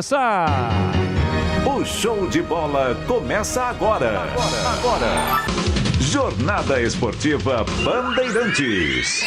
O show de bola começa agora. Jornada Esportiva Bandeirantes.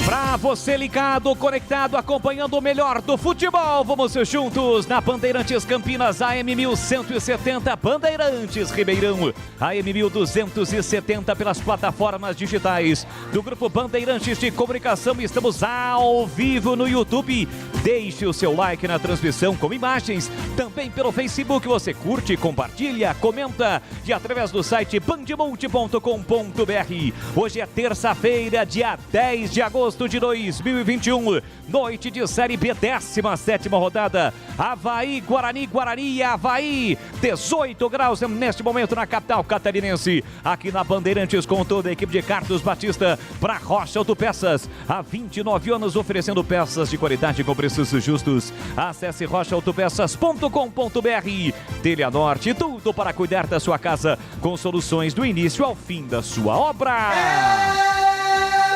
Pra você ligado, conectado, acompanhando o melhor do futebol, vamos juntos na Bandeirantes Campinas, AM 1170, Bandeirantes Ribeirão, AM 1270 pelas plataformas digitais do Grupo Bandeirantes de Comunicação. Estamos ao vivo no YouTube. Deixe o seu like na transmissão com imagens, também pelo Facebook. Você curte, compartilha, comenta e através do site bandmulti.com.br. Hoje é terça-feira, dia 10 de agosto de 2021, noite de Série B, 17ª rodada. Avaí, Guarani e Avaí, 18 graus neste momento na capital catarinense. Aqui na Bandeirantes com toda a equipe de Carlos Batista para Rocha Autopeças. Há 29 anos oferecendo peças de qualidade com preços justos. Acesse rochaautopeças.com.br. Telha Norte, tudo para cuidar da sua casa com soluções do início ao fim da sua obra.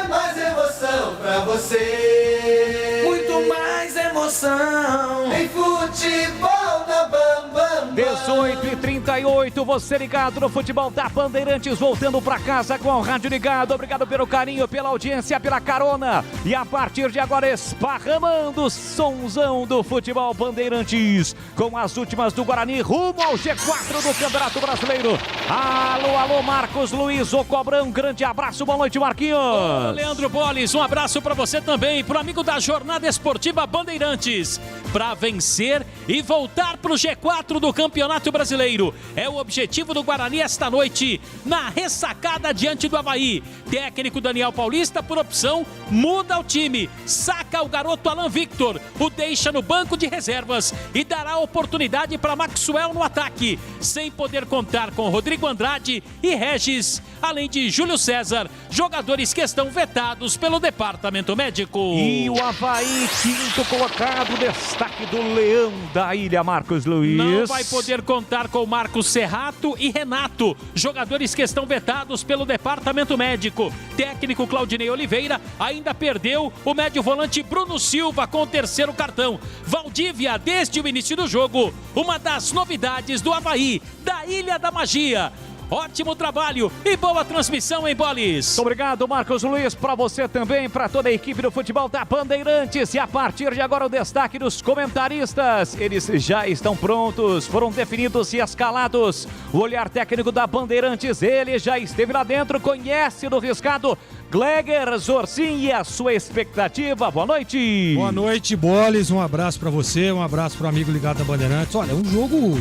Mais emoção pra você. Muito mais emoção. Em futebol da Bambam. 18h38, você ligado no futebol da Bandeirantes, voltando pra casa com o rádio ligado. Obrigado pelo carinho, pela audiência, pela carona. E a partir de agora, esparramando o sonzão do futebol Bandeirantes, com as últimas do Guarani, rumo ao G4 do Campeonato Brasileiro. Alô, Marcos Luiz, o Cobrão, um grande abraço, boa noite, Marquinhos. Ô, Leandro Boles, um abraço pra você também, pro amigo da Jornada Esportiva Bandeirantes. Pra vencer e voltar pro G4 do Campeonato Brasileiro. É o objetivo do Guarani esta noite, na ressacada diante do Avaí. Técnico Daniel Paulista, por opção, muda o time. Saca o garoto Alan Victor, o deixa no banco de reservas e dará oportunidade para Maxwell no ataque. Sem poder contar com Rodrigo Andrade e Regis, além de Júlio César, jogadores que estão vetados pelo departamento médico. E o Avaí, quinto colocado, destaque do Leão da Ilha, Marcos Luiz. Não vai poder contar com Marcos Serrato e Renato, jogadores que estão vetados pelo departamento médico. Técnico Claudinei Oliveira ainda perdeu o médio volante Bruno Silva com o terceiro cartão. Valdívia, desde o início do jogo, uma das novidades do Avaí, da Ilha da Magia. Ótimo trabalho e boa transmissão, hein, Boles? Obrigado, Marcos Luiz, para você também, para toda a equipe do futebol da Bandeirantes. E a partir de agora o destaque dos comentaristas. Eles já estão prontos, foram definidos e escalados. O olhar técnico da Bandeirantes, ele já esteve lá dentro, conhece do riscado. Gleger Zorcin e a sua expectativa. Boa noite. Boa noite, Boles. Um abraço para você, um abraço para o amigo ligado à Bandeirantes. Olha, um jogo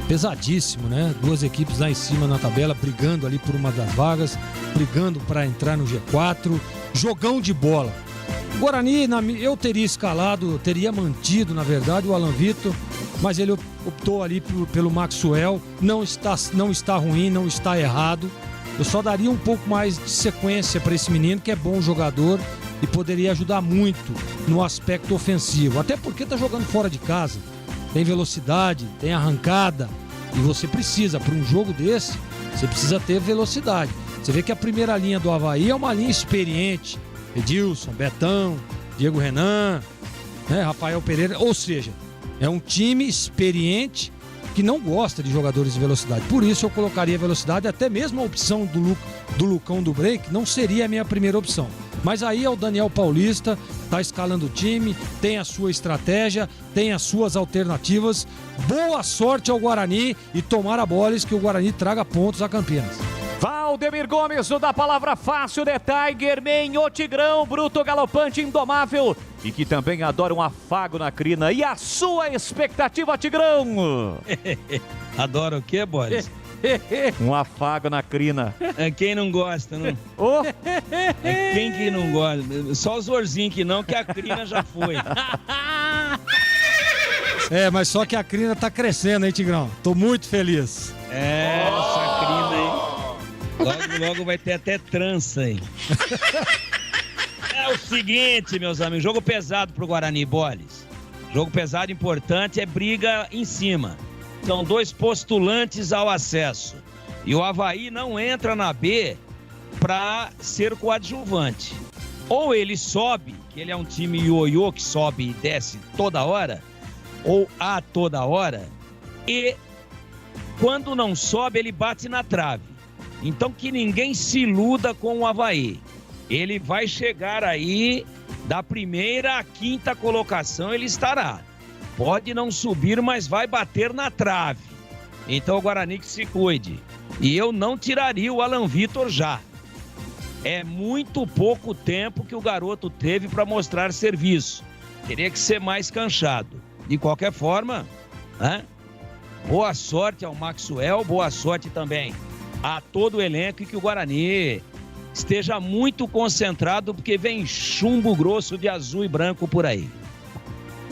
pesadíssimo, né? Duas equipes lá em cima na tabela, brigando ali por uma das vagas, brigando para entrar no G4. Jogão de bola. O Guarani, eu teria escalado, teria mantido, na verdade, o Alan Victor, mas ele optou ali pelo Maxwell. Não está ruim, não está errado. Eu só daria um pouco mais de sequência para esse menino, que é bom jogador e poderia ajudar muito no aspecto ofensivo. Até porque está jogando fora de casa. Tem velocidade, tem arrancada. E você precisa, para um jogo desse, você precisa ter velocidade. Você vê que a primeira linha do Avaí é uma linha experiente. Edilson, Betão, Diego Renan, né, Rafael Pereira. Ou seja, é um time experiente que não gosta de jogadores de velocidade. Por isso eu colocaria velocidade, até mesmo a opção do Lucão do Break não seria a minha primeira opção. Mas aí é o Daniel Paulista, tá escalando o time, tem a sua estratégia, tem as suas alternativas. Boa sorte ao Guarani e tomara bolas que o Guarani traga pontos a Campinas. Valdemir Gomes, o da palavra fácil de Tiger Man, o Tigrão, bruto, galopante, indomável e que também adora um afago na crina. E a sua expectativa, Tigrão? Adora o quê, Boris? Um afago na crina. É quem não gosta, não? Oh. É quem que não gosta? Só o Zorzinho que não, que a crina já foi. É, mas só que a crina tá crescendo, hein, Tigrão? Tô muito feliz. É, essa crina aí. Logo vai ter até trança aí. É o seguinte, meus amigos, jogo pesado pro Guarani, Boles. Jogo pesado importante, é briga em cima. São dois postulantes ao acesso. E o Avaí não entra na B para ser coadjuvante. Ou ele sobe, que ele é um time ioiô que sobe e desce toda hora, ou a toda hora, e quando não sobe, ele bate na trave. Então que ninguém se iluda com o Avaí. Ele vai chegar aí, da primeira à quinta colocação ele estará. Pode não subir, mas vai bater na trave. Então o Guarani que se cuide. E eu não tiraria o Alan Vitor já. É muito pouco tempo que o garoto teve para mostrar serviço. Teria que ser mais canchado. De qualquer forma, boa sorte ao Maxwell, boa sorte também a todo o elenco e que o Guarani esteja muito concentrado porque vem chumbo grosso de azul e branco por aí.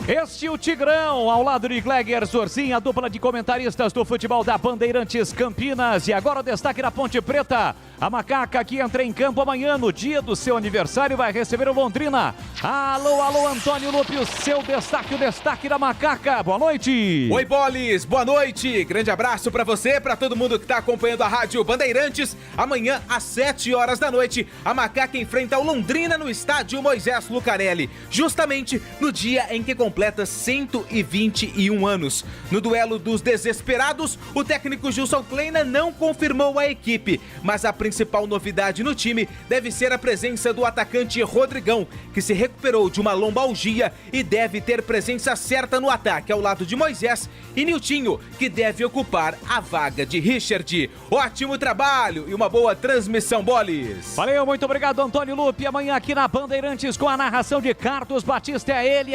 Este é o Tigrão, ao lado de Gleger Zorzinho, a dupla de comentaristas do futebol da Bandeirantes Campinas. E agora o destaque da Ponte Preta. A Macaca que entra em campo amanhã, no dia do seu aniversário, vai receber o Londrina. Alô, Antônio Lupe, o seu destaque, o destaque da Macaca. Boa noite. Oi, Bolis, boa noite. Grande abraço pra você, pra todo mundo que tá acompanhando a Rádio Bandeirantes. Amanhã, às 7 horas da noite, a Macaca enfrenta o Londrina no estádio Moisés Lucarelli. Justamente no dia em que completa 121 anos. No duelo dos desesperados, o técnico Gilson Kleina não confirmou a equipe, mas a principal novidade no time deve ser a presença do atacante Rodrigão, que se recuperou de uma lombalgia e deve ter presença certa no ataque ao lado de Moisés, e Niltinho, que deve ocupar a vaga de Richard. Ótimo trabalho e uma boa transmissão, Bolis. Valeu, muito obrigado, Antônio Lupe. Amanhã aqui na Bandeirantes com a narração de Carlos Batista. É ele.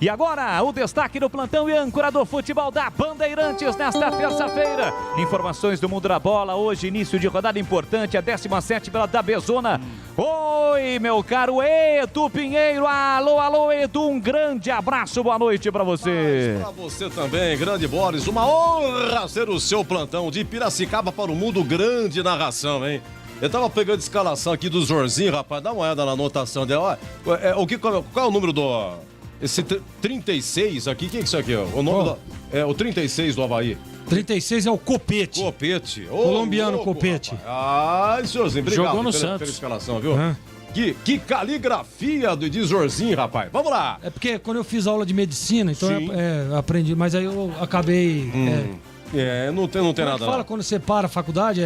E agora, o destaque do plantão e âncora do futebol da Bandeirantes nesta terça-feira. Informações do mundo da bola. Hoje, início de rodada importante, a 17ª pela da Bezona. Oi, meu caro Edu Pinheiro. Alô, Edu. Um grande abraço, boa noite pra você. Pra você também, grande Boris. Uma honra ser o seu plantão de Piracicaba para o mundo, grande narração, hein? Eu tava pegando a escalação aqui do Zorzinho, rapaz. Dá uma olhada na anotação dela. Qual é o número do... Esse 36 aqui, quem é isso aqui? O nome é o 36 do Avaí. 36 é o Copete. Copete. Colombiano Copete. Rapaz. Senhorzinho, obrigado. Jogou no Santos. Pela escalação, viu? Que caligrafia de Zorzinho, rapaz. Vamos lá. É porque quando eu fiz aula de medicina, então eu aprendi, mas aí eu acabei... não tem nada. Fala quando você para a faculdade,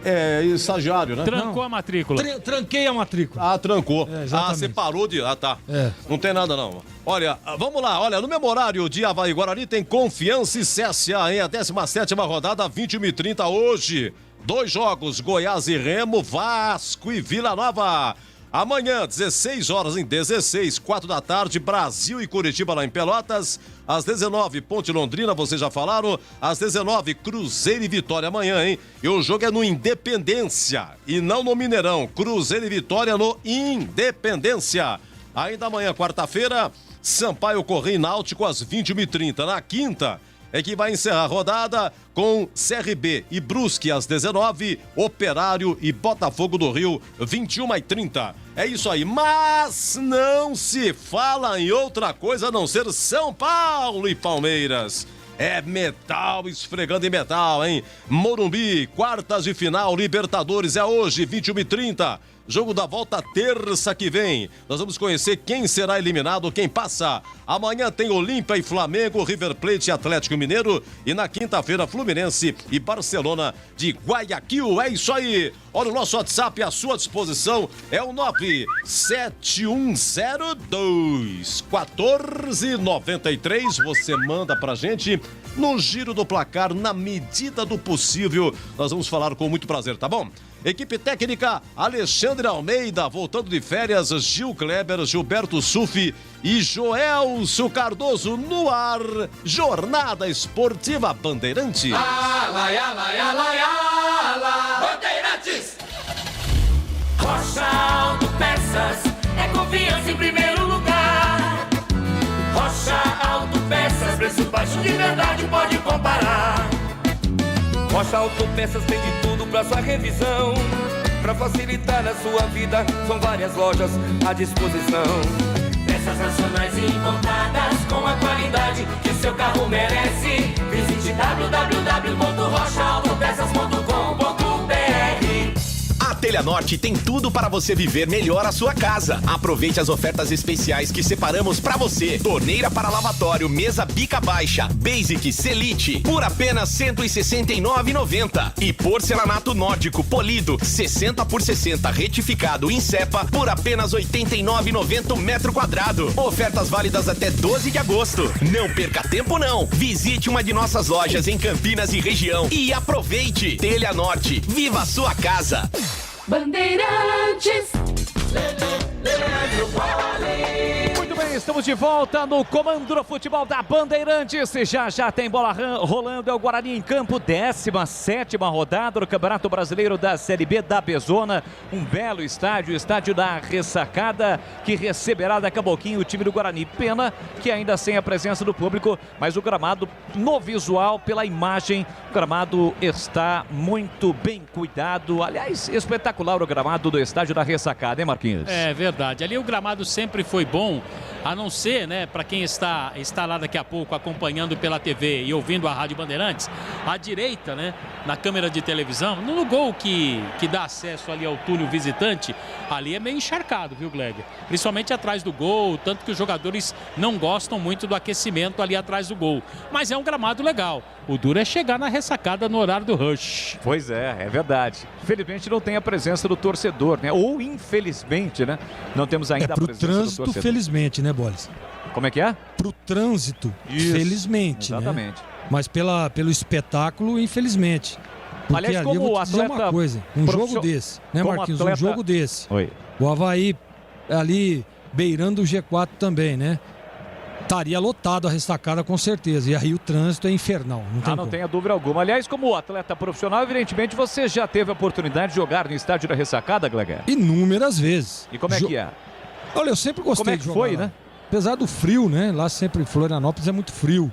É estagiário, né? Trancou a matrícula. Tranquei a matrícula. Trancou. Exatamente. Você parou de... tá. É. Não tem nada, não. Olha, vamos lá. Olha, no mesmo horário de Avaí Guarani tem Confiança e CSA, hein? A 17ª rodada, 21h30 hoje. 2 jogos, Goiás e Remo, Vasco e Vila Nova. Amanhã, 16 horas em 16, 4 da tarde, Brasil e Curitiba lá em Pelotas. Às 19, Ponte Londrina, vocês já falaram. Às 19, Cruzeiro e Vitória amanhã, hein? E o jogo é no Independência e não no Mineirão. Cruzeiro e Vitória no Independência. Ainda amanhã, quarta-feira, Sampaio Correia e Náutico às 21h30. Na quinta é que vai encerrar a rodada com CRB e Brusque às 19, Operário e Botafogo do Rio, 21h30. É isso aí, mas não se fala em outra coisa a não ser São Paulo e Palmeiras. É metal esfregando em metal, hein? Morumbi, quartas de final, Libertadores é hoje, 21h30. Jogo da volta terça que vem. Nós vamos conhecer quem será eliminado, quem passa. Amanhã tem Olímpia e Flamengo, River Plate e Atlético Mineiro. E na quinta-feira, Fluminense e Barcelona de Guayaquil. É isso aí. Olha o nosso WhatsApp à sua disposição. É o 97102-1493. Você manda pra gente no giro do placar, na medida do possível. Nós vamos falar com muito prazer, tá bom? Equipe técnica, Alexandre Almeida, voltando de férias, Gil Kleber, Gilberto Sufi e Joelso Cardoso no ar. Jornada Esportiva Bandeirantes. Bandeirantes! Rocha Autopeças é confiança em primeiro lugar. Rocha Autopeças, preço baixo de verdade, pode comparar. Rocha Autopeças tem de tudo pra sua revisão. Pra facilitar a sua vida, são várias lojas à disposição. Peças nacionais e importadas com a qualidade que o seu carro merece. Visite www.rochaautopeças.com.br. Telha Norte tem tudo para você viver melhor a sua casa. Aproveite as ofertas especiais que separamos para você. Torneira para lavatório, mesa bica baixa, Basic, Selite, por apenas R$ 169,90. E porcelanato nórdico polido, 60 por 60 retificado em cepa, por apenas R$ 89,90 metro quadrado. Ofertas válidas até 12 de agosto. Não perca tempo não. Visite uma de nossas lojas em Campinas e região e aproveite. Telha Norte, viva a sua casa. Bandeirantes. Muito bem, estamos de volta no comando do futebol da Bandeirantes. Já tem bola rolando, é o Guarani em campo, 17ª rodada do Campeonato Brasileiro da Série B da Bezona. Um belo estádio, o estádio da Ressacada, que receberá daqui a pouquinho o time do Guarani. Pena que ainda sem a presença do público, mas o gramado, no visual, pela imagem, o gramado está muito bem cuidado. Aliás, espetacular o gramado do estádio da Ressacada, hein, Marquinhos? É verdade, ali o gramado sempre foi bom, a não ser, né, para quem está lá daqui a pouco acompanhando pela TV e ouvindo a Rádio Bandeirantes, à direita, né, na câmera de televisão, no gol que dá acesso ali ao túnel visitante, ali é meio encharcado, viu, Gleger? Principalmente atrás do gol, tanto que os jogadores não gostam muito do aquecimento ali atrás do gol. Mas é um gramado legal. O duro é chegar na Ressacada no horário do rush. Pois é verdade. Infelizmente não tem a presença do torcedor, né? Ou infelizmente, né? Não temos ainda a presença do torcedor. Pro trânsito, felizmente, né, Bolis? Como é que é? Pro trânsito, isso, felizmente, exatamente. Né? Mas pelo espetáculo, infelizmente. Porque aliás, ali como eu vou o te dizer atleta uma coisa, jogo desse, né, Marquinhos? Atleta... Um jogo desse. Oi. O Avaí ali beirando o G4 também, né? Estaria lotado a Ressacada com certeza. E aí o trânsito é infernal. Não tenha dúvida alguma. Aliás, como atleta profissional, evidentemente você já teve a oportunidade de jogar no estádio da Ressacada, Gleger? Inúmeras vezes. E como é que é? Olha, eu sempre gostei de jogar. Como é que foi, lá, né? Apesar do frio, né? Lá sempre em Florianópolis é muito frio.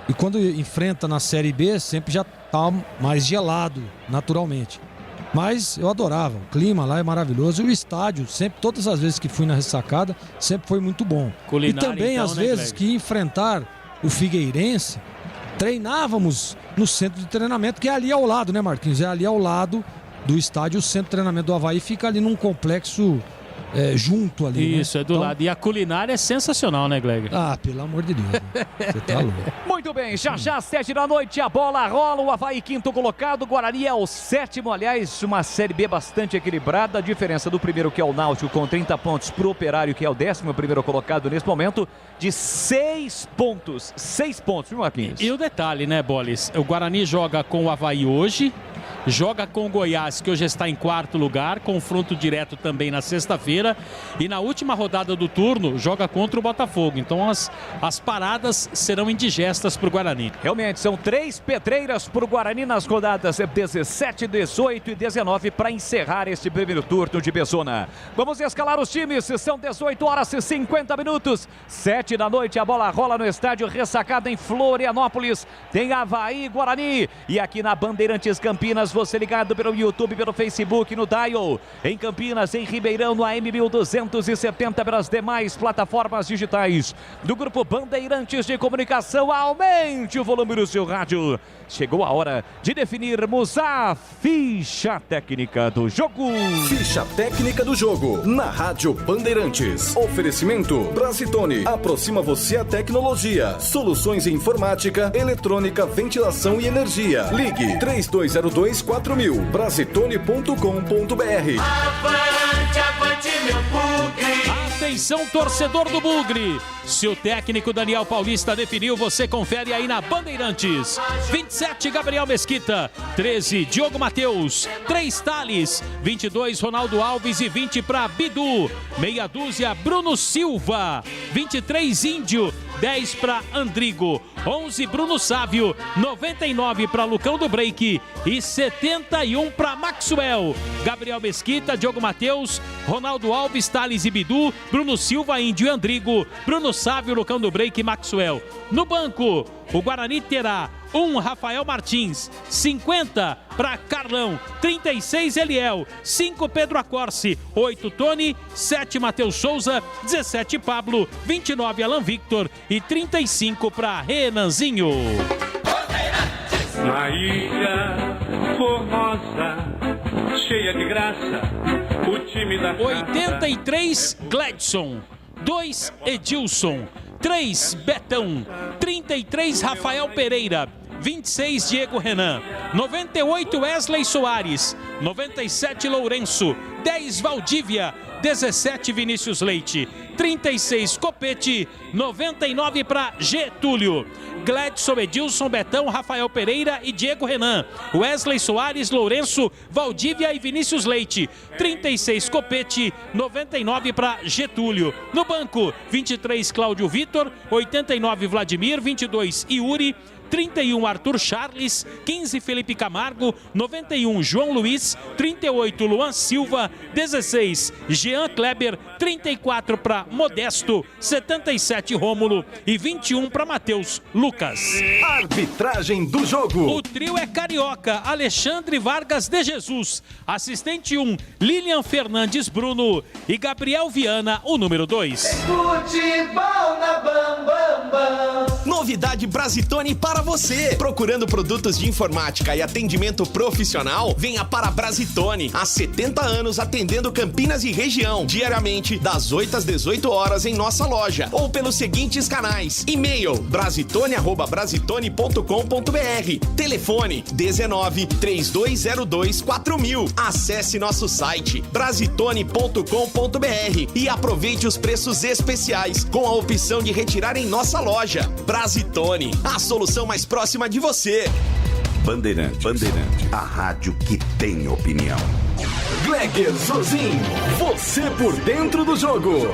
E quando enfrenta na Série B, sempre já tá mais gelado, naturalmente. Mas eu adorava, o clima lá é maravilhoso. E o estádio, sempre, todas as vezes que fui na Ressacada, sempre foi muito bom. Culinária, e também, então, às né, vezes, Greg? que enfrentar o Figueirense, treinávamos no centro de treinamento, que é ali ao lado, né, Marquinhos? É ali ao lado do estádio, o centro de treinamento do Avaí fica ali num complexo junto ali. Isso, né? é do lado. E a culinária é sensacional, né, Gleger? Ah, pelo amor de Deus. Né? Você tá louco. Muito bem, já 7 da noite, a bola rola, o Avaí quinto colocado, o Guarani é o 7º, aliás, uma Série B bastante equilibrada, a diferença do primeiro, que é o Náutico, com 30 pontos, pro Operário, que é o 11º colocado nesse momento, de 6 pontos, viu, Marquinhos? E o detalhe, né, Bolis? O Guarani joga com o Avaí hoje, joga com o Goiás, que hoje está em 4º lugar, confronto direto também na sexta-feira, e na última rodada do turno joga contra o Botafogo. Então as paradas serão indigestas para o Guarani. Realmente, são 3 pedreiras para o Guarani nas rodadas 17, 18 e 19 para encerrar este primeiro turno de Bezona. Vamos escalar os times, são 18 horas e 50 minutos, 7 da noite, a bola rola no estádio Ressacada em Florianópolis, tem Avaí, Guarani, e aqui na Bandeirantes Campinas, você ligado pelo YouTube, pelo Facebook, no Dial, em Campinas, em Ribeirão, no AM 1270, pelas demais plataformas digitais do Grupo Bandeirantes de Comunicação. Aumente o volume do seu rádio. Chegou a hora de definirmos a ficha técnica do jogo. Ficha técnica do jogo, na Rádio Bandeirantes. Oferecimento Brasitone, aproxima você a tecnologia. Soluções em informática, eletrônica, ventilação e energia. Ligue 3202-4000, brasitone.com.br. Avante, meu bugre. Atenção, torcedor do Bugre. Se o técnico Daniel Paulista definiu, você confere aí na Bandeirantes. 27, Gabriel Mesquita. 13, Diogo Matheus. 3, Thales. 22, Ronaldo Alves e 20 para Bidu. Meia dúzia, Bruno Silva. 23, Índio. 10 para Andrigo. 11, Bruno Sávio. 99 para Lucão do Break. E 71 para Maxwell. Gabriel Mesquita, Diogo Matheus, Ronaldo Alves, Thales e Bidu, Bruno Silva, Índio e Andrigo, Bruno Sávio, Lucão do Break e Maxwell. No banco, o Guarani terá 1, Rafael Martins, 50 para Carlão, 36 Eliel, 5 Pedro Acorce, 8 Tony, 7 Matheus Souza, 17 Pablo, 29 Alan Victor e 35 para Renanzinho. Na ilha formosa, cheia de graça, o time da 83, Gladson. 2, Edilson. 3, Betão. 33, Rafael Pereira. 26, Diego Renan. 98, Wesley Soares. 97, Lourenço. 10, Valdívia. 17, Vinícius Leite. 36, Copete. 99 para Getúlio. Gladson, Edilson, Betão, Rafael Pereira e Diego Renan. Wesley Soares, Lourenço, Valdívia e Vinícius Leite. 36, Copete. 99 para Getúlio. No banco, 23, Cláudio Vitor. 89, Vladimir. 22, Yuri. 31, Arthur Charles. 15, Felipe Camargo. 91, João Luiz. 38, Luan Silva. 16, Jean Kleber. 34 para Modesto. 77, Rômulo. E 21 para Matheus Lucas. Arbitragem do jogo. O trio é carioca. Alexandre Vargas de Jesus. Assistente 1, Lilian Fernandes Bruno. E Gabriel Viana, o número 2. Futebol na Bam Bam Bam. Novidade Brasitone para você. Procurando produtos de informática e atendimento profissional? Venha para a Brasitone. Há 70 anos atendendo Campinas e região. Diariamente, das 8 às 18 horas em nossa loja. Ou pelos seguintes canais. E-mail brasitone@brasitone.com.br. Telefone 19 3202 4000. Acesse nosso site brasitone.com.br e aproveite os preços especiais com a opção de retirar em nossa loja. Brasitone, a solução mais próxima de você. Bandeirante, a rádio que tem opinião. Gleger Zozin, você por dentro do jogo.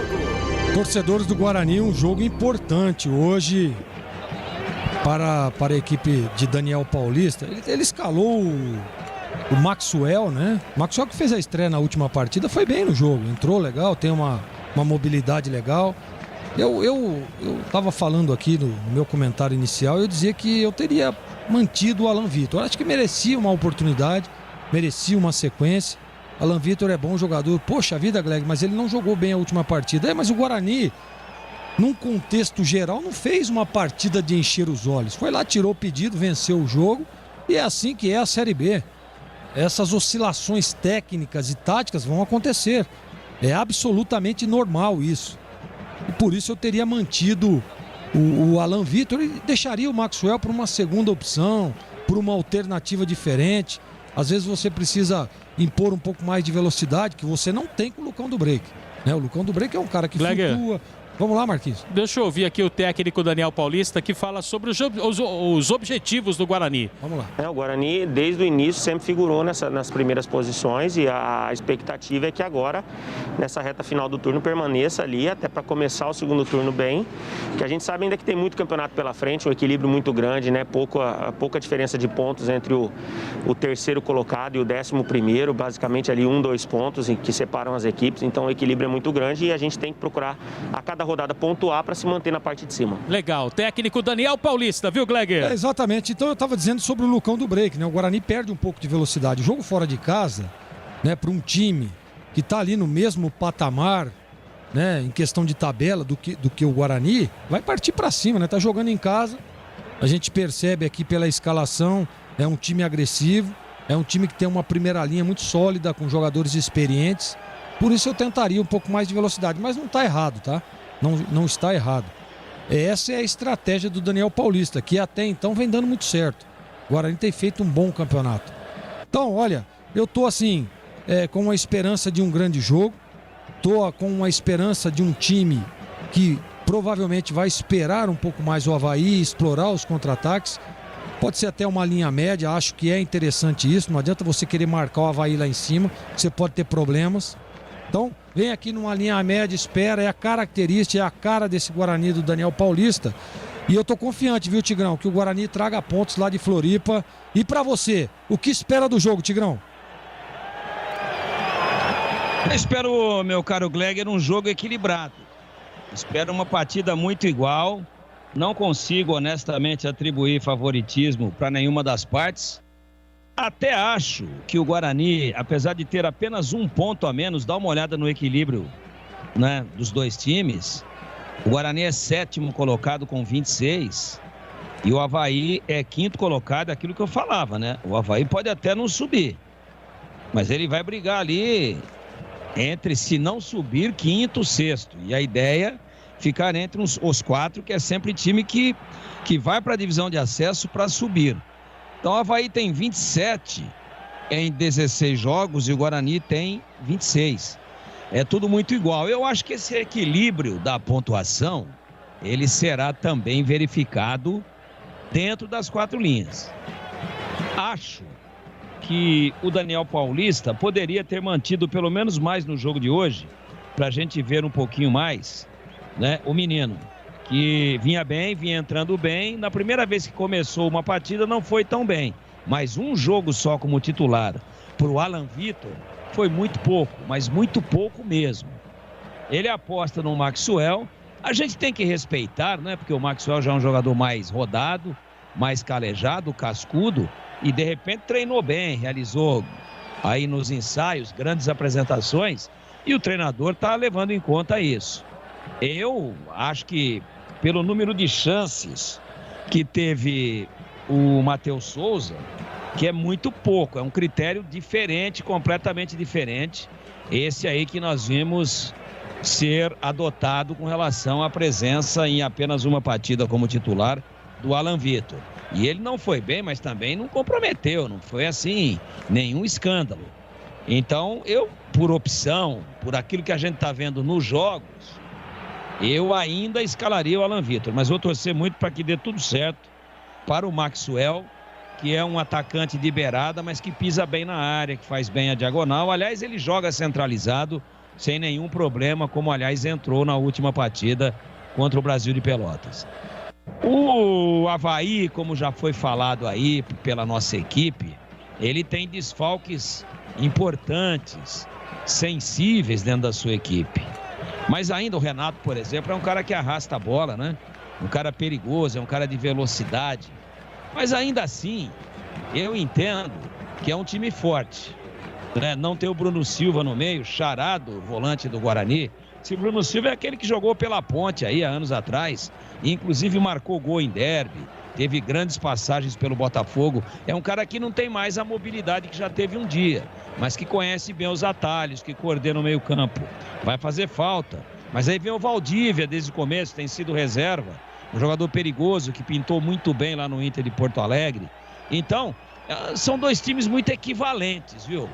Torcedores do Guarani, um jogo importante hoje para a equipe de Daniel Paulista. Ele escalou o Maxwell, né? O Maxwell que fez a estreia na última partida foi bem no jogo, entrou legal, tem uma mobilidade legal. Eu estava falando aqui no meu comentário inicial, eu dizia que eu teria mantido o Alan Vitor. Acho que merecia uma oportunidade, merecia uma sequência. Alan Vitor é bom jogador. Poxa vida, Gleg, mas ele não jogou bem a última partida. Mas o Guarani, num contexto geral, não fez uma partida de encher os olhos. Foi lá, tirou o pedido, venceu o jogo. E é assim que é a Série B. Essas oscilações técnicas e táticas vão acontecer. É absolutamente normal isso. E por isso eu teria mantido o Alan Vitor e deixaria o Maxwell por uma segunda opção, por uma alternativa diferente. Às vezes você precisa impor um pouco mais de velocidade, que você não tem com o Lucão do Break, né? O Lucão do Break é um cara que flutua. Vamos lá, Marquinhos. Deixa eu ouvir aqui o técnico Daniel Paulista, que fala sobre os objetivos do Guarani. Vamos lá. O Guarani, desde o início, sempre figurou nas primeiras posições e a expectativa é que agora, nessa reta final do turno, permaneça ali até para começar o segundo turno bem, que a gente sabe ainda que tem muito campeonato pela frente, um equilíbrio muito grande, né? Pouca diferença de pontos entre o terceiro colocado e o 11º, basicamente ali 2 pontos que separam as equipes, então o equilíbrio é muito grande e a gente tem que procurar a cada rodada pontuar para se manter na parte de cima. Legal, técnico Daniel Paulista, viu, Gleger? Exatamente, então eu estava dizendo sobre o Lucão do Break, né? O Guarani perde um pouco de velocidade. O jogo fora de casa, né, para um time que está ali no mesmo patamar, né, em questão de tabela do que o Guarani, vai partir para cima, né? Tá jogando em casa, a gente percebe aqui pela escalação, é um time agressivo, é um time que tem uma primeira linha muito sólida, com jogadores experientes, por isso eu tentaria um pouco mais de velocidade, mas não está errado, tá? Não está errado. Essa é a estratégia do Daniel Paulista, que até então vem dando muito certo. O Guarani tem feito um bom campeonato. Então, olha, eu tô assim, com uma esperança de um grande jogo, tô com uma esperança de um time que provavelmente vai esperar um pouco mais o Avaí, explorar os contra-ataques. Pode ser até uma linha média, acho que é interessante isso. Não adianta você querer marcar o Avaí lá em cima, você pode ter problemas. Então, vem aqui numa linha média, espera, é a característica, é a cara desse Guarani do Daniel Paulista. E eu tô confiante, viu, Tigrão, que o Guarani traga pontos lá de Floripa. E pra você, o que espera do jogo, Tigrão? Eu espero, meu caro Gleger, um jogo equilibrado. Espero uma partida muito igual. Não consigo, honestamente, atribuir favoritismo para nenhuma das partes. Até acho que o Guarani, apesar de ter apenas 1 ponto a menos, dá uma olhada no equilíbrio, né, dos dois times. O Guarani é 7º colocado com 26 e o Avaí é 5º colocado, aquilo que eu falava, né? O Avaí pode até não subir, Mas ele vai brigar ali entre, se não subir, quinto, sexto. E a ideia é ficar entre os 4, que é sempre time que vai para a divisão de acesso para subir. Então o Avaí tem 27 em 16 jogos e o Guarani tem 26. É tudo muito igual. Eu acho que esse equilíbrio da pontuação, ele será também verificado dentro das 4 linhas. Acho que o Daniel Paulista poderia ter mantido pelo menos mais no jogo de hoje, para a gente ver um pouquinho mais, né? O menino, que vinha bem, vinha entrando bem. Na primeira vez que começou uma partida não foi tão bem, mas um jogo só como titular para o Alan Vitor foi muito pouco, mas muito pouco mesmo. Ele aposta no Maxwell. A gente tem que respeitar, né? Porque o Maxwell já é um jogador mais rodado, mais calejado, cascudo, e de repente treinou bem, realizou aí nos ensaios grandes apresentações, e o treinador está levando em conta isso. Eu acho que pelo número de chances que teve o Matheus Souza, que é muito pouco, é um critério diferente, completamente diferente, esse aí que nós vimos ser adotado com relação à presença em apenas uma partida como titular do Alan Vitor. E ele não foi bem, mas também não comprometeu, não foi assim, nenhum escândalo. Então, eu, por opção, por aquilo que a gente está vendo nos jogos, eu ainda escalaria o Alan Vitor, mas vou torcer muito para que dê tudo certo para o Maxwell, que é um atacante de beirada, mas que pisa bem na área, que faz bem a diagonal. Aliás, ele joga centralizado sem nenhum problema, como aliás entrou na última partida contra o Brasil de Pelotas. O Avaí, como já foi falado aí pela nossa equipe, ele tem desfalques importantes, sensíveis dentro da sua equipe. Mas ainda o Renato, por exemplo, é um cara que arrasta a bola, né? Um cara perigoso, é um cara de velocidade. Mas ainda assim, eu entendo que é um time forte, né? Não tem o Bruno Silva no meio, charado, volante do Guarani. Esse Bruno Silva é aquele que jogou pela Ponte aí há anos atrás, e inclusive marcou gol em derby, teve grandes passagens pelo Botafogo. É um cara que não tem mais a mobilidade que já teve um dia, mas que conhece bem os atalhos, que coordena o meio campo. Vai fazer falta. Mas aí vem o Valdívia desde o começo, tem sido reserva. Um jogador perigoso que pintou muito bem lá no Inter de Porto Alegre. Então, são dois times muito equivalentes, viu?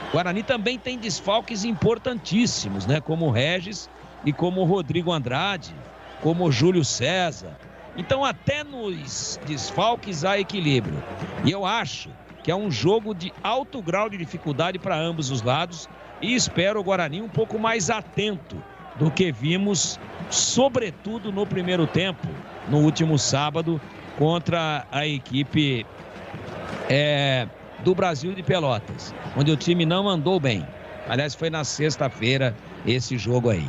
O Guarani também tem desfalques importantíssimos, né? Como o Regis e como o Rodrigo Andrade, como o Júlio César. Então, até nos desfalques há equilíbrio. E eu acho que é um jogo de alto grau de dificuldade para ambos os lados. E espero o Guarani um pouco mais atento do que vimos, sobretudo no primeiro tempo, no último sábado, contra a equipe do Brasil de Pelotas, onde o time não andou bem. Aliás, foi na sexta-feira esse jogo aí.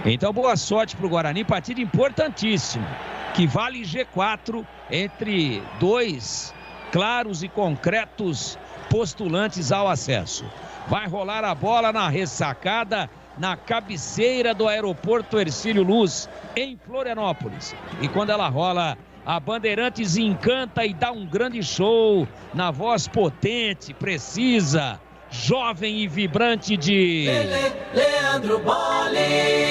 Então, boa sorte para o Guarani, partida importantíssima, que vale G4 entre dois claros e concretos postulantes ao acesso. Vai rolar a bola na ressacada, na cabeceira do aeroporto Hercílio Luz, em Florianópolis. E quando ela rola, a Bandeirantes encanta e dá um grande show na voz potente, precisa, jovem e vibrante de Leandro Bolle.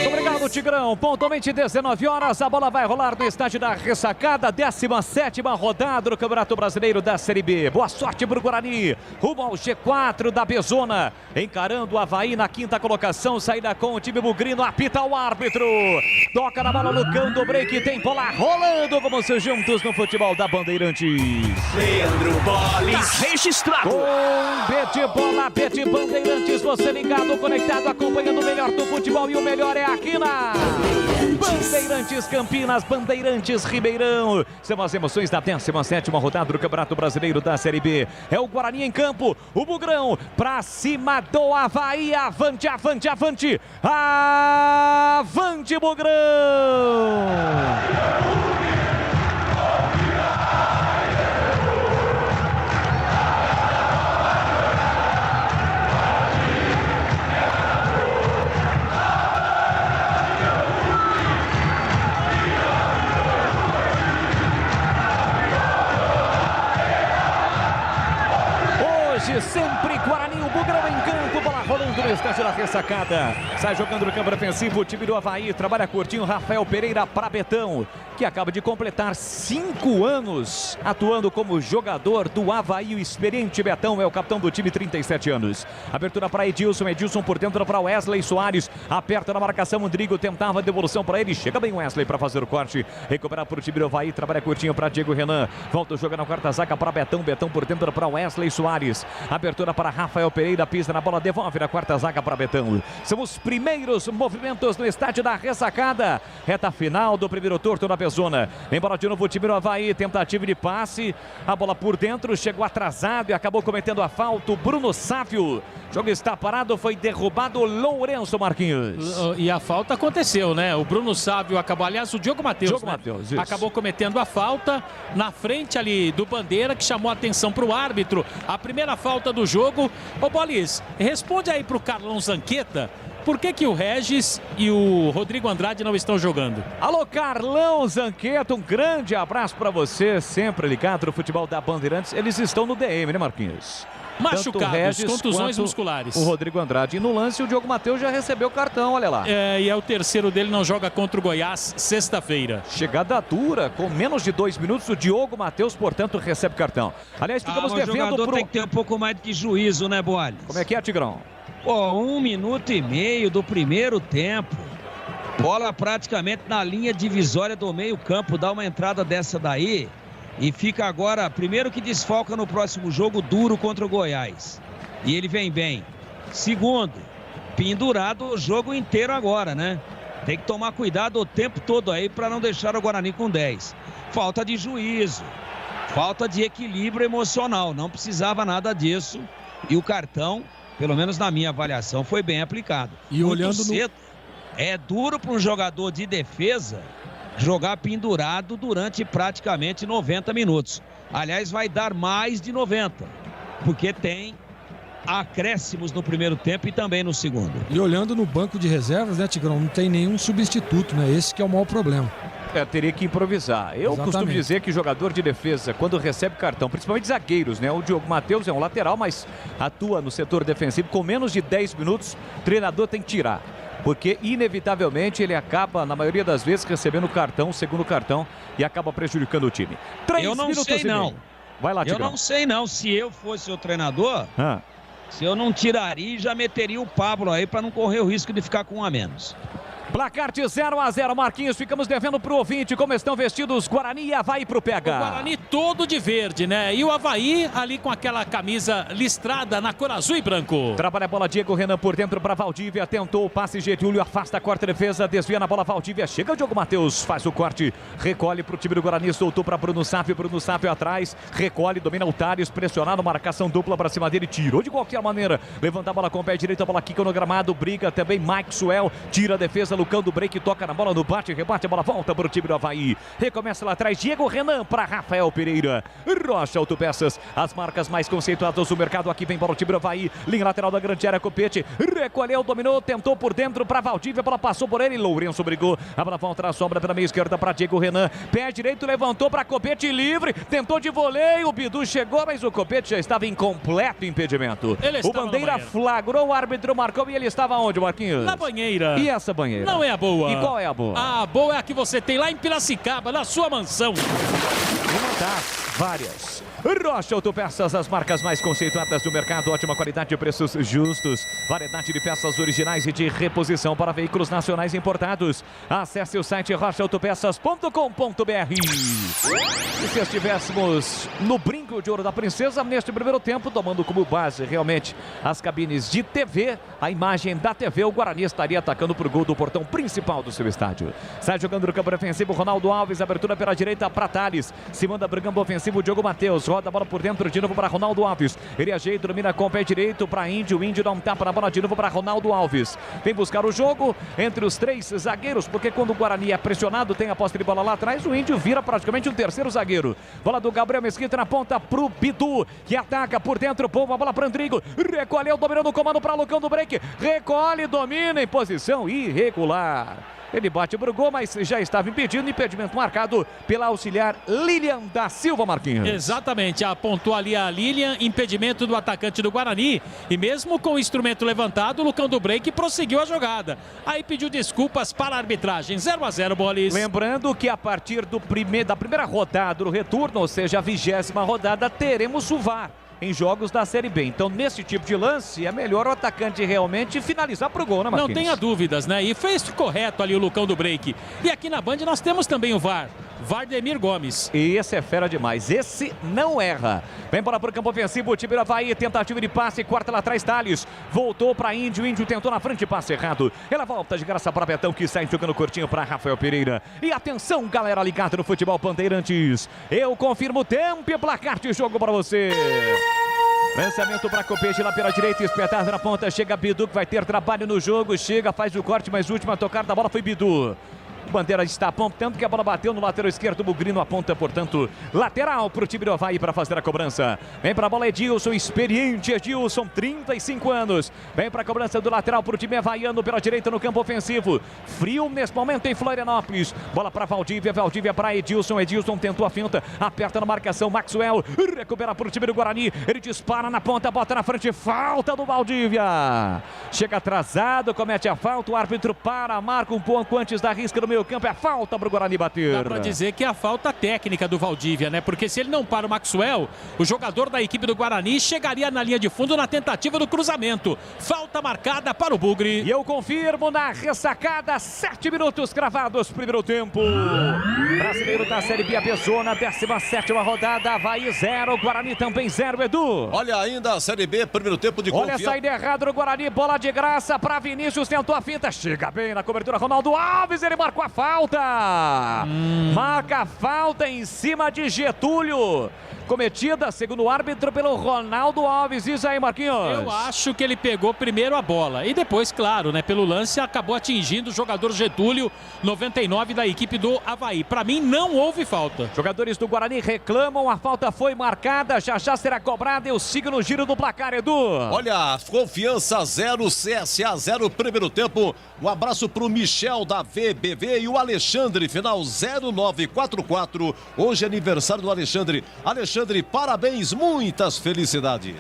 Muito obrigado, Tigrão. Pontualmente 19 horas, a bola vai rolar do estádio da Ressacada, 17ª rodada do Campeonato Brasileiro da Série B. Boa sorte pro Guarani, rumo ao G4 da Bezona, encarando o Avaí na 5ª colocação, saída com o time bugrino, apita o árbitro, toca na bola no canto, break, tem bola rolando, vamos ser juntos no futebol da Bandeirantes. Leandro Bolle. Tá registrado. Com Bet Bandeirantes, você ligado, conectado, acompanhando o melhor do futebol, e o melhor é aqui na Bandeirantes Campinas, Bandeirantes Ribeirão. São as emoções da 17ª rodada do Campeonato Brasileiro da Série B. É o Guarani em campo, o Bugrão pra cima do Avaí. Avante, avante, avante, avante, Bugrão! sempre Guarani, o Bugrão em campo, bola rolando no estádio da Ressacada. Sai jogando no campo defensivo, o time do Avaí, trabalha curtinho, Rafael Pereira para Betão, que acaba de completar 5 anos atuando como jogador do Avaí. O experiente Betão é o capitão do time, 37 anos. Abertura para Edilson, Edilson por dentro para Wesley Soares, aperta na marcação, Rodrigo tentava a devolução para ele, chega bem Wesley para fazer o corte, recuperar para o time do Avaí, trabalha curtinho para Diego Renan, volta o jogo na quarta zaga para Betão, Betão por dentro para Wesley Soares, abertura para Rafael Pereira, pisa na bola, devolve na quarta zaga para Betão. São os primeiros movimentos no estádio da Ressacada, reta final do primeiro turno na Pezona. Embora de novo o time do Avaí, tentativa de passe, a bola por dentro, chegou atrasado e acabou cometendo a falta o Bruno Sávio. O jogo está parado, foi derrubado o Lourenço Marquinhos. E a falta aconteceu, né? O Bruno Sávio acabou, aliás, o Diogo Matheus, né? Acabou cometendo a falta na frente ali do Bandeira, que chamou a atenção para o árbitro. A primeira falta do jogo. Ô Bolis, responde aí para o Carlão Zanqueta. Por que o Regis e o Rodrigo Andrade não estão jogando? Alô, Carlão Zanqueta, um grande abraço para você, sempre ligado no futebol da Bandeirantes. Eles estão no DM, né, Marquinhos? Machucados, contusões musculares. O Rodrigo Andrade. E no lance, o Diogo Matheus já recebeu o cartão, olha lá. E é o terceiro dele, não joga contra o Goiás sexta-feira. Chegada dura, com menos de 2 minutos, o Diogo Matheus, portanto, recebe cartão. Aliás, ficamos devendo pro... O jogador tem que ter um pouco mais de juízo, né, Boales? Como é que é, Tigrão? Pô, 1 minuto e meio do primeiro tempo. Bola praticamente na linha divisória do meio-campo. Dá uma entrada dessa daí e fica agora, primeiro que desfalca no próximo jogo duro contra o Goiás. E ele vem bem. Segundo, pendurado o jogo inteiro agora, né? Tem que tomar cuidado o tempo todo aí para não deixar o Guarani com 10. Falta de juízo, falta de equilíbrio emocional. Não precisava nada disso. E o cartão, pelo menos na minha avaliação, foi bem aplicado. E olhando cedo, é duro para um jogador de defesa jogar pendurado durante praticamente 90 minutos. Aliás, vai dar mais de 90, porque tem acréscimos no primeiro tempo e também no segundo. E olhando no banco de reservas, né, Tigrão, não tem nenhum substituto, né? Esse que é o maior problema. Teria que improvisar. Eu costumo dizer que jogador de defesa, quando recebe cartão, principalmente zagueiros, né? O Diogo Matheus é um lateral, mas atua no setor defensivo. Com menos de 10 minutos, o treinador tem que tirar. Porque, inevitavelmente, ele acaba, na maioria das vezes, recebendo o cartão, o segundo cartão, e acaba prejudicando o time. 3 eu não minutos sei, não. Vai lá, Tigrão. Eu não sei, não. Se eu fosse o treinador, se eu não tiraria, já meteria o Pablo aí para não correr o risco de ficar com 1 a menos. Placar de 0-0, Marquinhos, ficamos devendo pro ouvinte como estão vestidos Guarani e Avaí pro PH. O Guarani todo de verde, né? E o Avaí ali com aquela camisa listrada na cor azul e branco. Trabalha a bola, Diego Renan por dentro para Valdívia, tentou o passe, Getúlio afasta a quarta defesa, desvia na bola, Valdívia, chega o Diogo Matheus, faz o corte, recolhe pro time do Guarani, soltou para Bruno Sávio atrás, recolhe, domina o Tárez, pressionado, marcação dupla para cima dele, tirou de qualquer maneira, levanta a bola com o pé direito, a bola quica no gramado, briga também Maxwell, tira a defesa, Lucão do break, toca na bola no bate, rebate, a bola volta para o time do Avaí. Recomeça lá atrás, Diego Renan para Rafael Pereira. Rocha Autopeças, as marcas mais conceituadas do mercado. Aqui vem para o time do Avaí. Linha lateral da grande área, Copete. Recolheu, dominou, tentou por dentro para Valdívia. A bola passou por ele, Lourenço brigou. A bola volta na sombra pela meia esquerda para Diego Renan. Pé direito, levantou para Copete livre. Tentou de voleio, o Bidu chegou, mas o Copete já estava em completo impedimento. O Bandeira flagrou, o árbitro marcou e ele estava onde, Marquinhos? Na banheira. E essa banheira? Não é a boa. E qual é a boa? A boa é a que você tem lá em Piracicaba, na sua mansão. Uma das várias. Rocha Autopeças, as marcas mais conceituadas do mercado, ótima qualidade e preços justos, variedade de peças originais e de reposição para veículos nacionais importados. Acesse o site rochaautopeças.com.br. E se estivéssemos no brinco de ouro da princesa, neste primeiro tempo, tomando como base realmente as cabines de TV, a imagem da TV, o Guarani estaria atacando para o gol do portão principal do seu estádio. Sai jogando no campo defensivo, Ronaldo Alves, abertura pela direita para Tales, se manda brigando ofensivo, Diogo Matheus, roda a bola por dentro de novo para Ronaldo Alves, ele ajeita, domina com o pé direito para Índio, o Índio dá um tapa na bola de novo para Ronaldo Alves, vem buscar o jogo entre os 3 zagueiros, porque quando o Guarani é pressionado, tem a posse de bola lá atrás, o Índio vira praticamente um terceiro zagueiro. Bola do Gabriel Mesquita na ponta pro Bidu, que ataca por dentro, bomba a bola para Andrigo, recolheu, dominou no comando para Lucão do break, recolhe, domina em posição irregular. Ele bate pro gol, mas já estava impedido. Impedimento marcado pela auxiliar Lilian da Silva, Marquinhos. Exatamente, apontou ali a Lilian, impedimento do atacante do Guarani. E mesmo com o instrumento levantado, o Lucão do Break prosseguiu a jogada. Aí pediu desculpas para a arbitragem. 0-0, Bolis. Lembrando que a partir da primeira rodada do retorno, ou seja, a 20ª rodada, teremos o VAR em jogos da Série B. Então, nesse tipo de lance, é melhor o atacante realmente finalizar pro gol, né, Marquinhos? Não tenha dúvidas, né? E fez correto ali o Lucão do Break. E aqui na Band nós temos também o VAR. Vardemir Gomes. E esse é fera demais. Esse não erra. Vem para o campo ofensivo. O time do Avaí. Tentativa de passe. Corta lá atrás. Thales. Voltou para Índio. Índio tentou na frente. Passe errado. Ela volta de graça para Betão, que sai jogando curtinho para Rafael Pereira. E atenção, galera ligada no futebol Bandeirantes. Eu confirmo o tempo e placar de jogo para você. Lançamento para Copete lá pela direita, espetado na ponta, chega Bidu, que vai ter trabalho no jogo, chega, faz o corte, mas a última tocada da bola foi Bidu. Bandeira está apontando que a bola bateu no lateral esquerdo, Bugrino aponta, portanto, lateral para o time do Avaí para fazer a cobrança. Vem para a bola Edilson, experiente Edilson, 35 anos. Vem para a cobrança do lateral para o time havaiano pela direita no campo ofensivo. Frio nesse momento em Florianópolis. Bola para Valdívia, Valdívia para Edilson. Edilson tentou a finta, aperta na marcação, Maxwell recupera para o time do Guarani. Ele dispara na ponta, bota na frente, falta do Valdívia. Chega atrasado, comete a falta, o árbitro para, marca um pouco antes da risca do meio campo, é falta para o Guarani bater. Dá para dizer que é a falta técnica do Valdívia, né? Porque se ele não para o Maxwell, o jogador da equipe do Guarani chegaria na linha de fundo na tentativa do cruzamento. Falta marcada para o Bugre. E eu confirmo na ressacada, 7 minutos cravados, primeiro tempo. Brasileiro da Série B, Pessoa na 17ª rodada, Avaí 0, Guarani também 0, Edu. Olha ainda a Série B, primeiro tempo de confiança. Olha a saída errada do Guarani, bola de graça para Vinícius, tentou a finta, chega bem na cobertura, Ronaldo Alves, ele marcou a falta. Marca a falta em cima de Getúlio. Cometida, segundo o árbitro, pelo Ronaldo Alves. Isso aí, Marquinhos. Eu acho que ele pegou primeiro a bola. E depois, claro, né, pelo lance, acabou atingindo o jogador Getúlio, 99 da equipe do Avaí. Para mim, não houve falta. Jogadores do Guarani reclamam, a falta foi marcada, já será cobrada. Eu sigo no giro do placar, Edu. Olha, Confiança 0, CSA 0, primeiro tempo. Um abraço pro Michel da VBV e o Alexandre, final 0944. Hoje é aniversário do Alexandre. Alexandre, parabéns, muitas felicidades.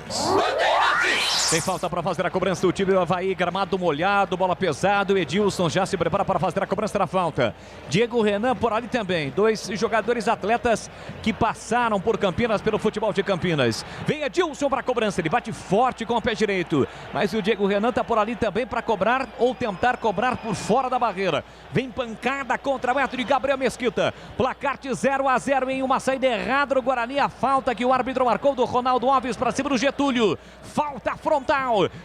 Tem falta para fazer a cobrança do time do Avaí, gramado molhado, bola pesado, Edilson já se prepara para fazer a cobrança da falta. Diego Renan por ali também, dois jogadores atletas que passaram por Campinas, pelo futebol de Campinas. Vem Edilson para a cobrança, ele bate forte com o pé direito, mas o Diego Renan está por ali também para cobrar ou tentar cobrar por fora da barreira. Vem pancada contra o metro de Gabriel Mesquita, placar de 0-0 em uma saída errada do Guarani, a falta que o árbitro marcou do Ronaldo Alves para cima do Getúlio, falta frontal.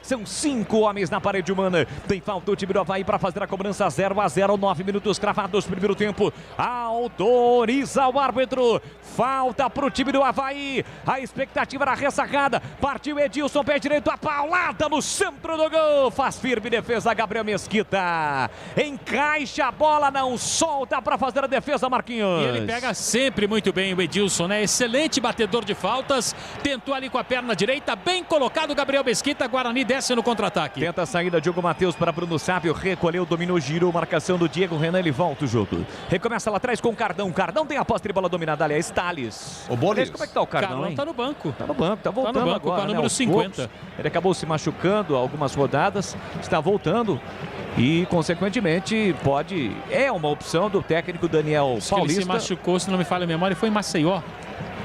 São 5 homens na parede humana. Tem falta o time do Avaí para fazer a cobrança. 0-0, 9 minutos cravados, primeiro tempo. Autoriza o árbitro. Falta para o time do Avaí. A expectativa era ressacada. Partiu Edilson, pé direito, a paulada no centro do gol. Faz firme defesa Gabriel Mesquita. Encaixa a bola, não solta para fazer a defesa, Marquinhos. E ele pega sempre muito bem o Edilson, né? Excelente batedor de faltas. Tentou ali com a perna direita, bem colocado Gabriel Mesquita. Guarani desce no contra-ataque. Tenta a saída, Diogo Matheus para Bruno Sábio, recolheu, dominou, girou, marcação do Diego Renan, ele volta o jogo. Recomeça lá atrás com o Cardão. Cardão tem a posse de bola dominada, aliás, Thales. O Bolis. Como é que tá o Cardão, Cardão tá no banco. Tá no banco, tá voltando tá no banco, agora, com a número 50. Poucos. Ele acabou se machucando algumas rodadas, está voltando e, consequentemente, é uma opção do técnico Daniel Paulista. Ele se machucou, se não me falha a memória, foi em Maceió.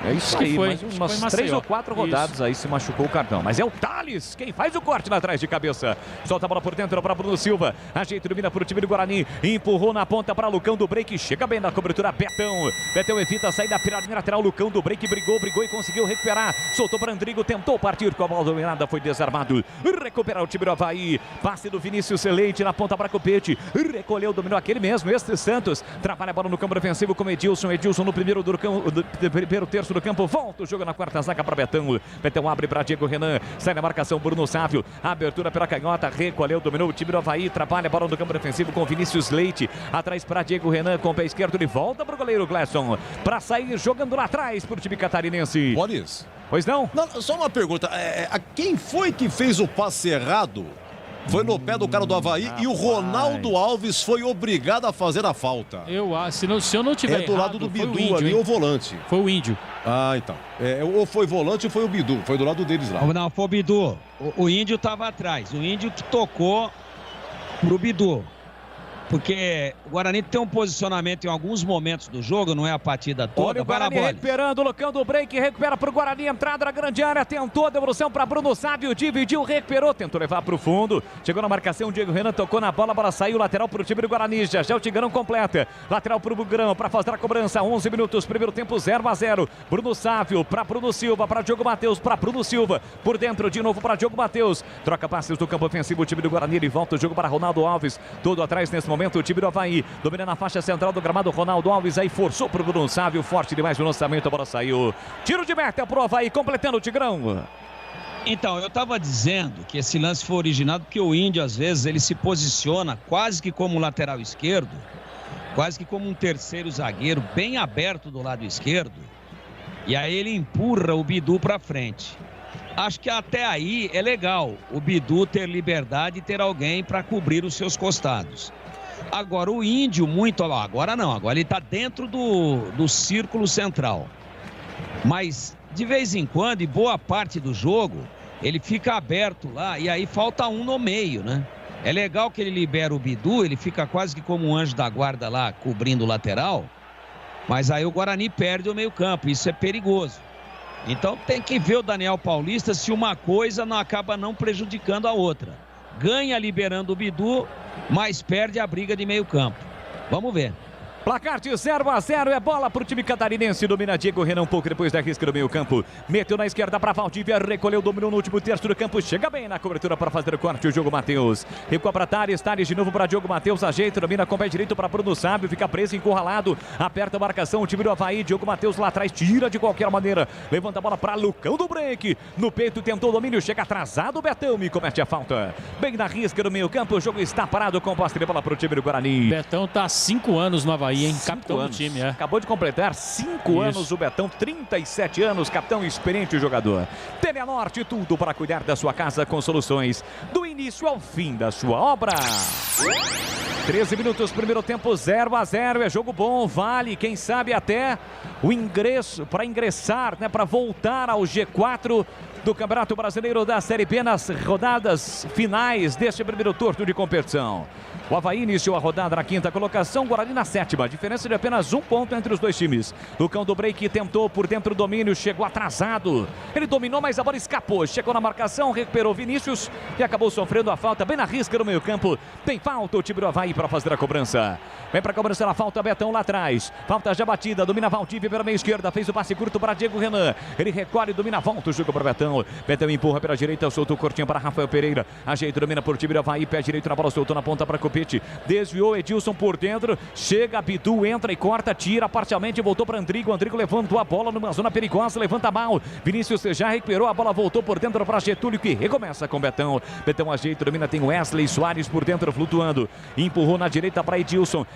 É isso aí, mas umas 3 ou 4 rodadas isso. Aí se machucou o Cardão. Mas é o Thales quem faz o corte lá atrás de cabeça. Solta a bola por dentro para Bruno Silva. Ajeita, domina para o time do Guarani. Empurrou na ponta para Lucão do Break. Chega bem na cobertura, Betão. Betão evita a saída pela linha lateral. Lucão do Break brigou e conseguiu recuperar. Soltou para Andrigo, tentou partir com a bola dominada. Foi desarmado. Recuperar o time do Avaí. Passe do Vinícius Leite na ponta para Copete. Recolheu, dominou aquele mesmo. Este Santos. Trabalha a bola no campo defensivo com Edilson. Edilson no primeiro primeiro terço do campo, volta o jogo na quarta zaga para Betão. Betão abre para Diego Renan, sai na marcação Bruno Sávio, abertura pela canhota, recolheu, dominou o time do Avaí, trabalha a bola no campo defensivo com Vinícius Leite, atrás para Diego Renan com o pé esquerdo, ele volta para o goleiro Gleison, para sair jogando lá atrás para o time catarinense. Boris. Pois não? Só uma pergunta, quem foi que fez o passe errado Foi no pé do cara do Avaí e o Ronaldo Alves foi obrigado a fazer a falta. Se eu não tiver É do lado do Bidu ali, o volante. Foi o Índio. Ah, então. Ou foi volante ou foi o Bidu. Foi do lado deles lá. Não, foi o Bidu. O Índio estava atrás. O Índio que tocou pro Bidu. Porque o Guarani tem um posicionamento em alguns momentos do jogo, não é a partida toda. Olha o Guarani recuperando, Lucão Break, recupera pro Guarani, entrada na grande área, tentou a devolução para Bruno Sávio, dividiu, recuperou, tentou levar pro fundo, chegou na marcação, Diego Renan tocou na bola, a bola saiu, lateral pro time do Guarani, já o Tigrão completa, lateral pro Bugrão, para fazer a cobrança, 11 minutos, primeiro tempo 0-0, Bruno Sávio para Bruno Silva, para Diogo Matheus, para Bruno Silva, por dentro de novo para Diogo Matheus, troca passes do campo ofensivo, o time do Guarani, ele volta o jogo para Ronaldo Alves, todo atrás nesse momento, o time do Avaí, domina na faixa central do gramado, Ronaldo Alves aí forçou pro Bruno Sávio, forte demais o lançamento, a bola saiu, tiro de meta pro Avaí, completando o Tigrão. Então, eu estava dizendo que esse lance foi originado porque o Índio, às vezes, ele se posiciona quase que como lateral esquerdo, quase que como um terceiro zagueiro, bem aberto do lado esquerdo, e aí ele empurra o Bidu para frente. Acho que até aí é legal o Bidu ter liberdade e ter alguém para cobrir os seus costados. Agora o Índio agora não, agora ele está dentro do círculo central. Mas de vez em quando, e boa parte do jogo, ele fica aberto lá e aí falta um no meio, né? É legal que ele libera o Bidu, ele fica quase que como um anjo da guarda lá, cobrindo o lateral. Mas aí o Guarani perde o meio-campo, isso é perigoso. Então tem que ver o Daniel Paulista se uma coisa não acaba não prejudicando a outra. Ganha liberando o Bidu, mas perde a briga de meio campo. Vamos ver. Placar de 0-0, é bola pro time catarinense, domina Diego Renan um pouco depois da risca do meio campo, meteu na esquerda para Valdívia, recolheu, dominou no último terço do campo, chega bem na cobertura para fazer o corte, o Diogo Matheus, recua para Tales de novo para Diogo Matheus, ajeita, domina com o pé direito para Bruno Sávio, fica preso, encurralado, aperta a marcação, o time do Avaí, Diogo Matheus lá atrás, tira de qualquer maneira, levanta a bola para Lucão do Break, no peito tentou o domínio, chega atrasado, o Betão e comete a falta, bem na risca do meio campo, o jogo está parado com posse de bola pro time do Guarani. Betão tá há 5 anos no Avaí, hein? Capitão do time, Acabou de completar 5 anos o Betão, 37 anos, capitão experiente jogador. Telenorte, tudo para cuidar da sua casa com soluções do início ao fim da sua obra. 13 minutos, primeiro tempo 0-0, é jogo bom, vale, quem sabe até o ingresso, para ingressar, né, para voltar ao G4 do Campeonato Brasileiro da Série B nas rodadas finais deste primeiro turno de competição. O Avaí iniciou a rodada na 5ª colocação, Guarani na 7ª, diferença de apenas 1 ponto entre os dois times. Lucão do Break tentou por dentro do domínio, chegou atrasado, ele dominou, mas a bola escapou, chegou na marcação, recuperou Vinícius e acabou sofrendo a falta bem na risca no meio campo. Tem falta o time do Avaí para fazer a cobrança. Vem para a cobrança na falta, Betão lá atrás, falta já batida, domina Valdívia pela meia esquerda, fez o passe curto para Diego Renan, ele recolhe, domina, volta o jogo para Betão. Betão empurra pela direita, soltou o cortinho para Rafael Pereira, ajeita, domina por time do Avaí, pé direito na bola, soltou na ponta para Copete, desviou Edilson por dentro, chega Bidu, entra e corta, tira parcialmente, voltou para Andrigo levantou a bola numa zona perigosa, levanta mal, Vinícius já recuperou, a bola voltou por dentro para Getúlio que recomeça com Betão, Betão ajeita, domina, tem Wesley Soares por dentro flutuando, empurrou na direita para Edilson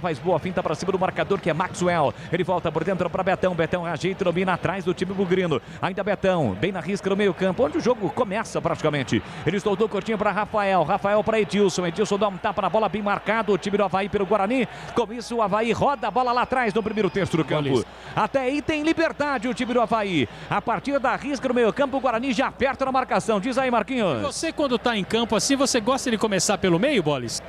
faz boa finta para cima do marcador que é Maxwell, ele volta por dentro para Betão ajeita, domina atrás do time bugrino, ainda Betão, bem na risca no meio campo, onde o jogo começa praticamente, ele soltou o cortinho para Rafael para Edilson dá um tapa na bola, bem marcado o time do Avaí pelo Guarani, com isso o Avaí roda a bola lá atrás no primeiro terço do campo, até aí tem liberdade o time do Avaí, a partir da risca no meio campo o Guarani já aperta na marcação, diz aí Marquinhos. Você quando tá em campo assim, você gosta de começar pelo meio, Bolis?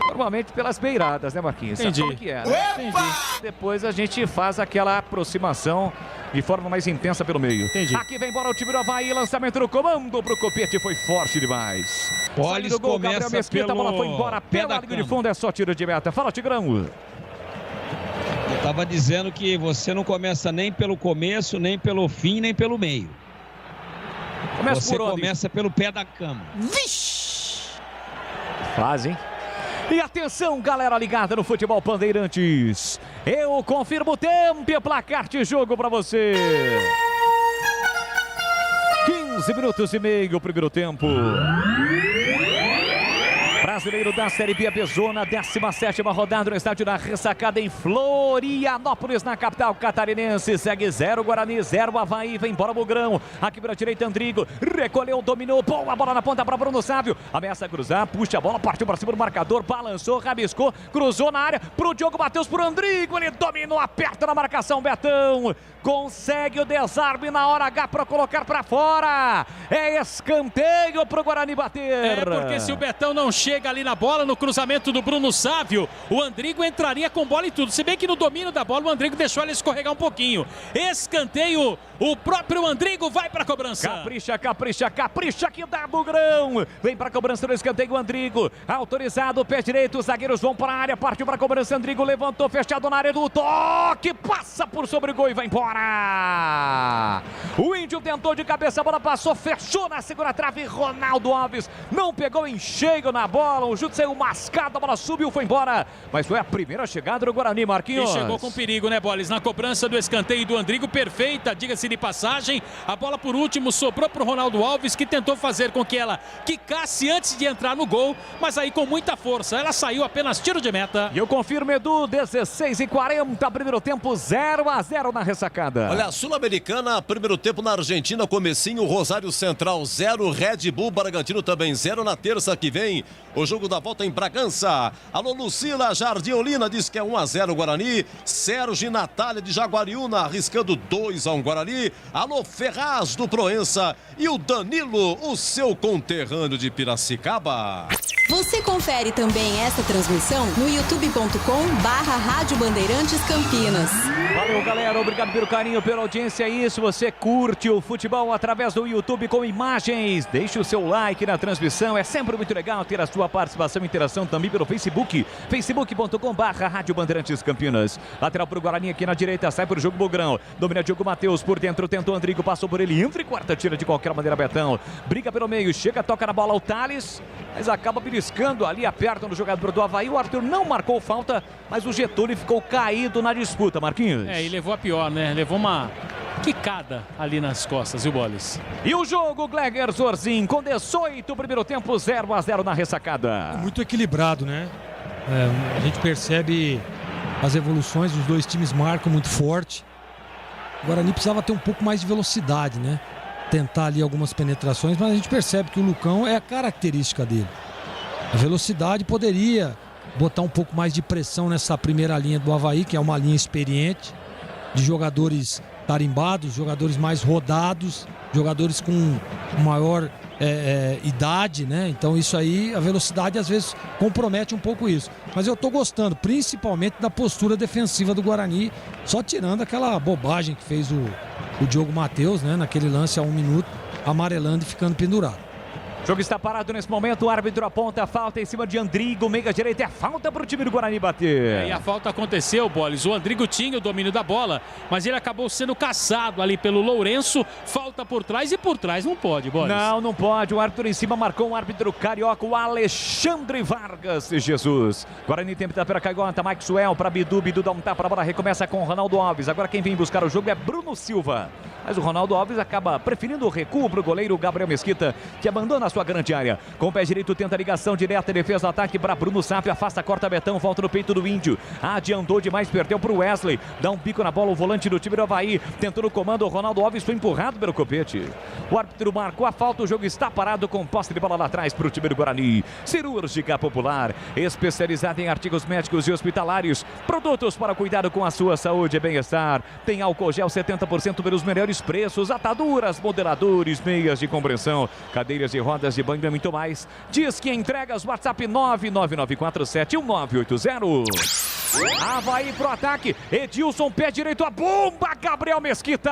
Normalmente pelas beiradas, né, Marquinhos? Entendi. Sabe como que é, né? Entendi. Depois a gente faz aquela aproximação de forma mais intensa pelo meio. Entendi. Aqui vem embora o time do Avaí, lançamento no comando pro Copete, foi forte demais. Bolis gol, começa Gabriel Mesquita, a bola foi embora pela linha de fundo, é só tiro de meta. Fala, Tigrão. Eu tava dizendo que você não começa nem pelo começo, nem pelo fim, nem pelo meio. Você começa pelo pé da cama. Vixe! Faz, hein? E atenção, galera ligada no Futebol Bandeirantes. Eu confirmo o tempo e o placar de jogo para você. 15 minutos e meio, primeiro tempo. Para Brasileiro da Série B, Bezona, 17ª rodada no estádio da Ressacada em Florianópolis, na capital catarinense. Segue 0 Guarani, 0 Avaí, vem embora Bugrão. Aqui pela direita, Andrigo, recolheu, dominou, boa bola na ponta para Bruno Sávio. Ameaça cruzar, puxa a bola, partiu para cima do marcador, balançou, rabiscou, cruzou na área pro Diogo Matheus, pro Andrigo, ele dominou, aperta na marcação, Betão. Consegue o desarme na hora H para colocar para fora. É escanteio pro Guarani bater. Porque se o Betão não chega ali na bola, no cruzamento do Bruno Sávio, o Andrigo entraria com bola e tudo. Se bem que no domínio da bola, o Andrigo deixou ele escorregar um pouquinho. Escanteio, o próprio Andrigo vai para a cobrança. Capricha, capricha, capricha que dá Bugrão. Vem para a cobrança do escanteio, o Andrigo. Autorizado, pé direito, os zagueiros vão para a área, partiu para a cobrança, Andrigo levantou, fechado na área do toque, passa por sobre o gol e vai embora. O Índio tentou de cabeça, a bola passou, fechou na segunda trave, Ronaldo Alves não pegou em cheio na bola, o chute saiu mascado, a bola subiu, foi embora, mas foi a primeira chegada do Guarani, Marquinhos. E chegou com perigo, né, Boles? Na cobrança do escanteio do Andrigo, perfeita, diga-se de passagem, a bola por último sobrou para o Ronaldo Alves, que tentou fazer com que ela quicasse antes de entrar no gol, mas aí com muita força, ela saiu apenas tiro de meta. E eu confirmo, Edu, 16h40, primeiro tempo 0-0 na Ressacada. Olha, a Sul-Americana, primeiro tempo na Argentina, comecinho, Rosário Central 0, Red Bull Bragantino também 0 na terça que vem. O jogo da volta em Bragança. Alô, Lucila Jardim Olina diz que é 1-0 Guarani. Sérgio e Natália de Jaguariúna arriscando 2-1 Guarani. Alô, Ferraz do Proença e o Danilo, o seu conterrâneo de Piracicaba. Você confere também essa transmissão no youtube.com/Rádio Bandeirantes Campinas. Valeu, galera, obrigado pelo carinho, pela audiência. E se você curte o futebol através do YouTube com imagens, deixe o seu like na transmissão, é sempre muito legal ter a sua participação e interação também pelo Facebook, facebook.com/Rádio Bandeirantes Campinas. Lateral para o Guarani aqui na direita, sai para o jogo Bugrão, domina Diogo Matheus por dentro, tentou Andrigo, passou por ele, entra e quarta, tira de qualquer maneira Betão, briga pelo meio, chega, toca na bola o Thales, mas acaba beliscando ali, aperta no jogador do Avaí. O Arthur não marcou falta, mas o Getúlio ficou caído na disputa, Marquinhos. E levou a pior, né? Levou uma quicada ali nas costas, viu, Boles? E o jogo, Gleger Zorzin, com 18, primeiro tempo 0-0 na Ressacada. Muito equilibrado, né? A gente percebe as evoluções, os dois times marcam muito forte. O Guarani precisava ter um pouco mais de velocidade, né? Tentar ali algumas penetrações, mas a gente percebe que o Lucão é a característica dele. A velocidade poderia botar um pouco mais de pressão nessa primeira linha do Avaí, que é uma linha experiente, de jogadores tarimbados, jogadores mais rodados, jogadores com maior idade, né? Então isso aí, a velocidade às vezes compromete um pouco isso. Mas eu tô gostando, principalmente da postura defensiva do Guarani, só tirando aquela bobagem que fez o Diogo Matheus, né? Naquele lance a 1 minuto, amarelando e ficando pendurado. O jogo está parado nesse momento, o árbitro aponta a falta em cima de Andrigo, meia direita, é falta para o time do Guarani bater. E a falta aconteceu, Boles, o Andrigo tinha o domínio da bola, mas ele acabou sendo caçado ali pelo Lourenço, falta por trás e por trás não pode, Boles. Não pode, o árbitro em cima marcou um árbitro carioca, o Alexandre Vargas Jesus. Guarani tenta para Caigota, Maxwell para Bidu dá um tapa, a bola recomeça com o Ronaldo Alves, agora quem vem buscar o jogo é Bruno Silva. Mas o Ronaldo Alves acaba preferindo o recuo para o goleiro Gabriel Mesquita, que abandona a sua grande área. Com o pé direito tenta a ligação direta, defesa, ataque para Bruno Sávio, afasta, corta Betão, volta no peito do Índio. Adiantou demais, perdeu para o Wesley. Dá um pico na bola, o volante do time do Avaí. Tentou no comando, o Ronaldo Alves foi empurrado pelo Copete. O árbitro marcou a falta, o jogo está parado com posse de bola lá atrás para o time do Guarani. Cirúrgica Popular, especializada em artigos médicos e hospitalares. Produtos para cuidado com a sua saúde e bem-estar. Tem álcool gel 70% pelos melhores preços, ataduras, modeladores, meias de compreensão, cadeiras e rodas de banho e muito mais. Diz que entregas, WhatsApp 999471980. Avaí pro ataque, Edilson, pé direito, a bomba, Gabriel Mesquita.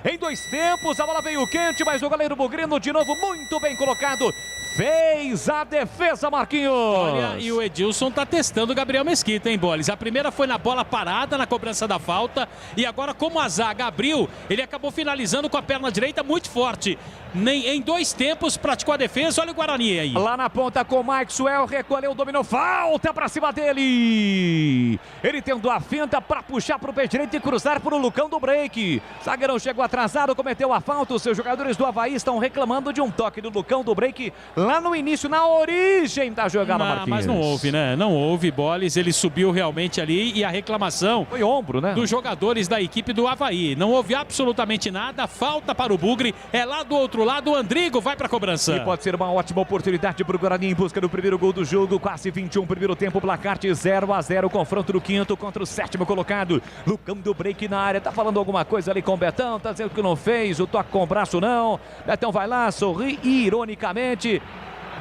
Em 2 tempos, a bola veio quente, mas o goleiro Bugrino de novo muito bem colocado. Fez a defesa, Marquinhos. Olha, e o Edilson tá testando o Gabriel Mesquita, hein, Boles? A primeira foi na bola parada, na cobrança da falta. E agora, como a zaga abriu, ele acabou finalizando com a perna direita muito forte. Em 2 tempos, praticou a defesa. Olha o Guarani aí. Lá na ponta com o Maxwell, recolheu, dominou, falta pra cima dele. Ele tentou a finta pra puxar pro pé direito e cruzar pro Lucão do break. Zagueirão chegou atrasado, cometeu a falta. Os seus jogadores do Avaí estão reclamando de um toque do Lucão do break lá no início, na origem da jogada, Marquinhos. Mas não houve, né? Não houve, Boles. Ele subiu realmente ali e a reclamação foi ombro, né? Dos jogadores da equipe do Avaí. Não houve absolutamente nada. Falta para o Bugre. É lá do outro lado. O Andrigo vai para a cobrança. E pode ser uma ótima oportunidade para o Guarani em busca do primeiro gol do jogo. Quase 21, primeiro tempo, placar de 0-0. Confronto do quinto contra o sétimo colocado. Lucão do break na área. Tá falando alguma coisa ali com o Betão. Tá dizendo que não fez o toque com o braço, não. Betão vai lá, sorri ironicamente.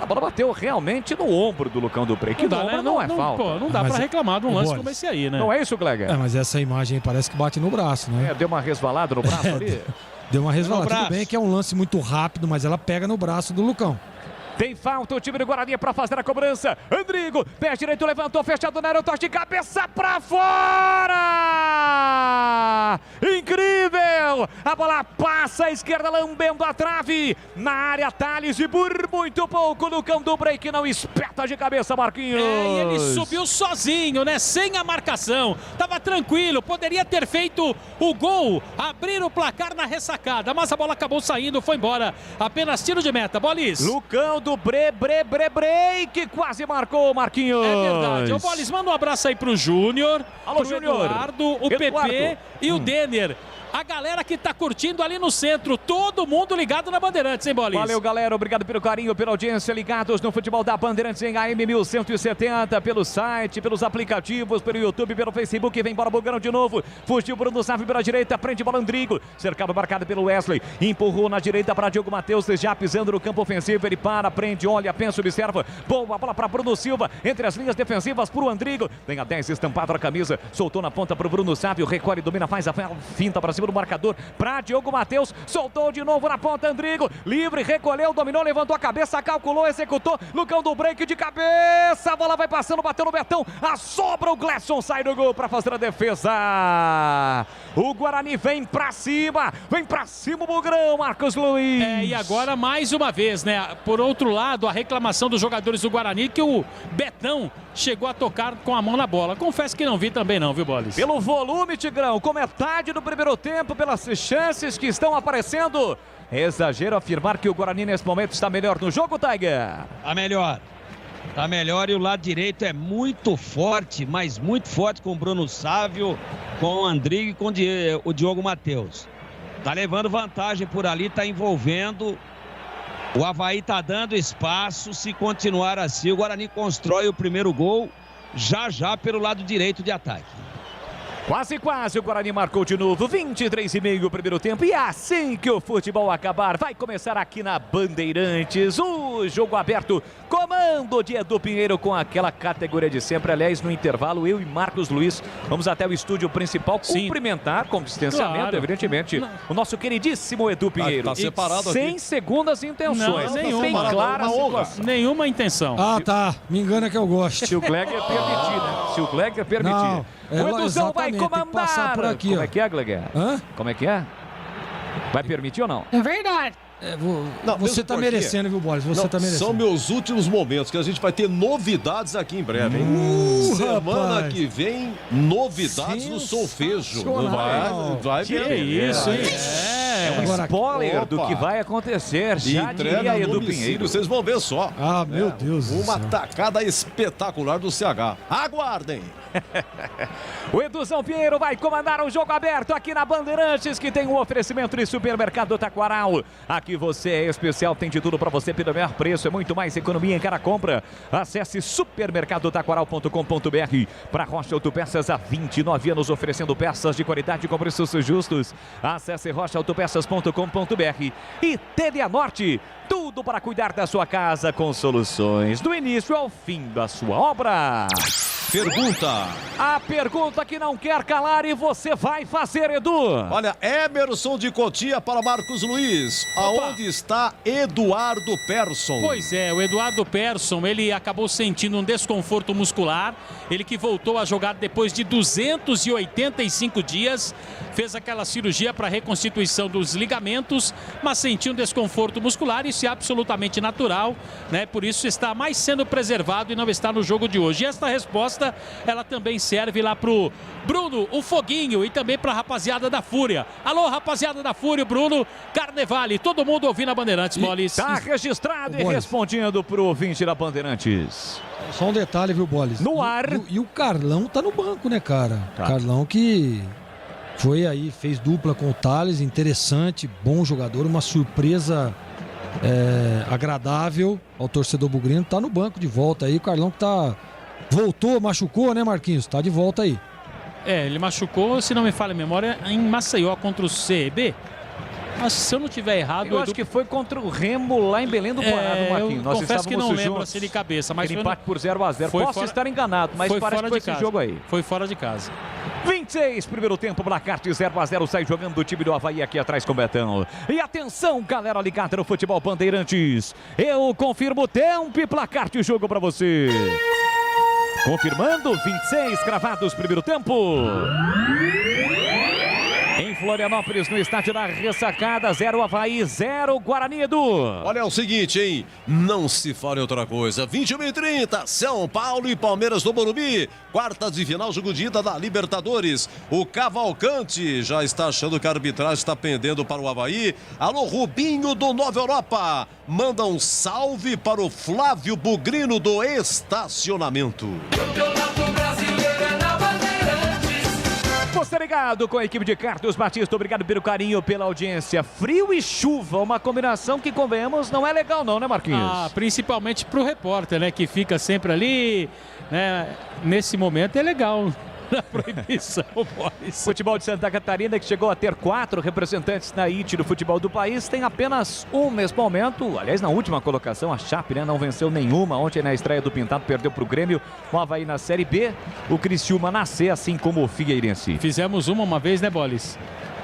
A bola bateu realmente no ombro do Lucão do break. Não é falta. Pô, não dá para reclamar de um lance como esse aí, né? Não é isso, Gleger? Mas essa imagem parece que bate no braço, né? Deu uma resvalada no braço ali. Deu uma resvalada. Tudo bem que é um lance muito rápido, mas ela pega no braço do Lucão. Tem falta o time do Guarani para fazer a cobrança. Andrigo, pé direito, levantou, fechado na área, toque de cabeça para fora! Incrível! A bola passa à esquerda, lambendo a trave. Na área, Thales, e por muito pouco, Lucão do break não espeta de cabeça, Marquinhos. E ele subiu sozinho, né? Sem a marcação. Tava tranquilo, poderia ter feito o gol, abrir o placar na ressacada, mas a bola acabou saindo, foi embora. Apenas tiro de meta, Bolis. Lucão do break, quase marcou, Marquinhos. É verdade. O Bolis, manda um abraço aí pro Júnior, alô, Júnior, Eduardo, o Pepe e o Denner. A galera que tá curtindo ali no centro, todo mundo ligado na Bandeirantes, hein, Bolis? Valeu, galera, obrigado pelo carinho, pela audiência, ligados no futebol da Bandeirantes em AM 1170, pelo site, pelos aplicativos, pelo YouTube, pelo Facebook, vem embora Bugão de novo, fugiu Bruno Sávio pela direita, prende bola Andrigo, cercado marcado pelo Wesley, empurrou na direita para Diogo Matheus, já pisando no campo ofensivo, ele para, prende, olha, pensa, observa, boa bola para Bruno Silva, entre as linhas defensivas pro Andrigo, tem a 10 estampado na camisa, soltou na ponta pro Bruno Sávio, recolhe, domina, faz a finta para cima do marcador, para Diogo Matheus, soltou de novo na ponta, Andrigo, livre, recolheu, dominou, levantou a cabeça, calculou, executou, Lucão do break de cabeça, a bola vai passando, bateu no Betão, assobra o Gleson, sai do gol para fazer a defesa. O Guarani vem pra cima o Bugrão, Marcos Luiz. E agora mais uma vez, né? Por outro lado, a reclamação dos jogadores do Guarani que o Betão chegou a tocar com a mão na bola. Confesso que não vi também não, viu, Bolis? Pelo volume, Tigrão, com metade do primeiro tempo, pelas chances que estão aparecendo. É exagero afirmar que o Guarani nesse momento está melhor no jogo, Tiger? Tá melhor e o lado direito é muito forte, mas muito forte com o Bruno Sávio, com o Andrigo e com o Diogo Matheus. Tá levando vantagem por ali, tá envolvendo. O Avaí tá dando espaço, se continuar assim, o Guarani constrói o primeiro gol já pelo lado direito de ataque. Quase, o Guarani marcou de novo, 23,5 o primeiro tempo, e assim que o futebol acabar, vai começar aqui na Bandeirantes, o jogo aberto, comando de Edu Pinheiro com aquela categoria de sempre. Aliás, no intervalo, eu e Marcos Luiz vamos até o estúdio principal cumprimentar, com distanciamento, evidentemente, o nosso queridíssimo Edu Pinheiro. Tá separado sem aqui. Segundas intenções, bem clara a situação. Nenhuma intenção. Ah, tá, me engana que eu gosto. Se o Gleger permitir, né? Se o Gleger permitir. Não. O Eduzão vai comandar. Por aqui, como é que é, Gleger? Hã? Como é que é? Vai permitir ou não? É verdade. Você tá merecendo, viu, Boris? Você tá merecendo. São meus últimos momentos, que a gente vai ter novidades aqui em breve, hein? Semana rapaz. que vem, novidades no solfejo. Vai Que ver. isso, hein? É um spoiler do que vai acontecer. Já Entrega diria no Edu domicílio, Pinheiro. vocês vão ver só. Ah, meu Deus do Uma céu. tacada espetacular do CH. Aguardem. O Eduzão Pinheiro vai comandar o jogo aberto aqui na Bandeirantes, que tem um oferecimento de Supermercado Taquaral. Aqui você é especial, tem de tudo para você pelo melhor preço, é muito mais economia em cada compra. Acesse supermercadotaquaral.com.br. Para Rocha Autopeças há 29 anos oferecendo peças de qualidade com preços justos. Acesse rochaautopeças.com.br. E Telha Norte, tudo para cuidar da sua casa com soluções do início ao fim da sua obra. Pergunta. A pergunta que não quer calar e você vai fazer, Edu. Olha, Emerson de Cotia para Marcos Luiz. Aonde está Eduardo Persson? Pois é, o Eduardo Persson, ele acabou sentindo um desconforto muscular. Ele que voltou a jogar depois de 285 dias. fez aquela cirurgia para reconstituição dos ligamentos, mas sentiu um desconforto muscular, isso é absolutamente natural, né? Por isso está mais sendo preservado e não está no jogo de hoje. E esta resposta, ela também serve lá pro Bruno, o Foguinho, e também pra rapaziada da Fúria. Alô, rapaziada da Fúria, Bruno Carnevale, todo mundo ouvindo a Bandeirantes, Bolis. Tá registrado e respondendo pro ouvinte da Bandeirantes. Só um detalhe, viu, Bolis? No ar. E o Carlão tá no banco, né, cara? Tá. Carlão que foi aí, fez dupla com o Thales, interessante, bom jogador, uma surpresa agradável ao torcedor bugrino. Tá no banco de volta aí, o Carlão que voltou, machucou, né, Marquinhos? Tá de volta aí. Ele machucou, se não me falha a memória, em Maceió contra o CEB. Mas se eu não tiver errado... Eu acho que foi contra o Remo lá em Belém do Pará, Marquinhos. Nós confesso que não lembro assim de cabeça. Mas empate por 0-0. Posso estar enganado, mas parece que foi esse jogo aí. Foi fora de casa. 26, primeiro tempo, placar de 0-0. Sai jogando o time do Avaí aqui atrás com o Betão. E atenção, galera ligada no Futebol Bandeirantes. Eu confirmo o tempo e placar de jogo pra você. Confirmando, 26 cravados, primeiro tempo. Em Florianópolis, no estádio da Ressacada, 0 Avaí, 0 Guarani, Edu. Olha, é o seguinte, hein? Não se fale outra coisa. 21h30, São Paulo e Palmeiras do Morumbi. Quartas de final, jogo de ida da Libertadores. O Cavalcante já está achando que a arbitragem está pendendo para o Avaí. Alô, Rubinho do Nova Europa. Manda um salve para o Flávio Bugrino do Estacionamento. Você ligado com a equipe de Carlos Batista, obrigado pelo carinho, pela audiência. Frio e chuva, uma combinação que, convenhamos, não é legal não, né, Marquinhos? Principalmente pro repórter, né, que fica sempre ali, né, nesse momento é legal. Na proibição, Boris. Futebol de Santa Catarina, que chegou a ter 4 representantes na IT do futebol do país, tem apenas um nesse momento. Aliás, na última colocação, a Chape, né, não venceu nenhuma. Ontem, na estreia do Pintado, perdeu para o Grêmio. O Avaí na Série B, o Criciúma na C, assim como o Figueirense. Fizemos uma vez, né, Bolis?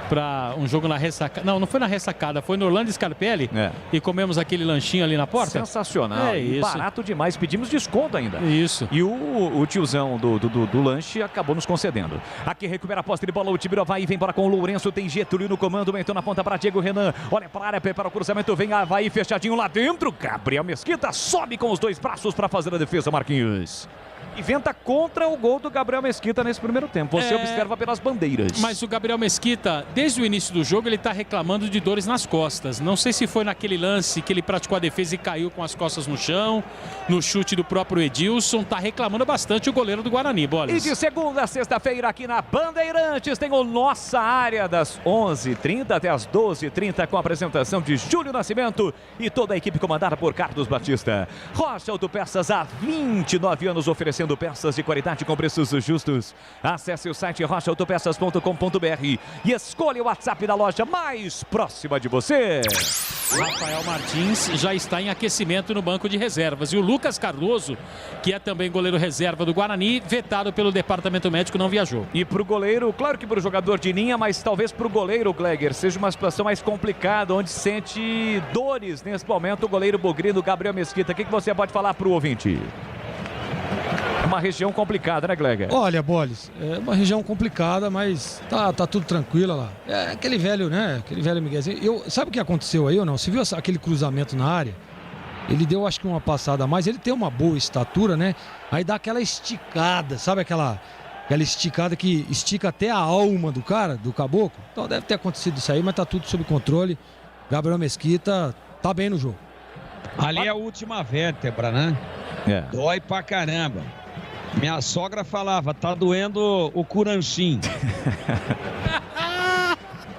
Para um jogo na Ressacada. Não foi na Ressacada, foi no Orlando Scarpelli. E comemos aquele lanchinho ali na porta. Sensacional. Isso. Barato demais. Pedimos desconto ainda. Isso. E o tiozão do lanche acabou nos concedendo. Aqui recupera a posse de bola. O time do Avaí vem embora com o Lourenço. Tem Getúlio no comando. Mentou na ponta para Diego Renan. Olha para a área, prepara o cruzamento. Vem Avaí fechadinho lá dentro. Gabriel Mesquita sobe com os 2 braços para fazer a defesa, Marquinhos. E venta contra o gol do Gabriel Mesquita nesse primeiro tempo. Você observa pelas bandeiras. Mas o Gabriel Mesquita, desde o início do jogo, ele está reclamando de dores nas costas. Não sei se foi naquele lance que ele praticou a defesa e caiu com as costas no chão, no chute do próprio Edilson. Está reclamando bastante o goleiro do Guarani, Bolis. E de segunda a sexta-feira aqui na Bandeirantes tem o Nossa Área das 11h30 até as 12h30 com a apresentação de Júlio Nascimento e toda a equipe comandada por Carlos Batista. Rocha Autopeças há 29 anos oferecendo peças de qualidade com preços justos. Acesse o site rochaautopeças.com.br e escolha o WhatsApp da loja mais próxima de você. Rafael Martins já está em aquecimento no banco de reservas. E o Lucas Cardoso, que é também goleiro reserva do Guarani, vetado pelo departamento médico, não viajou. E para o goleiro, claro que para o jogador de linha, mas talvez para o goleiro, Gleger, seja uma situação mais complicada, onde sente dores nesse momento o goleiro bugrino Gabriel Mesquita. O que você pode falar para o ouvinte? Uma região complicada, né, Gleger? Olha, Bolis, é uma região complicada, mas tá tudo tranquilo lá. É aquele velho, né? Aquele velho Miguelzinho. Sabe o que aconteceu aí ou não? Você viu aquele cruzamento na área? Ele deu, acho que uma passada a mais. Ele tem uma boa estatura, né? Aí dá aquela esticada, sabe aquela esticada que estica até a alma do cara, do caboclo? Então deve ter acontecido isso aí, mas tá tudo sob controle. Gabriel Mesquita tá bem no jogo. Ali é a última vértebra, né? Dói pra caramba. Minha sogra falava, tá doendo o curanchim.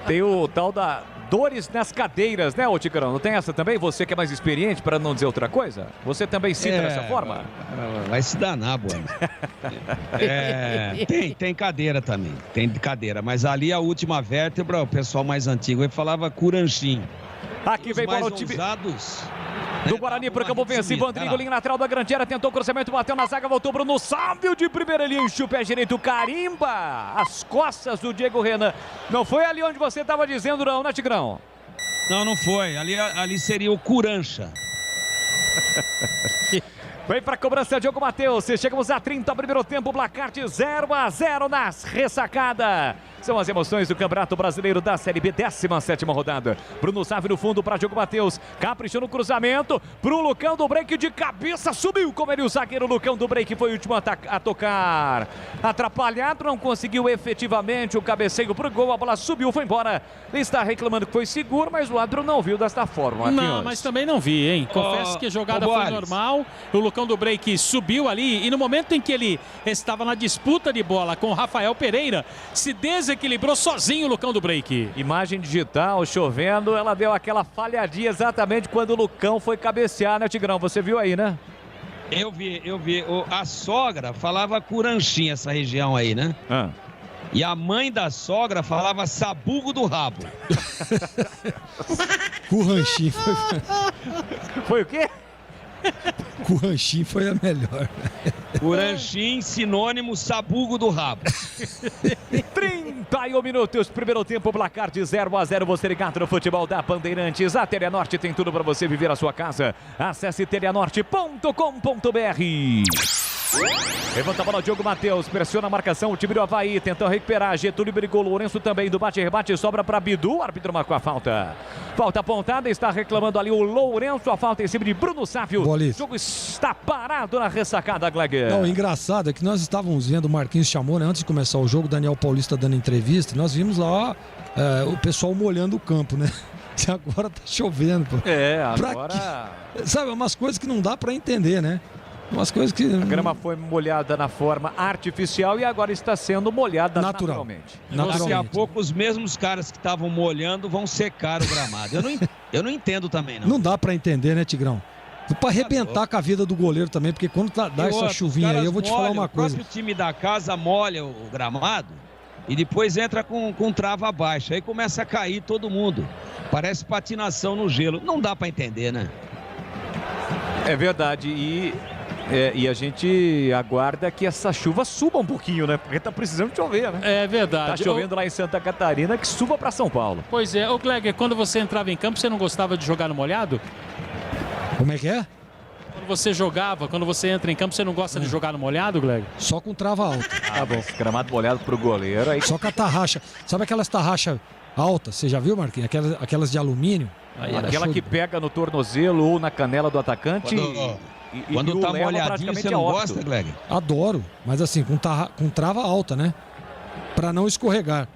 Tem o tal da dores nas cadeiras, né, ô Tigrão? Não tem essa também? Você que é mais experiente, para não dizer outra coisa? Você também cita dessa forma? Vai se danar, Bueno. Tem cadeira também, tem cadeira. Mas ali a última vértebra, o pessoal mais antigo falava curanchim. Aqui vem bola o time do Guarani para o campo ofensivo. Rodrigo, linha lateral da grande área, tentou o cruzamento, bateu na zaga, voltou Bruno Sávio de primeira linha, enche o pé direito, carimba as costas do Diego Renan. Não foi ali onde você estava dizendo não, né, Tigrão? Não foi. Ali seria o Curancha. Vem para a cobrança, Diogo Matheus. Chegamos a 30, primeiro tempo, placar de 0-0 nas Ressacada. São as emoções do Campeonato Brasileiro da Série B, 17ª rodada. Bruno Sávio no fundo para Diogo Matheus. Caprichou no cruzamento pro Lucão do Break de cabeça. Subiu como ele, o zagueiro Lucão do Break. Foi o último a tocar. Atrapalhado, não conseguiu efetivamente o cabeceio pro gol. A bola subiu, foi embora. Ele está reclamando que foi seguro, mas o árbitro não viu desta forma. Não, mas também não vi, hein? Confesso que a jogada foi normal. O Lucão do Break subiu ali e no momento em que ele estava na disputa de bola com o Rafael Pereira, se desequilibrou sozinho o Lucão do Break. Imagem digital, chovendo, ela deu aquela falhadinha exatamente quando o Lucão foi cabecear, né, Tigrão? Você viu aí, né? Eu vi. A sogra falava Curanchim, essa região aí, né? E a mãe da sogra falava sabugo do rabo. Curranchim foi o quê? Curranchim foi a melhor. Curanchim, sinônimo sabugo do rabo. 31 minutos, primeiro tempo, placar de 0-0. Você ligado no futebol da Bandeirantes. A Telenorte tem tudo para você viver a sua casa. Acesse telenorte.com.br. Levanta a bola, Diogo Matheus, pressiona a marcação, o time do Avaí, tentou recuperar, Getúlio brigou, Lourenço também do bate-rebate, sobra para Bidu, o árbitro marcou a falta. Falta apontada, está reclamando ali o Lourenço, a falta em cima de Bruno Sávio. O jogo está parado na ressacada, Gleger. Não, o engraçado é que nós estávamos vendo, o Marquinhos chamou, né, antes de começar o jogo, Daniel Paulista dando entrevista, e nós vimos lá o pessoal molhando o campo, né? E agora tá chovendo, pô. Agora... Sabe, umas coisas que não dá para entender, né? Umas coisas que... A grama foi molhada na forma artificial e agora está sendo molhada naturalmente. Daqui a pouco os mesmos caras que estavam molhando vão secar o gramado. Eu não entendo também, não. Não dá pra entender, né, Tigrão? Pra arrebentar com a vida do goleiro também, porque quando dá essa chuvinha aí, eu vou te falar uma coisa. O próprio time da casa molha o gramado e depois entra com trava baixa. Aí começa a cair todo mundo. Parece patinação no gelo. Não dá pra entender, né? É verdade. E a gente aguarda que essa chuva suba um pouquinho, né? Porque tá precisando chover, né? É verdade. Tá chovendo lá em Santa Catarina, que suba para São Paulo. Pois é. Ô, Gleger, quando você entrava em campo, você não gostava de jogar no molhado? Como é que é? Quando você entra em campo, você não gosta de jogar no molhado, Gleger? Só com trava alta. Tá bom. Gramado molhado pro goleiro. Aí... Só com a tarraxa. Sabe aquelas tarraxas altas? Você já viu, Marquinhos? Aquelas de alumínio? Aquela que pega no tornozelo ou na canela do atacante... Quando tá molhadinho, você não gosta, Gleger? Adoro, mas assim, com trava alta, né? Pra não escorregar.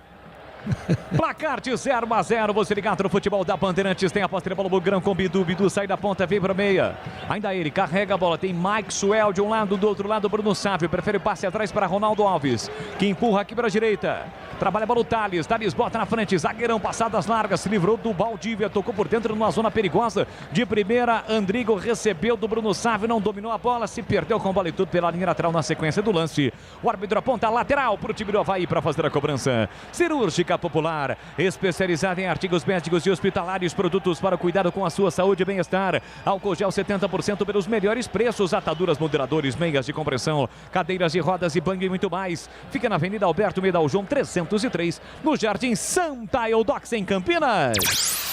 Placar de 0-0, você ligado no futebol da Bandeirantes, tem a posse de bola, o Grão com Bidu, sai da ponta, vem para meia, ainda ele, carrega a bola, tem Mike Suel de um lado, do outro lado Bruno Sávio, prefere passe atrás para Ronaldo Alves, que empurra aqui para a direita, trabalha a bola o Thales bota na frente, zagueirão, passadas largas, se livrou do Valdívia, tocou por dentro numa zona perigosa, de primeira, Andrigo recebeu do Bruno Sávio, não dominou a bola, se perdeu com bola e tudo pela linha lateral na sequência do lance, o árbitro aponta lateral para o time do Avaí para fazer a cobrança, cirúrgica popular, especializada em artigos médicos e hospitalares, produtos para cuidado com a sua saúde e bem-estar. Álcool gel 70% pelos melhores preços, ataduras, moderadores, meias de compressão, cadeiras de rodas e banho e muito mais. Fica na Avenida Alberto Medal João 303, no Jardim Santa Eudox, em Campinas.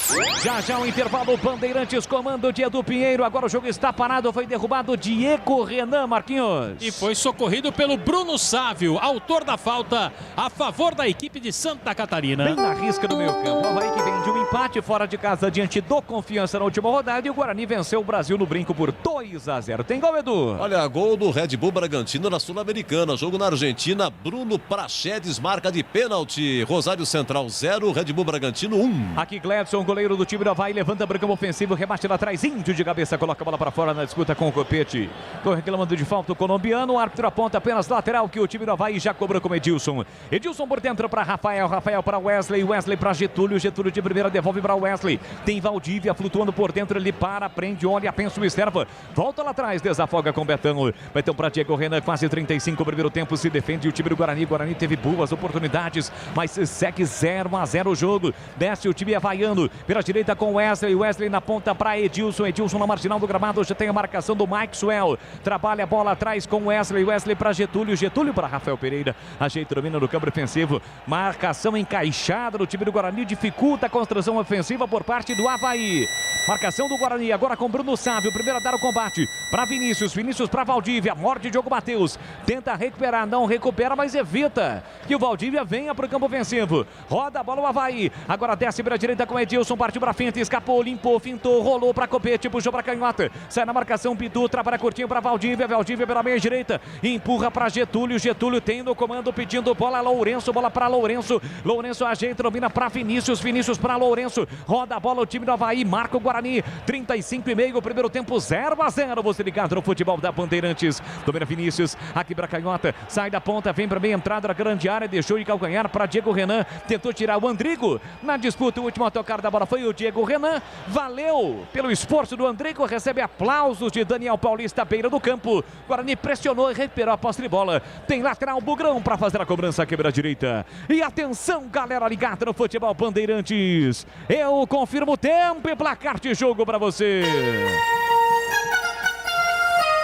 Já o intervalo, Bandeirantes, comando de Edu Pinheiro, agora o jogo está parado, foi derrubado Diego Renan, Marquinhos. E foi socorrido pelo Bruno Sávio, autor da falta a favor da equipe de Santa Catarina. Bem na risca do meio campo, o Avaí que vem de um empate fora de casa diante do Confiança na última rodada e o Guarani venceu o Brasil no brinco por 2-0. Tem gol, Edu? Olha, gol do Red Bull Bragantino na Sul-Americana, jogo na Argentina, Bruno Praxedes marca de pênalti, Rosário Central 0, Red Bull Bragantino 1. Aqui Gledson, goleiro do time do Avaí, levanta para o campo ofensivo, rebate lá atrás, Índio de cabeça, coloca a bola para fora na disputa com o Copete. Tô reclamando de falta o colombiano, o árbitro aponta apenas lateral que o time do Avaí já cobrou com Edilson. Edilson por dentro para Rafael para Wesley para Getúlio de primeira devolve para Wesley. Tem Valdívia flutuando por dentro, ele para, prende, olha, pensa, observa, volta lá atrás, desafoga com Betão. Betão para Diego Renan, quase 35, primeiro tempo, se defende o time do Guarani. Guarani teve boas oportunidades, mas segue 0-0 o jogo. Desce o time havaiano, pela direita com Wesley. Wesley na ponta para Edilson. Edilson na marginal do gramado. Já tem a marcação do Maxwell. Trabalha a bola atrás com Wesley. Wesley para Getúlio. Getúlio para Rafael Pereira. Ajeita o domínio do campo defensivo. Marcação encaixada no time do Guarani. Dificulta a construção ofensiva por parte do Avaí. Marcação do Guarani agora com Bruno Sávio. Primeiro a dar o combate para Vinícius. Vinícius para Valdívia. Morde Diogo Matheus. Tenta recuperar. Não recupera, mas evita que o Valdívia venha para o campo ofensivo. Roda a bola o Avaí. Agora desce para a direita com Edilson. Partiu para frente. Escapou, limpou, fintou, rolou para Copete. Puxou para canhota. Sai na marcação. Pitu. Trabalha curtinho para Valdívia. Valdívia pela meia direita. Empurra para Getúlio. Getúlio tem no comando pedindo bola. Lourenço. Bola para Lourenço. Lourenço ajeita. Domina para Vinícius. Vinícius para Lourenço. Roda a bola o time do Avaí. Marca o Guarani. 35,5. Primeiro tempo 0-0. Você ligado no futebol da Bandeirantes. Domina Vinícius. Aqui para canhota. Sai da ponta. Vem para meia entrada da grande área. Deixou de calcanhar para Diego Renan. Tentou tirar o Andrigo. Na disputa, o último a tocar da bola foi o Diego Renan. Valeu pelo esforço do Andrigo. Recebe aplausos de Daniel Paulista à beira do campo. Guarani pressionou e recuperou a posse de bola. Tem lateral Bugrão para fazer a cobrança quebra direita. E atenção, galera ligada no futebol Bandeirantes. Eu confirmo o tempo e placar de jogo para você.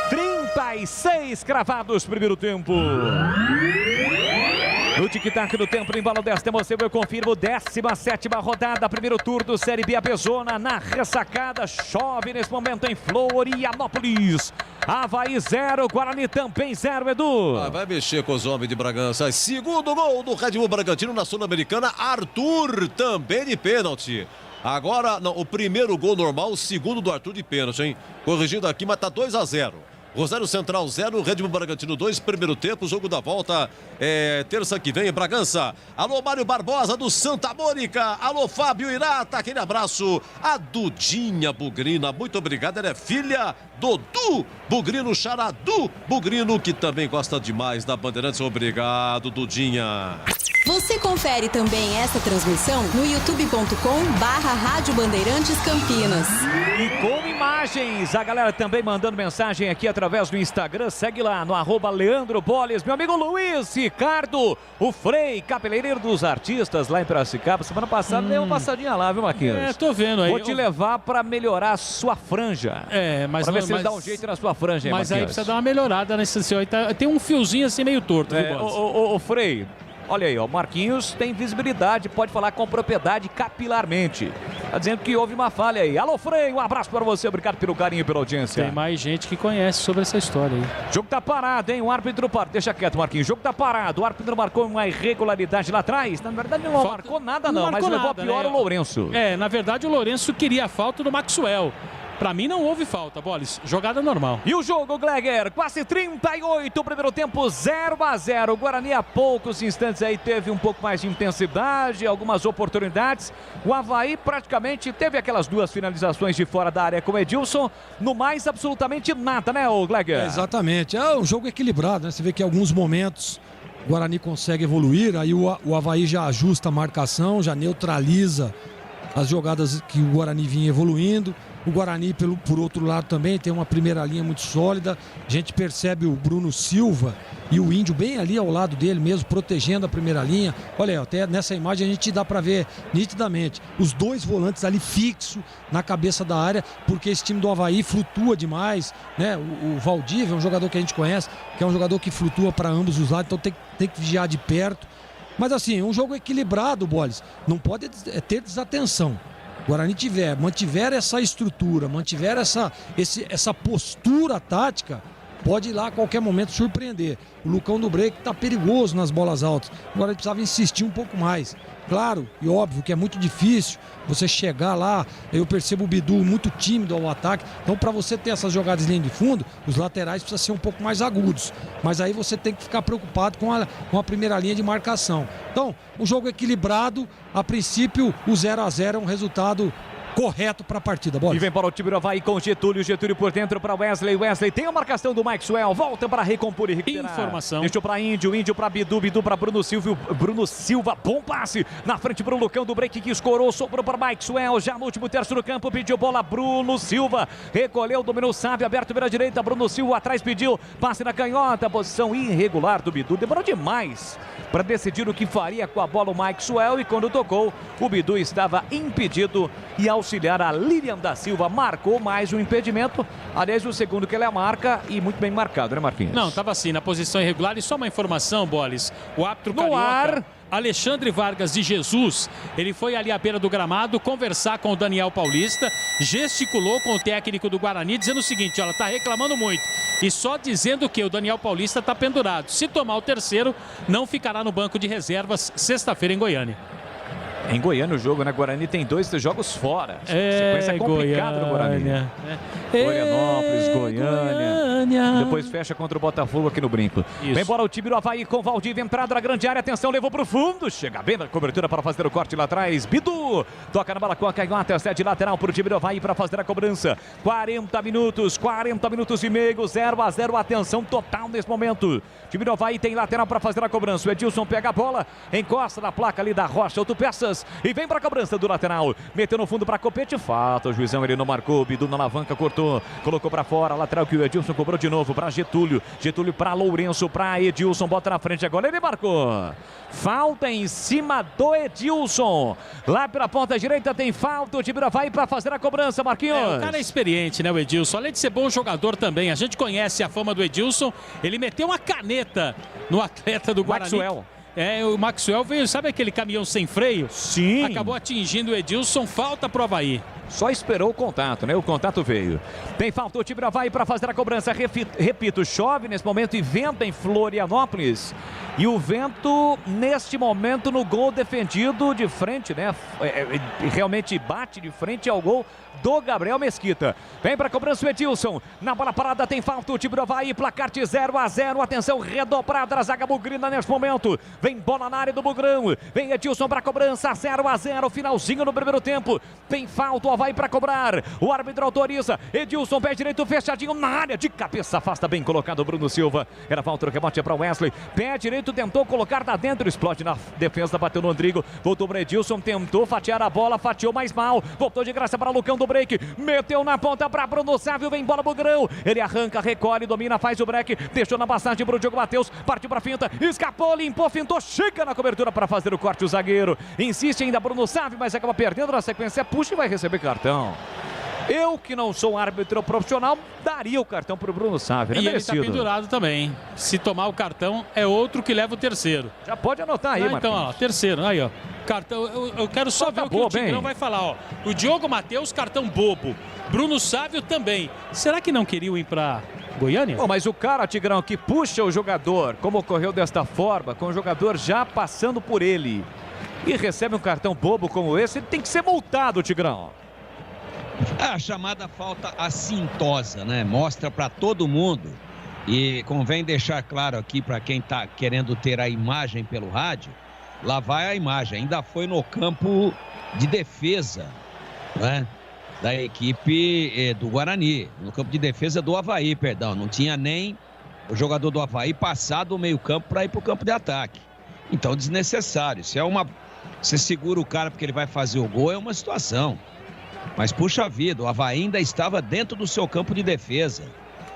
36 cravados primeiro tempo. No tic-tac do tempo, no embalo desta emoção, eu confirmo 17ª rodada, primeiro turno, Série B Apesona, na ressacada, chove nesse momento em Florianópolis. Avaí 0, Guarani também 0, Edu. Vai mexer com os homens de Bragança. Segundo gol do Red Bull Bragantino na Sul-Americana, Arthur também de pênalti. Agora, não, o primeiro gol normal, o segundo do Arthur de pênalti, hein? Corrigindo aqui, mas tá 2-0. Rosário Central 0, Red Bull Bragantino 2, primeiro tempo, jogo da volta terça que vem em Bragança. Alô, Mário Barbosa do Santa Mônica, alô, Fábio Irata, aquele abraço. A Dudinha Bugrina, muito obrigado, ela é filha do Du Bugrino, Charadu Bugrino, que também gosta demais da Bandeirantes. Obrigado, Dudinha. Você confere também esta transmissão no youtube.com/Rádio Bandeirantes Campinas. E com imagens, a galera também mandando mensagem aqui através do Instagram. Segue lá no @Leandro Boles. Meu amigo Luiz Ricardo, o Frei, cabeleireiro dos artistas lá em Piracicaba. Semana passada deu uma passadinha lá, viu, Marquinhos? Tô vendo aí. Vou te levar pra melhorar a sua franja. Mas pra ver se ele dá um jeito na sua franja, hein, Mas aí Marquinhos? precisa dar uma melhorada nesse senhor. Tem um fiozinho assim meio torto, viu, Boles? Ô, Frei, olha aí, ó, Marquinhos tem visibilidade, pode falar com propriedade capilarmente. Tá dizendo que houve uma falha aí. Alô, Frei, um abraço para você, obrigado pelo carinho e pela audiência. Tem mais gente que conhece sobre essa história aí. Jogo tá parado, hein? O árbitro parou. Deixa quieto, Marquinhos. Jogo tá parado. O árbitro marcou uma irregularidade lá atrás. Na verdade, não marcou nada, não. Mas levou a pior, né? O Lourenço. Na verdade, o Lourenço queria a falta do Maxwell. Pra mim não houve falta, Boles. Jogada normal. E o jogo, Gleger, quase 38, primeiro tempo 0-0. O Guarani há poucos instantes aí teve um pouco mais de intensidade, algumas oportunidades. O Avaí praticamente teve aquelas duas finalizações de fora da área com o Edilson. No mais, absolutamente nada, né, o Gleger? Exatamente. É um jogo equilibrado, né? Você vê que em alguns momentos o Guarani consegue evoluir, aí o Avaí já ajusta a marcação, já neutraliza as jogadas que o Guarani vinha evoluindo. O Guarani, por outro lado, também tem uma primeira linha muito sólida. A gente percebe o Bruno Silva e o Índio bem ali ao lado dele mesmo, protegendo a primeira linha. Olha aí, até nessa imagem a gente dá para ver nitidamente os dois volantes ali fixo na cabeça da área, porque esse time do Avaí flutua demais, né? O Valdívia é um jogador que a gente conhece, que é um jogador que flutua para ambos os lados, então tem que vigiar de perto. Mas assim, um jogo equilibrado, Boles. Não pode ter desatenção. O Guarani mantiver essa estrutura, mantiver essa postura tática, pode ir lá a qualquer momento surpreender. O Lucão do Break está perigoso nas bolas altas. Agora ele precisava insistir um pouco mais. Claro e óbvio que é muito difícil você chegar lá. Eu percebo o Bidu muito tímido ao ataque. Então, para você ter essas jogadas de linha de fundo, os laterais precisam ser um pouco mais agudos. Mas aí você tem que ficar preocupado com a primeira linha de marcação. Então, um jogo equilibrado. A princípio, o 0-0 é um resultado correto para a partida. Bola. E vem para o time do Avaí com Getúlio. Getúlio por dentro para Wesley. Wesley tem a marcação do Maxwell. Volta para recompor e recuperar. Informação. Deixou para Índio. Índio para Bidu. Bidu para Bruno Silva. Bruno Silva, bom passe. Na frente para o Lucão do break que escorou. Sobrou para Maxwell. Já no último terço do campo. Pediu bola. Bruno Silva. Recolheu, dominou, sabe. Aberto pela direita. Bruno Silva atrás pediu. Passe na canhota. Posição irregular do Bidu. Demorou demais para decidir o que faria com a bola o Maxwell. E quando tocou, o Bidu estava impedido e auxiliar a Lilian da Silva marcou mais um impedimento. Aliás, o segundo que ele marca e muito bem marcado, né, Marquinhos? Não, estava assim, na posição irregular. E só uma informação, Boles. O árbitro no carioca, Alexandre Vargas de Jesus, ele foi ali à beira do gramado conversar com o Daniel Paulista, gesticulou com o técnico do Guarani, dizendo o seguinte, ela está reclamando muito. E só dizendo que o Daniel Paulista está pendurado. Se tomar o terceiro, não ficará no banco de reservas sexta-feira em Goiânia. Em Goiânia o jogo, né? Guarani tem 2 jogos fora. Sequência complicada no Guarani. Florianópolis, Goiânia. Depois fecha contra o Botafogo aqui no Brinco. Isso. Vem embora o time do Avaí com Valdívia, entrada na grande área. Atenção, levou para o fundo. Chega bem na cobertura para fazer o corte lá atrás. Bidu toca na bola com a canhota. Sede lateral para o time do Avaí para fazer a cobrança. 40 minutos e meio. 0-0. Atenção total nesse momento. O time do Avaí tem lateral para fazer a cobrança. O Edilson pega a bola, encosta na placa ali da Rocha Autopeças e vem para a cobrança do lateral. Meteu no fundo para Copete. Falta. O juizão ele não marcou. Bidu na alavanca, cortou. Colocou para fora. Lateral que o Edilson cobrou de novo para Getúlio. Getúlio para Lourenço, para Edilson. Bota na frente agora. Ele marcou. Falta em cima do Edilson. Lá pela ponta direita tem falta. O time do Avaí para fazer a cobrança, Marquinhos. O cara é experiente, né, o Edilson? Além de ser bom jogador também. A gente conhece a fama do Edilson. Ele meteu uma caneta no atleta do Guarani. Maxwell. O Maxwell veio, sabe aquele caminhão sem freio? Sim. Acabou atingindo o Edilson, falta pro Avaí. Só esperou o contato, né? O contato veio. Tem falta o time do Avaí para fazer a cobrança. Repito, chove nesse momento e venta em Florianópolis. E o vento, neste momento, no gol defendido de frente, né? Realmente bate de frente ao gol do Gabriel Mesquita. Vem para a cobrança o Edilson. Na bola parada tem falta o time do Avaí. Placar de 0-0. Atenção, redobrada a zaga bugrina neste momento. Vem bola na área do Bugrão. Vem Edilson para a cobrança. 0-0. Finalzinho no primeiro tempo. Tem falta o Avaí para cobrar. O árbitro autoriza. Edilson, pé direito fechadinho na área. De cabeça afasta bem colocado o Bruno Silva. Era falta, o rebote para o Wesley. Pé direito tentou colocar lá dentro. Explode na defesa. Bateu no Rodrigo. Voltou para Edilson. Tentou fatiar a bola. Fatiou mais mal. Voltou de graça para Lucão do break. Meteu na ponta para Bruno Sávio. Vem bola Bugrão. Ele arranca, recolhe, domina, faz o break. Deixou na passagem para o Diogo Matheus. Partiu para a finta. Escapou, limpou, fintou. Chega na cobertura para fazer o corte o zagueiro. Insiste ainda Bruno Sávio, mas acaba perdendo na sequência. Puxa e vai receber cartão. Eu, que não sou árbitro profissional, daria o cartão para o Bruno Sávio. E ele está pendurado também. Se tomar o cartão, é outro que leva o terceiro. Já pode anotar aí, Então, ó, terceiro. Aí, ó. Cartão. Eu quero só ver o que o Tigrão vai falar, ó. O Diogo Matheus, cartão bobo. Bruno Sávio também. Será que não queriam ir para Goiânia? Bom, mas o cara, Tigrão, que puxa o jogador, como ocorreu desta forma, com o jogador já passando por ele, e recebe um cartão bobo como esse, ele tem que ser multado, Tigrão. A chamada falta assintosa, né? Mostra para todo mundo. E convém deixar claro aqui para quem está querendo ter a imagem pelo rádio, lá vai a imagem. Ainda foi no campo de defesa, né? Da equipe do Guarani. No campo de defesa do Avaí, perdão. Não tinha nem o jogador do Avaí passado o meio-campo para ir para o campo de ataque. Então, desnecessário. Se é você segura o cara porque ele vai fazer o gol, é uma situação. Mas, puxa vida, o Avaí ainda estava dentro do seu campo de defesa,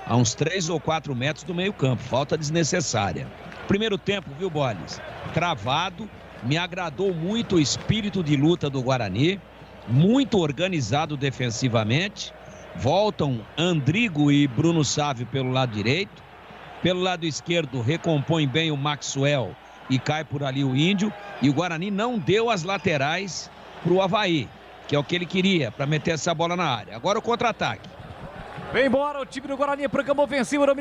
a uns 3 ou 4 metros do meio campo. Falta desnecessária. Primeiro tempo, viu, Boles? Travado. Me agradou muito o espírito de luta do Guarani. Muito organizado defensivamente. Voltam Andrigo e Bruno Sávio pelo lado direito. Pelo lado esquerdo, recompõe bem o Maxwell e cai por ali o Índio. E o Guarani não deu as laterais para o Avaí, que é o que ele queria, para meter essa bola na área. Agora o contra-ataque. Vem embora o time do Guarani pro campo ofensivo do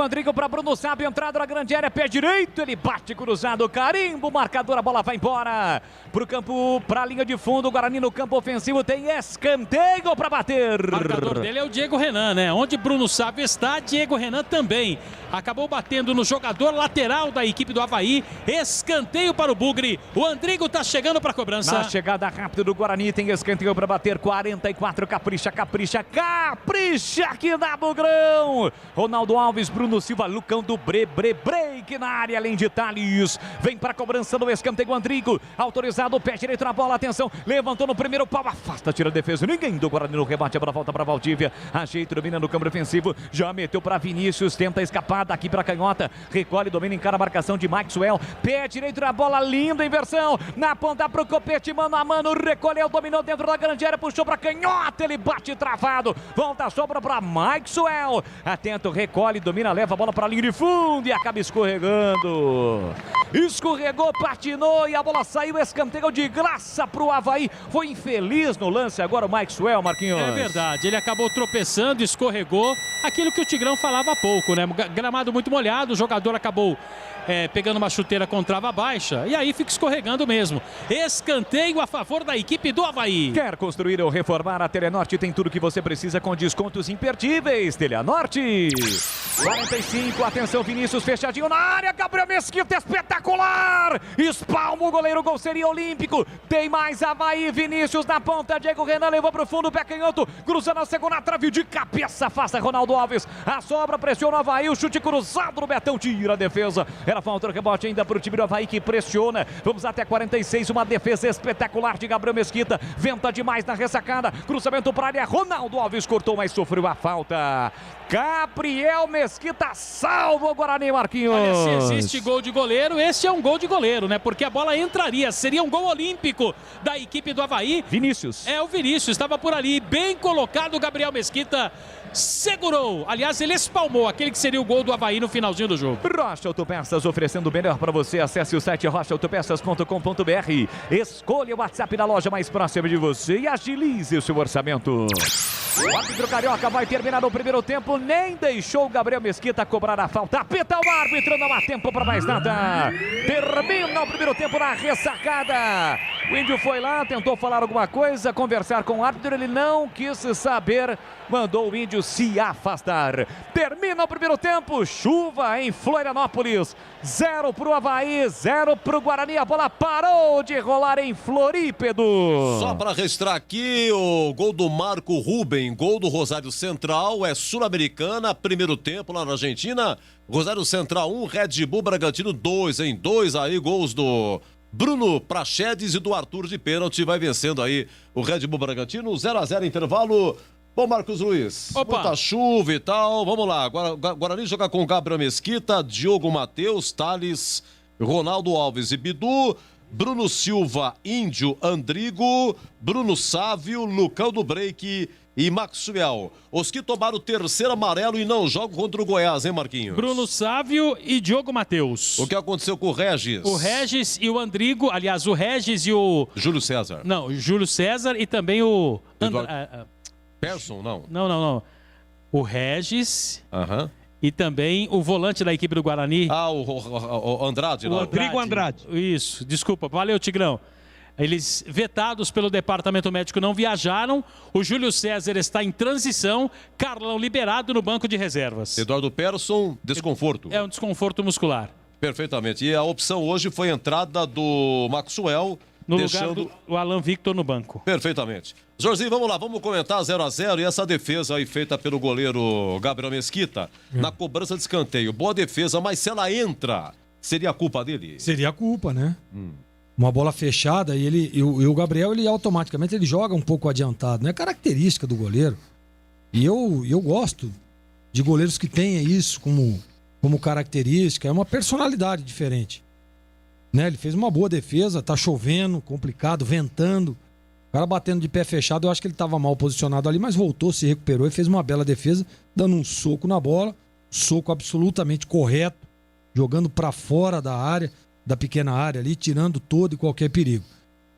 Andrigo para Bruno Sábio, entrada na grande área, pé direito, ele bate cruzado, carimbo, marcador, a bola vai embora pro campo, pra linha de fundo, o Guarani no campo ofensivo tem escanteio para bater. O marcador dele é o Diego Renan, né? Onde Bruno Sábio está, Diego Renan também. Acabou batendo no jogador lateral da equipe do Avaí, escanteio para o Bugre, o Andrigo tá chegando para a cobrança. Na chegada rápida do Guarani tem escanteio para bater, 44, capricha, que dá Bugrão. Ronaldo Alves, Bruno Silva, Lucão do break na área, além de Thales. Vem para a cobrança do escanteio, Andrigo, autorizado, pé direito na bola, atenção, levantou no primeiro pau, afasta, tira a defesa, ninguém do Guarani no rebate, a bola volta para Valdívia, ajeita, domina no campo ofensivo, já meteu para Vinícius, tenta escapar daqui para canhota, recolhe, domina, encara a marcação de Maxwell, pé direito na bola, linda inversão, na ponta pro Copete, mano a mano, recolheu, dominou dentro da grande área, puxou para canhota, ele bate travado, volta, sobra para Maxwell, atento, recolhe, domina, leva a bola para a linha de fundo e acaba escorregando. Escorregou, patinou e a bola saiu, escanteio de graça pro Avaí. Foi infeliz no lance agora o Maxwell, Marquinhos. É verdade, ele acabou tropeçando, escorregou. Aquilo que o Tigrão falava há pouco, né? Gramado muito molhado, o jogador acabou pegando uma chuteira com trava baixa e aí fica escorregando mesmo. Escanteio a favor da equipe do Avaí. Quer construir ou reformar? A Telenorte tem tudo que você precisa com descontos imperdíveis. Telenorte. 45, atenção, Vinícius fechadinho na área, Gabriel Mesquita, espetacular! Espalma o goleiro, gol seria olímpico. Tem mais Avaí, Vinícius na ponta, Diego Renan levou pro fundo, pé canhoto, cruzando a segunda trave de cabeça, afasta Ronaldo Alves, a sobra, pressiona o Avaí, o chute cruzado no Betão, tira a defesa. Era falta de rebote ainda para o time do Avaí que pressiona. Vamos até 46, uma defesa espetacular de Gabriel Mesquita. Venta demais na ressacada. Cruzamento para a área. Ronaldo Alves cortou, mas sofreu a falta. Gabriel Mesquita salva o Guarani, Marquinhos. Olha, se existe gol de goleiro, esse é um gol de goleiro, né? Porque a bola entraria, seria um gol olímpico da equipe do Avaí. Vinícius. É, o Vinícius estava por ali, bem colocado, o Gabriel Mesquita segurou. Aliás, ele espalmou aquele que seria o gol do Avaí no finalzinho do jogo. Rocha Autopeças, oferecendo o melhor para você. Acesse o site rochaautopeças.com.br. Escolha o WhatsApp da loja mais próxima de você e agilize o seu orçamento. O árbitro carioca vai terminar o primeiro tempo, nem deixou o Gabriel Mesquita cobrar a falta. Apita o árbitro, não há tempo para mais nada. Termina o primeiro tempo na ressacada. O Índio foi lá, tentou falar alguma coisa, conversar com o árbitro, ele não quis saber, mandou o Índio se afastar. Termina o primeiro tempo, chuva em Florianópolis. 0 pro Avaí, 0 pro Guarani. A bola parou de rolar em Florípedo. Só para registrar aqui o gol do Marco Ruben, gol do Rosário Central, é Sul-Americana, primeiro tempo lá na Argentina. Rosário Central 1, Red Bull Bragantino 2, em 2 aí, gols do Bruno Praxedes e do Arthur de pênalti. Vai vencendo aí o Red Bull Bragantino, 0-0 intervalo. Bom, Marcos Luiz, muita chuva e tal, vamos lá, Guarani joga com Gabriel Mesquita, Diogo Matheus, Thales, Ronaldo Alves e Bidu, Bruno Silva, Índio, Andrigo, Bruno Sávio, Lucão do Break e Maxwell. Os que tomaram o terceiro amarelo e não jogam contra o Goiás, hein, Marquinhos? Bruno Sávio e Diogo Matheus. O que aconteceu com o Regis? O Regis e o Andrigo, aliás, o Regis e o... Júlio César. Não, Júlio César e também o... Persson, não. Não. O Regis e também o volante da equipe do Guarani. O Andrade. O Rodrigo Andrade. Isso, desculpa. Valeu, Tigrão. Eles, vetados pelo departamento médico, não viajaram. O Júlio César está em transição. Carlão liberado no banco de reservas. Eduardo Persson, desconforto. É um desconforto muscular. Perfeitamente. E a opção hoje foi a entrada do Maxwell. No lugar do Alan Victor no banco. Perfeitamente. Jorginho, vamos lá, vamos comentar 0-0 e essa defesa aí feita pelo goleiro Gabriel Mesquita na cobrança de escanteio. Boa defesa, mas se ela entra, seria a culpa dele? Seria a culpa, né? Uma bola fechada e o Gabriel, ele automaticamente ele joga um pouco adiantado, não é característica do goleiro. E eu gosto de goleiros que tenham isso como característica, é uma personalidade diferente. Né? Ele fez uma boa defesa, tá chovendo, complicado, ventando. O cara batendo de pé fechado, eu acho que ele estava mal posicionado ali, mas voltou, se recuperou e fez uma bela defesa, dando um soco na bola, soco absolutamente correto, jogando para fora da área, da pequena área ali, tirando todo e qualquer perigo.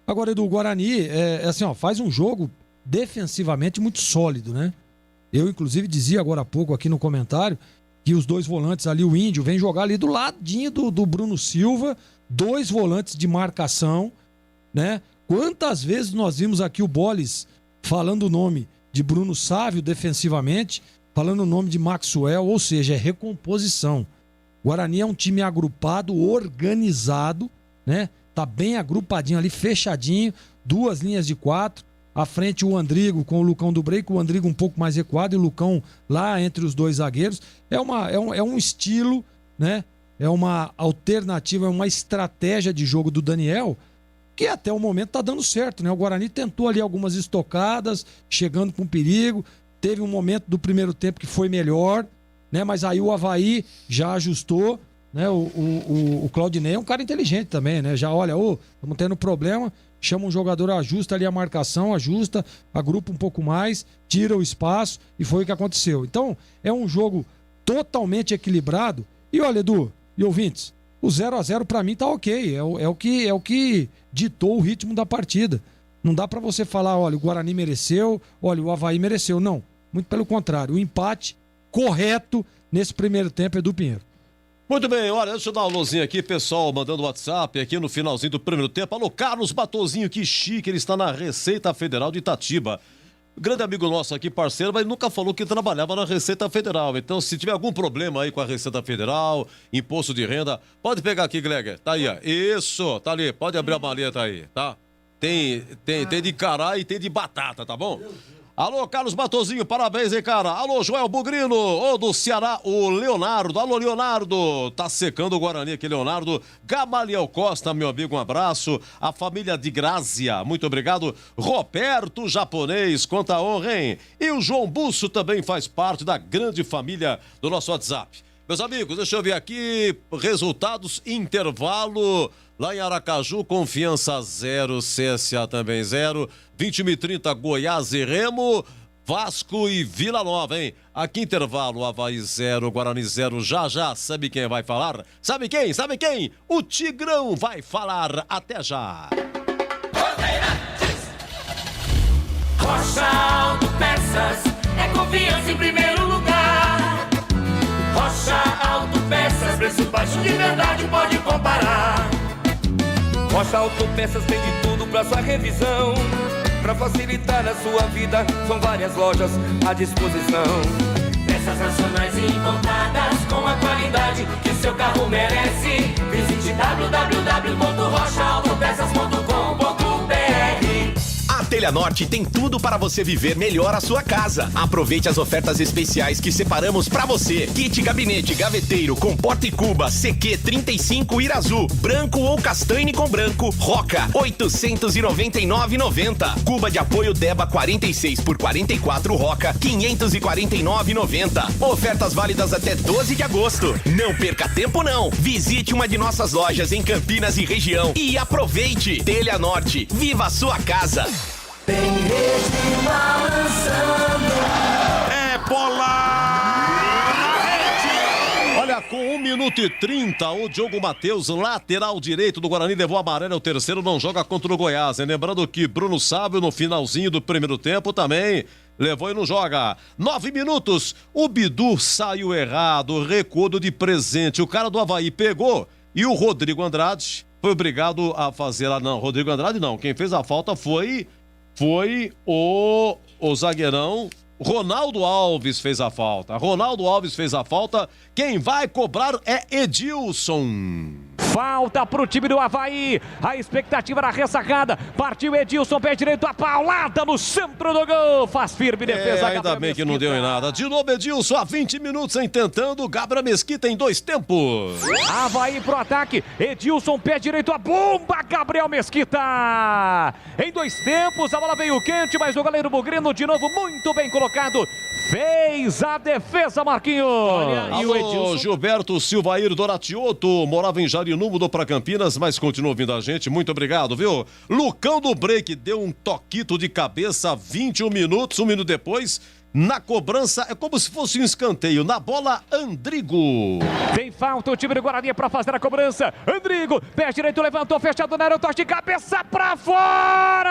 Agora, do Guarani, faz um jogo defensivamente muito sólido, né? Eu, inclusive, dizia agora há pouco aqui no comentário que os 2 volantes ali, o Índio, vem jogar ali do ladinho do Bruno Silva, 2 volantes de marcação, né? Quantas vezes nós vimos aqui o Boles falando o nome de Bruno Sávio defensivamente, falando o nome de Maxwell, ou seja, é recomposição. Guarani é um time agrupado, organizado, né? Tá bem agrupadinho ali, fechadinho, 2 linhas de 4. À frente o Andrigo com o Lucão do Break, o Andrigo um pouco mais recuado e o Lucão lá entre os 2 zagueiros. É um estilo, né? É uma alternativa, é uma estratégia de jogo do Daniel que até o momento tá dando certo, né? O Guarani tentou ali algumas estocadas, chegando com perigo. Teve um momento do primeiro tempo que foi melhor, né? Mas aí o Avaí já ajustou, né? O Claudinei é um cara inteligente também, né? Já olha, estamos tendo problema, chama um jogador, ajusta ali a marcação, ajusta, agrupa um pouco mais, tira o espaço e foi o que aconteceu. Então, é um jogo totalmente equilibrado. E olha, Edu e ouvintes, o 0-0 para mim tá ok, é o que ditou o ritmo da partida. Não dá para você falar, olha, o Guarani mereceu, olha, o Avaí mereceu. Não, muito pelo contrário, o empate correto nesse primeiro tempo é do Pinheiro. Muito bem, olha, deixa eu dar uma luzinha aqui, pessoal, mandando WhatsApp aqui no finalzinho do primeiro tempo. Alô, Carlos Batozinho, que chique, ele está na Receita Federal de Itatiba. Grande amigo nosso aqui, parceiro, mas nunca falou que trabalhava na Receita Federal. Então, se tiver algum problema aí com a Receita Federal, imposto de renda, pode pegar aqui, Gleger. Tá aí, ó. Isso, tá ali, pode abrir a maleta aí, tá? Tem de cará e tem de batata, tá bom? Alô, Carlos Batozinho, parabéns, hein, cara. Alô, Joel Bugrino, ô do Ceará, o Leonardo. Alô, Leonardo, tá secando o Guarani aqui, Leonardo. Gamaliel Costa, meu amigo, um abraço. A família de Grazia, muito obrigado. Roberto Japonês, quanta honra, hein? E o João Busso também faz parte da grande família do nosso WhatsApp. Meus amigos, deixa eu ver aqui, resultados, intervalo... Lá em Aracaju, Confiança 0, CSA também 0, 21h30, Goiás e Remo, Vasco e Vila Nova, hein? Aqui intervalo, Avaí 0, Guarani 0, já, sabe quem vai falar? Sabe quem? O Tigrão vai falar, até já! Rocha Autopeças, é confiança em primeiro lugar. Rocha Autopeças, preço baixo de verdade, pode comparar. Rocha Autopeças tem de tudo pra sua revisão. Pra facilitar a sua vida, são várias lojas à disposição. Peças nacionais e importadas com a qualidade que seu carro merece. Visite www.rochaautopeças.com.br. A Telha Norte tem tudo para você viver melhor a sua casa. Aproveite as ofertas especiais que separamos para você. Kit gabinete gaveteiro com porta e cuba CQ 35 Irazu, branco ou castanho com branco, Roca 899,90. Cuba de apoio Deba 46 por 44 Roca 549,90. Ofertas válidas até 12 de agosto. Não perca tempo não. Visite uma de nossas lojas em Campinas e região e aproveite. Telha Norte, viva a sua casa. Tem rede balançando. É bola na rede! Olha, com 1 minuto e 30, o Diogo Matheus, lateral direito do Guarani, levou amarelo ao terceiro, não joga contra o Goiás. E lembrando que Bruno Sávio, no finalzinho do primeiro tempo, também levou e não joga. 9 minutos, o Bidu saiu errado, recuo de presente. O cara do Avaí pegou e o Rodrigo Andrade foi obrigado a fazer... Não, Rodrigo Andrade não, quem fez a falta foi o zagueirão Ronaldo Alves fez a falta. Quem vai cobrar é Edilson. Falta pro time do Avaí. A expectativa era ressacada. Partiu Edilson, pé direito, a paulada no centro do gol. Faz firme defesa. Ainda bem que não deu em nada. De novo Edilson, há 20 minutos em tentando. Gabriel Mesquita em 2 tempos. Avaí pro ataque. Edilson, pé direito, a bomba. Gabriel Mesquita. Em 2 tempos, a bola veio quente, mas o goleiro Bugrino de novo muito bem colocado. Fez a defesa, Marquinhos. E o Edilson... Gilberto Silvair Doratioto, morava em Jarinu, mudou para Campinas, mas continua ouvindo a gente. Muito obrigado, viu? Lucão do Break deu um toquito de cabeça, 21 minutos, 1 minuto depois. Na cobrança, é como se fosse um escanteio. Na bola, Andrigo. Tem falta o time do Guarani para fazer a cobrança. Andrigo, pé direito, levantou, fechado na área, toque de cabeça para fora!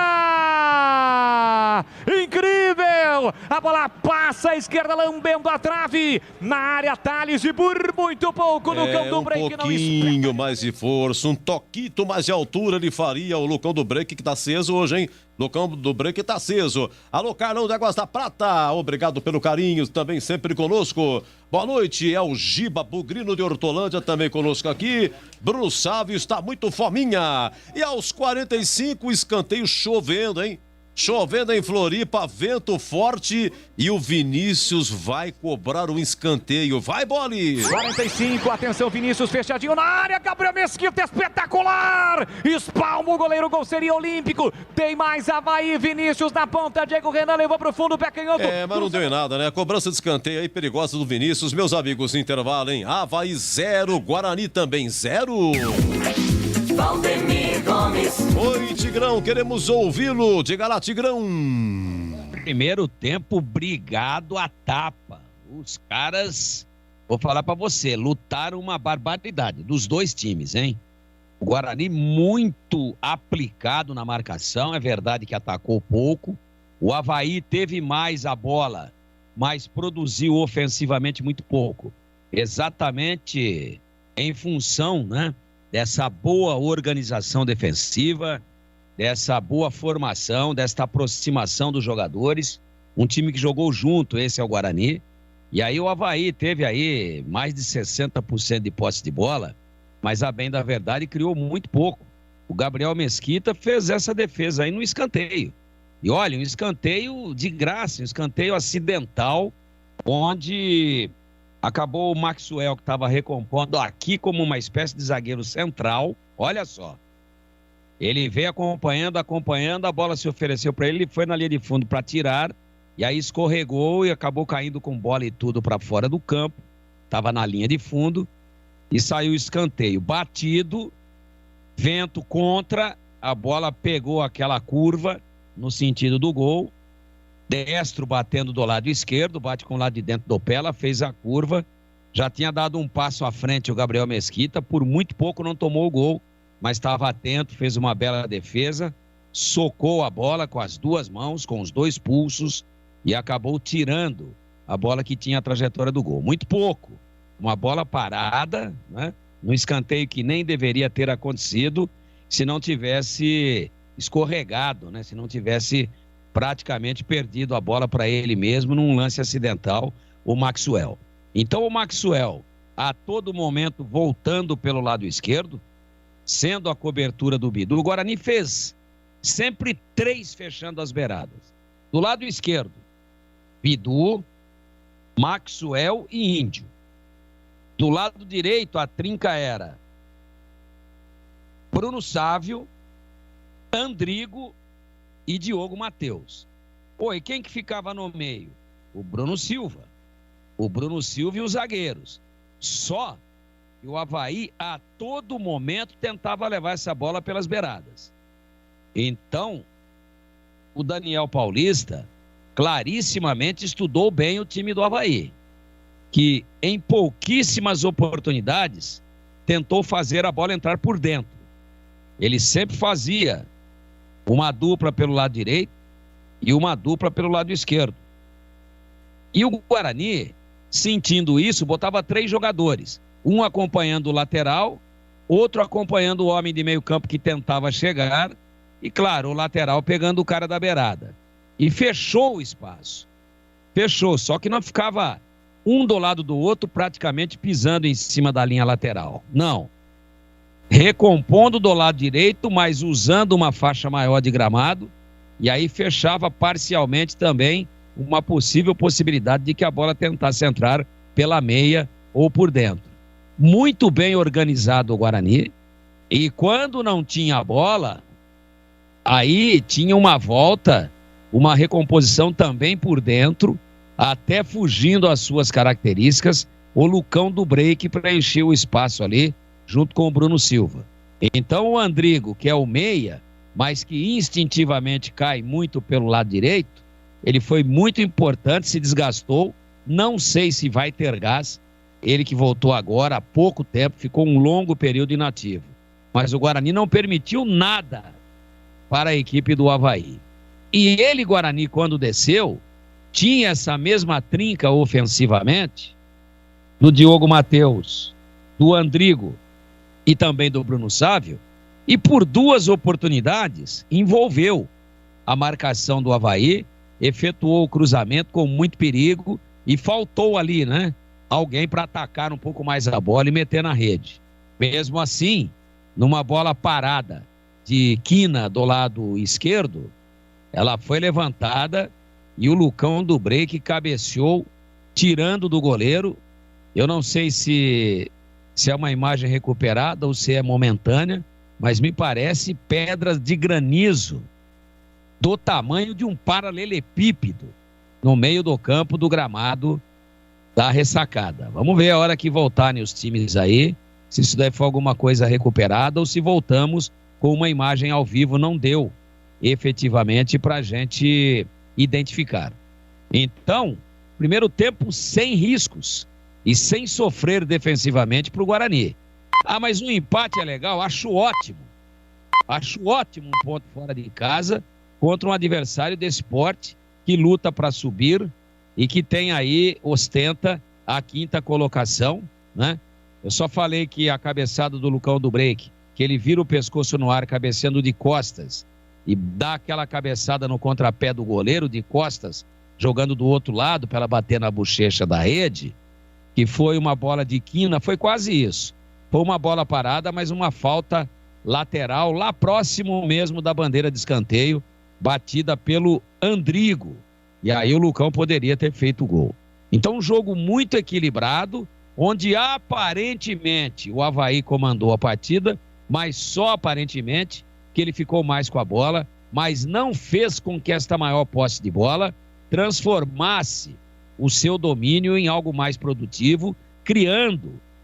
Incrível! Gabriel, a bola passa à esquerda, lambendo a trave, na área Thales e por muito pouco no Lucão do Break. Um pouquinho mais de força, um toquito mais de altura ele faria, o Lucão do Break que tá aceso hoje, hein? Lucão do Break tá aceso. Alô, Carlão de Águas da Prata, obrigado pelo carinho, também sempre conosco. Boa noite, é o Giba Bugrino de Hortolândia também conosco aqui. Bruno Sávio está muito fominha. E aos 45, escanteio chovendo, hein? Chovendo em Floripa, vento forte e o Vinícius vai cobrar um escanteio. Vai, Boli! 45, atenção, Vinícius fechadinho na área, Gabriel Mesquita, espetacular! Espalma o goleiro, gol seria olímpico. Tem mais Avaí, Vinícius na ponta, Diego Renan levou pro fundo, pé canhoto. Mas não deu em nada, né? Cobrança de escanteio aí perigosa do Vinícius. Meus amigos, intervalo, hein? Avaí 0, Guarani também 0. Valdemir Gomes. Oi, Tigrão, queremos ouvi-lo. Diga lá, Tigrão. Primeiro tempo brigado a tapa. Os caras, vou falar pra você, lutaram uma barbaridade dos dois times, hein? O Guarani muito aplicado na marcação, é verdade que atacou pouco. O Avaí teve mais a bola, mas produziu ofensivamente muito pouco. Exatamente em função, né? Dessa boa organização defensiva, dessa boa formação, dessa aproximação dos jogadores. Um time que jogou junto, esse é o Guarani. E aí o Avaí teve aí mais de 60% de posse de bola, mas a bem da verdade criou muito pouco. O Gabriel Mesquita fez essa defesa aí no escanteio. E olha, um escanteio de graça, um escanteio acidental, onde acabou o Maxwell, que estava recompondo aqui como uma espécie de zagueiro central. Olha só. Ele veio acompanhando, a bola se ofereceu para ele, ele foi na linha de fundo para tirar, e aí escorregou e acabou caindo com bola e tudo para fora do campo. Estava na linha de fundo e saiu o escanteio. Batido, vento contra, a bola pegou aquela curva no sentido do gol. Destro batendo do lado esquerdo, bate com o lado de dentro do pé, ela fez a curva, já tinha dado um passo à frente o Gabriel Mesquita, por muito pouco não tomou o gol, mas estava atento, fez uma bela defesa, socou a bola com as duas mãos, com os dois pulsos e acabou tirando a bola que tinha a trajetória do gol. Muito pouco, uma bola parada, né? No escanteio que nem deveria ter acontecido se não tivesse escorregado, né? Se não tivesse praticamente perdido a bola para ele mesmo num lance acidental, o Maxwell. Então o Maxwell, a todo momento, voltando pelo lado esquerdo, sendo a cobertura do Bidu. O Guarani fez sempre 3 fechando as beiradas. Do lado esquerdo, Bidu, Maxwell e Índio. Do lado direito, a trinca era Bruno Sávio, Andrigo e Diogo Matheus. E quem que ficava no meio? O Bruno Silva. O Bruno Silva e os zagueiros. Só que o Avaí a todo momento tentava levar essa bola pelas beiradas. Então, o Daniel Paulista clarissimamente estudou bem o time do Avaí, que em pouquíssimas oportunidades tentou fazer a bola entrar por dentro. Ele sempre fazia uma dupla pelo lado direito e uma dupla pelo lado esquerdo. E o Guarani, sentindo isso, botava 3 jogadores. Um acompanhando o lateral, outro acompanhando o homem de meio campo que tentava chegar e, claro, o lateral pegando o cara da beirada. E fechou o espaço. Fechou, só que não ficava um do lado do outro praticamente pisando em cima da linha lateral. Não. Recompondo do lado direito, mas usando uma faixa maior de gramado, e aí fechava parcialmente também uma possível possibilidade de que a bola tentasse entrar pela meia ou por dentro. Muito bem organizado o Guarani, e quando não tinha a bola, aí tinha uma volta, uma recomposição também por dentro, até fugindo às suas características, o Lucão do Break preencheu o espaço ali, junto com o Bruno Silva. Então o Andrigo, que é o meia, mas que instintivamente cai muito pelo lado direito, ele foi muito importante, se desgastou, não sei se vai ter gás, ele que voltou agora há pouco tempo, ficou um longo período inativo. Mas o Guarani não permitiu nada para a equipe do Avaí. E ele, Guarani, quando desceu, tinha essa mesma trinca ofensivamente do Diogo Matheus, do Andrigo e também do Bruno Sávio, e por 2 oportunidades envolveu a marcação do Avaí, efetuou o cruzamento com muito perigo e faltou ali, né, alguém para atacar um pouco mais a bola e meter na rede. Mesmo assim, numa bola parada de quina do lado esquerdo, ela foi levantada e o Lucão do Break cabeceou, tirando do goleiro. Eu não sei se é uma imagem recuperada ou se é momentânea, mas me parece pedras de granizo do tamanho de um paralelepípedo no meio do campo do gramado da Ressacada. Vamos ver a hora que voltarem os times aí, se isso daí for alguma coisa recuperada ou se voltamos com uma imagem ao vivo. Não deu efetivamente para a gente identificar. Então, primeiro tempo sem riscos e sem sofrer defensivamente para o Guarani. Ah, mas um empate é legal? Acho ótimo. Acho ótimo um ponto fora de casa contra um adversário desse porte que luta para subir e que tem aí, ostenta a 5ª colocação, né? Eu só falei que a cabeçada do Lucão do Break, que ele vira o pescoço no ar cabeceando de costas e dá aquela cabeçada no contrapé do goleiro de costas, jogando do outro lado para ela bater na bochecha da rede, que foi uma bola de quina, foi quase isso. Foi uma bola parada, mas uma falta lateral, lá próximo mesmo da bandeira de escanteio, batida pelo Andrigo. E aí o Lucão poderia ter feito o gol. Então um jogo muito equilibrado, onde aparentemente o Avaí comandou a partida, mas só aparentemente, que ele ficou mais com a bola, mas não fez com que esta maior posse de bola transformasse o seu domínio em algo mais produtivo,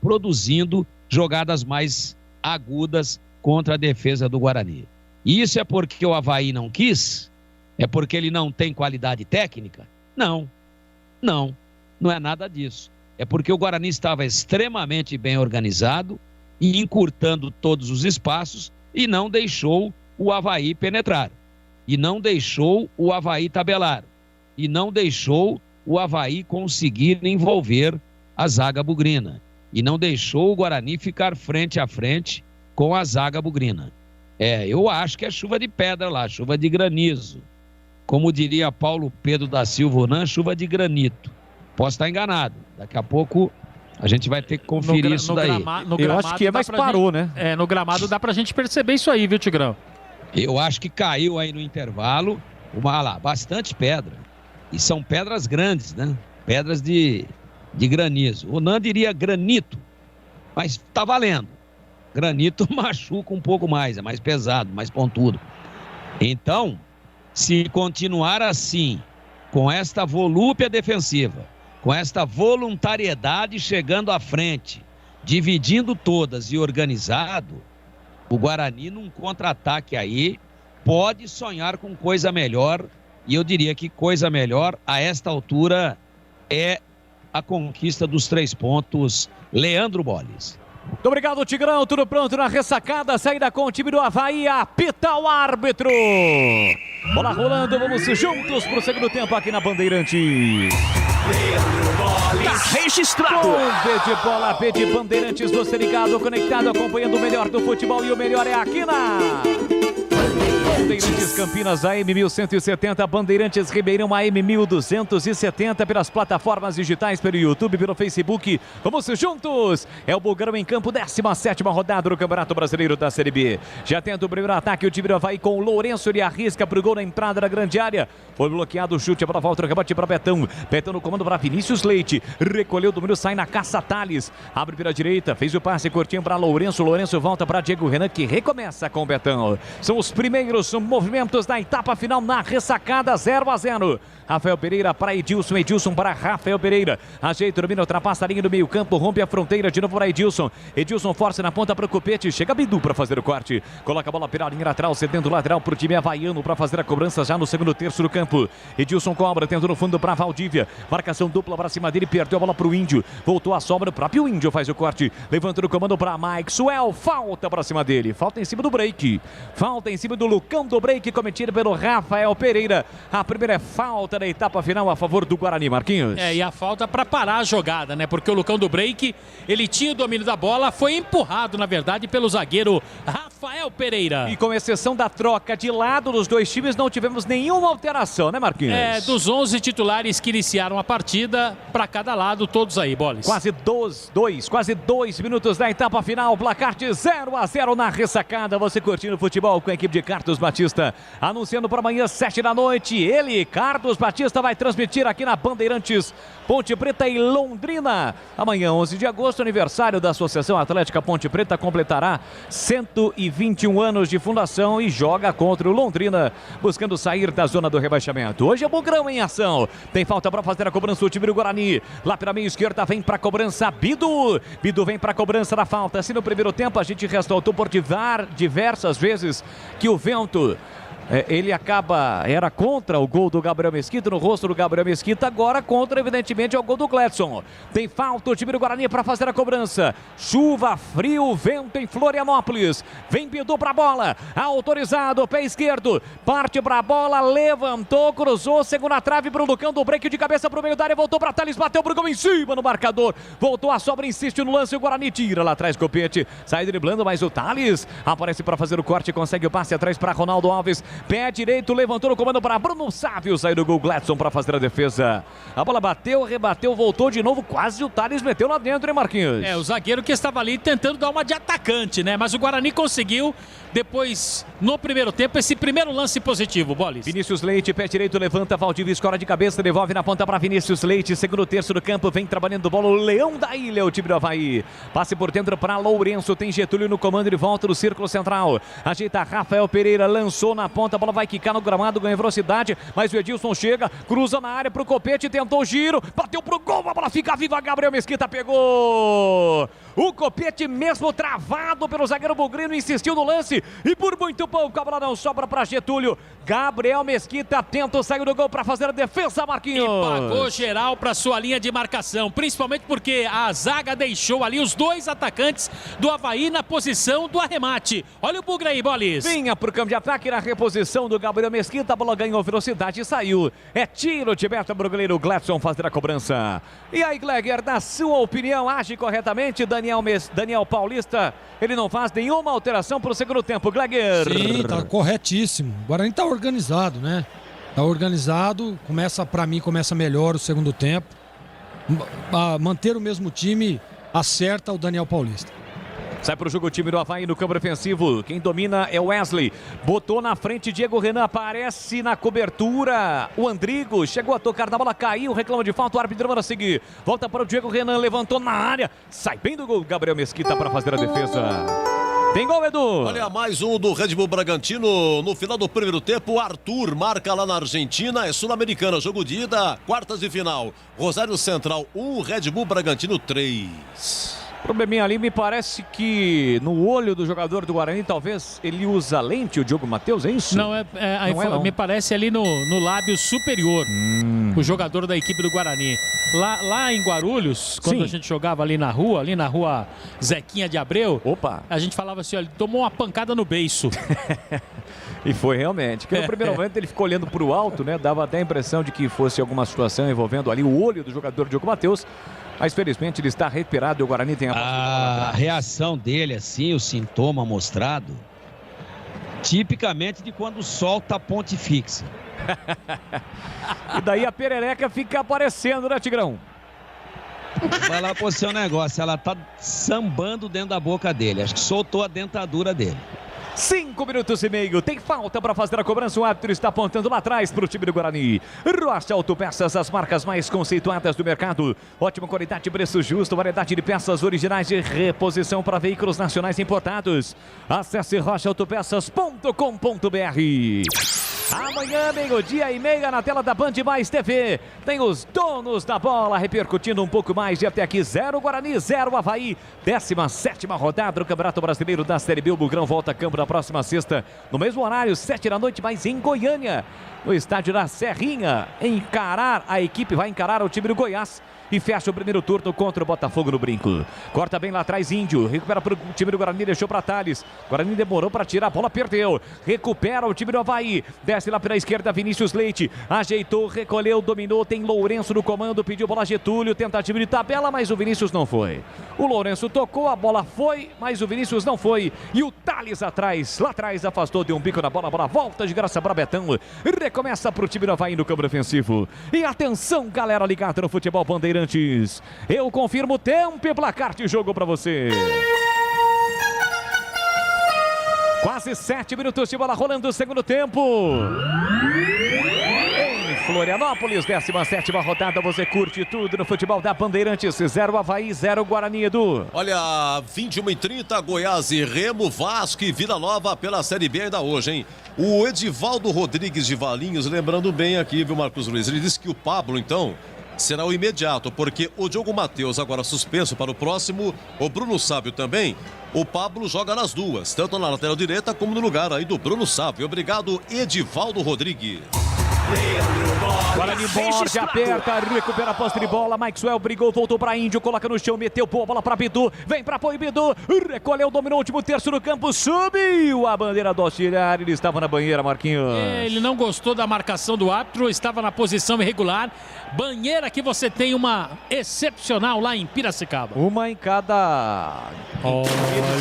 produzindo jogadas mais agudas contra a defesa do Guarani. E isso é porque o Avaí não quis? É porque ele não tem qualidade técnica? Não é nada disso. É porque o Guarani estava extremamente bem organizado e encurtando todos os espaços e não deixou o Avaí penetrar, e não deixou o Avaí tabelar, e não deixou o Avaí conseguir envolver a zaga bugrina, e não deixou o Guarani ficar frente a frente com a zaga bugrina. Eu acho que é chuva de pedra lá, chuva de granizo. Como diria Paulo Pedro da Silva Onan, chuva de granito. Posso estar enganado. Daqui a pouco a gente vai ter que conferir isso daí. Eu acho que mas parou, né? No gramado dá pra gente perceber isso aí, viu, Tigrão? Eu acho que caiu aí no intervalo, bastante pedra. E são pedras grandes, né? Pedras de granizo. O Nan diria granito, mas tá valendo. Granito machuca um pouco mais, é mais pesado, mais pontudo. Então, se continuar assim, com esta volúpia defensiva, com esta voluntariedade chegando à frente, dividindo todas e organizado, o Guarani num contra-ataque aí pode sonhar com coisa melhor, e eu diria que coisa melhor a esta altura é a conquista dos 3 pontos. Leandro Bolles. Muito obrigado, Tigrão. Tudo pronto na Ressacada. Saída com o time do Avaí. Apita o árbitro. Bola rolando. Vamos juntos pro segundo tempo aqui na Bandeirantes. Tá registrado. Com B de Bandeirantes, você ligado, conectado, acompanhando o melhor do futebol. E o melhor é aqui na Bandeirantes Campinas, AM 1170, Bandeirantes Ribeirão, AM 1270, pelas plataformas digitais, pelo YouTube, pelo Facebook. Vamos juntos! É o Bugrão em campo, 17ª rodada do Campeonato Brasileiro da Série B. Já tenta o primeiro ataque, o time do Avaí com o Lourenço, ele arrisca pro gol na entrada da grande área. Foi bloqueado o chute, a bola volta, o rebote para Betão. Betão no comando para Vinícius Leite. Recolheu o domínio, sai na caça Thales. Abre pela direita, fez o passe curtinho para Lourenço. Lourenço volta para Diego Renan, que recomeça com o Betão. São os primeiros movimentos da etapa final na Ressacada, 0-0. Rafael Pereira para Edilson, Edilson para Rafael Pereira. Ajeita o domínio, ultrapassa a linha do meio campo, rompe a fronteira, de novo para Edilson. Edilson força na ponta para o Copete, chega Bidu para fazer o corte. Coloca a bola pela linha lateral, cedendo o lateral para o time havaiano para fazer a cobrança já no segundo terço do campo. Edilson cobra, tendo no fundo para Valdívia. Marcação dupla para cima dele, perdeu a bola para o Índio. Voltou a sobra, o próprio Índio faz o corte. Levanta no comando para Mike Suel, falta para cima dele. Falta em cima do Break. Falta em cima do Lucão do Break. cometida pelo Rafael Pereira. A primeira é falta da etapa final a favor do Guarani, Marquinhos. E a falta para parar a jogada, né? Porque o Lucão do Break, ele tinha o domínio da bola, foi empurrado, na verdade, pelo zagueiro Rafael Pereira. E com exceção da troca de lado dos dois times, não tivemos nenhuma alteração, né, Marquinhos? Dos 11 titulares que iniciaram a partida, para cada lado, todos aí, Boles. Quase 2 minutos da etapa final, placar de 0-0 na ressacada. Você curtindo futebol com a equipe de Carlos Batista, anunciando para amanhã, 7 da noite. Ele, Carlos Batista, vai transmitir aqui na Bandeirantes, Ponte Preta e Londrina. Amanhã, 11 de agosto, aniversário da Associação Atlética Ponte Preta, completará 121 anos de fundação e joga contra o Londrina, buscando sair da zona do rebaixamento. Hoje é Bugrão em ação. Tem falta para fazer a cobrança o time do Guarani. Lá pela meia esquerda vem para a cobrança Bidu. Bidu vem para a cobrança da falta. Se no primeiro tempo a gente ressaltou por diversas vezes que o vento era contra o gol do Gabriel Mesquita, no rosto do Gabriel Mesquita, agora contra, evidentemente, é o gol do Gladson. Tem falta o time do Guarani para fazer a cobrança. Chuva, frio, vento em Florianópolis. Vem Bidu para a bola, autorizado, pé esquerdo, parte para a bola, levantou, cruzou, segunda trave para o Lucão do Break de cabeça para o meio da área, voltou para Thales, bateu pro gol em cima no marcador, voltou a sobra, insiste no lance, o Guarani tira lá atrás, Copete, sai driblando, mas o Thales aparece para fazer o corte, consegue o passe atrás para Ronaldo Alves. Pé direito, levantou no comando para Bruno Sávio, saiu do gol Gladson para fazer a defesa. A bola bateu, rebateu, voltou de novo, quase o Thales meteu lá dentro, hein, Marquinhos? O zagueiro que estava ali tentando dar uma de atacante, né? Mas o Guarani conseguiu, depois, no primeiro tempo, esse primeiro lance positivo, Boles. Vinícius Leite, pé direito, levanta, Valdívia escora de cabeça, devolve na ponta para Vinícius Leite, segundo terço do campo, vem trabalhando bola, o Leão da Ilha, o time do Avaí. Passe por dentro para Lourenço, tem Getúlio no comando, ele volta no círculo central. Ajeita Rafael Pereira, lançou na ponta, a bola vai quicar no gramado, ganha velocidade, mas o Edilson chega, cruza na área pro Copete, tentou o giro, bateu pro gol, a bola fica viva, Gabriel Mesquita pegou. O Copete mesmo travado pelo zagueiro bugrino, insistiu no lance e por muito pouco a bola não sobra para Getúlio. Gabriel Mesquita tenta sair do gol para fazer a defesa, Marquinhos. E pagou geral para sua linha de marcação, principalmente porque a zaga deixou ali os dois atacantes do Avaí na posição do arremate. Olha o Bugra aí, Boles. Vinha pro campo de ataque na reposição do Gabriel Mesquita, a bola ganhou velocidade e saiu. É tiro de meta pro goleiro Gladson fazer a cobrança. E aí, Gleger, na sua opinião, age corretamente Daniel Paulista? Ele não faz nenhuma alteração pro segundo tempo, Gleger. Sim, tá corretíssimo. O Guarani tá organizado, né? Tá organizado, começa melhor o segundo tempo. Manter o mesmo time acerta o Daniel Paulista. Sai pro jogo o time do Avaí no campo defensivo. Quem domina é o Wesley. Botou na frente Diego Renan. Aparece na cobertura o Andrigo. Chegou a tocar na bola, caiu. Reclama de falta. O árbitro manda seguir. Volta para o Diego Renan. Levantou na área. Sai bem do gol. Gabriel Mesquita para fazer a defesa. Tem gol, Edu. Olha, mais um do Red Bull Bragantino. No final do primeiro tempo, o Arthur marca lá na Argentina. É Sul-Americana. Jogo de ida, quartas de final. Rosário Central 1, Red Bull Bragantino 3. Probleminha ali, me parece que no olho do jogador do Guarani, talvez ele usa lente, o Diogo Matheus, é isso? Não, me parece ali no lábio superior, o jogador da equipe do Guarani. Lá em Guarulhos, quando a gente jogava ali na rua Zequinha de Abreu, a gente falava assim, olha, ele tomou uma pancada no beiço. E foi realmente, porque no primeiro momento ele ficou olhando para o alto, né? Dava até a impressão de que fosse alguma situação envolvendo ali o olho do jogador Diogo Matheus. Mas felizmente ele está recuperado e o Guarani tem a reação dele, assim, o sintoma mostrado, tipicamente de quando solta a ponte fixa. E daí a perereca fica aparecendo, né, Tigrão? Vai lá pro seu negócio, ela tá sambando dentro da boca dele, acho que soltou a dentadura dele. 5 minutos e meio, tem falta para fazer a cobrança, o árbitro está apontando lá atrás para o time do Guarani. Rocha Autopeças, as marcas mais conceituadas do mercado, ótima qualidade, preço justo, variedade de peças originais de reposição para veículos nacionais importados. Acesse rochaautopeças.com.br. Amanhã, meio-dia e meia, na tela da Band Mais TV, tem os donos da bola repercutindo um pouco mais de até aqui. 0 Guarani, 0 Avaí. 17ª rodada do Campeonato Brasileiro da Série B. O Bugrão volta a campo na próxima sexta, no mesmo horário, 7 da noite, mas em Goiânia, no estádio da Serrinha. A equipe vai encarar o time do Goiás. e fecha o primeiro turno contra o Botafogo no Brinco. Corta bem lá atrás Índio, recupera para o time do Guarani, deixou para Thales. Guarani demorou para tirar, a bola perdeu. Recupera o time do Avaí, desce lá pela esquerda Vinícius Leite, ajeitou, recolheu, dominou, tem Lourenço no comando, pediu bola Getúlio, tentativa de tabela, mas o Vinícius não foi. O Lourenço tocou, a bola foi, mas o Vinícius não foi. E o Thales atrás, lá atrás, afastou, deu um bico na bola, a bola volta de graça para Betão. Recomeça para o time do Avaí no campo ofensivo. E atenção, galera ligada no Futebol Bandeirantes. Eu confirmo o tempo e placar de jogo para você. Quase 7 minutos de bola rolando o segundo tempo. Em Florianópolis, 17ª rodada, você curte tudo no futebol da Bandeirantes. 0 Avaí, 0 Guarani, Edu. Olha, 21h30, Goiás e Remo, Vasco e Vila Nova pela Série B ainda hoje, hein? O Edivaldo Rodrigues de Valinhos, lembrando bem aqui, viu, Marcos Luiz? Ele disse que o Pablo, então, será o imediato, porque o Diogo Matheus agora suspenso para o próximo, o Bruno Sábio também. O Pablo joga nas duas, tanto na lateral direita como no lugar aí do Bruno Sábio. Obrigado, Edivaldo Rodrigues. Guarani morde, aperta, recupera a posse de bola. Maxwell brigou, voltou para Índio, coloca no chão, meteu boa bola para Bidu. Vem para apoio, Bidu. Recolheu, dominou o último terço do campo, subiu a bandeira do auxiliar. Ele estava na banheira, Marquinhos. Ele não gostou da marcação do árbitro, estava na posição irregular. Banheira que você tem uma excepcional lá em Piracicaba. Uma em cada. Olha.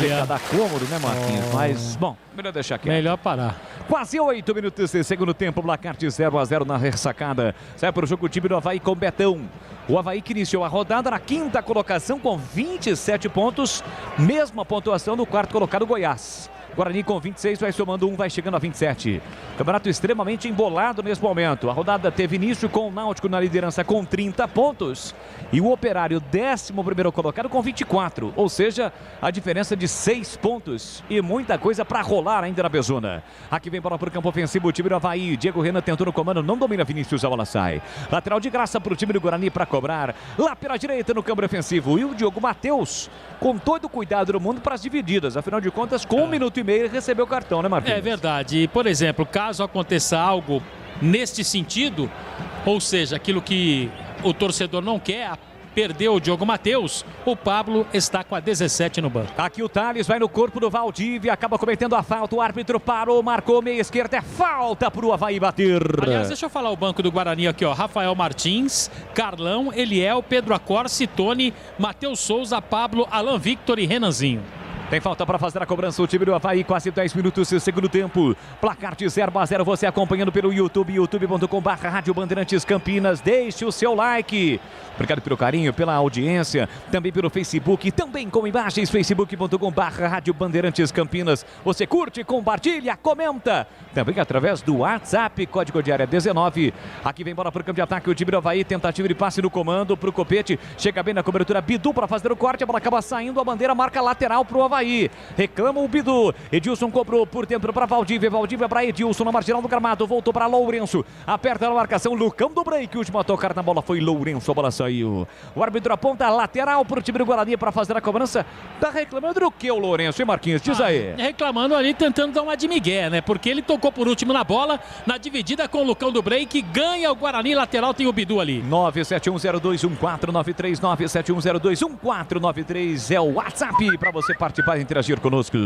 Em cada cômodo, né, Marquinhos? Mas, bom, melhor deixar quieto. Melhor parar. Quase 8 minutos de segundo tempo, placar de 0-0 na ressacada. Sai para o jogo o time do Avaí com Betão. O Avaí que iniciou a rodada na 5ª colocação com 27 pontos. Mesma pontuação do 4º colocado Goiás. Guarani com 26, vai somando 1, vai chegando a 27. Campeonato extremamente embolado nesse momento. A rodada teve início com o Náutico na liderança com 30 pontos. E o Operário, 11º colocado com 24. Ou seja, a diferença de 6 pontos. E muita coisa para rolar ainda na Bezona. Aqui vem bola para o campo ofensivo, o time do Avaí. Diego Renan tentou no comando, não domina Vinícius, a bola sai. Lateral de graça para o time do Guarani para cobrar. Lá pela direita no campo ofensivo. E o Diogo Matheus, com todo o cuidado do mundo para as divididas. Afinal de contas, com 1 minuto e meio ele recebeu o cartão, né, Marquinhos? É verdade. E, por exemplo, caso aconteça algo neste sentido, ou seja, aquilo que o torcedor não quer, perdeu o Diogo Matheus, o Pablo está com a 17 no banco. Aqui o Thales vai no corpo do Valdívia, acaba cometendo a falta, o árbitro parou, marcou meia esquerda, é falta para o Avaí bater. Aliás, deixa eu falar o banco do Guarani aqui, ó. Rafael Martins, Carlão, Eliel, Pedro Acorce, Tony, Matheus Souza, Pablo, Alan Victor e Renanzinho. Tem falta para fazer a cobrança, o time do Avaí, quase 10 minutos do segundo tempo. Placar de 0-0, você acompanhando pelo YouTube, youtube.com/Rádio Bandeirantes Campinas. Deixe o seu like. Obrigado pelo carinho, pela audiência. Também pelo Facebook, também com imagens, facebook.com/Rádio Bandeirantes Campinas. Você curte, compartilha, comenta. Também através do WhatsApp, código de área 19. Aqui vem bola para o campo de ataque, o time do Avaí, tentativa de passe no comando para o Copete. Chega bem na cobertura, Bidu para fazer o corte, a bola acaba saindo, a bandeira marca lateral para o Avaí. Reclama o Bidu. Edilson cobrou por dentro para Valdívia. Valdívia para Edilson na marginal do gramado. Voltou para Lourenço. Aperta na marcação. Lucão do break. O último a tocar na bola foi Lourenço. A bola saiu. O árbitro aponta lateral para o time do Guarani para fazer a cobrança. Tá reclamando do que o Lourenço, hein, Marquinhos? Diz aí. Reclamando ali, tentando dar uma de migué, né? Porque ele tocou por último na bola. Na dividida com o Lucão do break. Ganha o Guarani. Lateral tem o Bidu ali. 971021493. 971021493 é o WhatsApp para você participar e interagir conosco.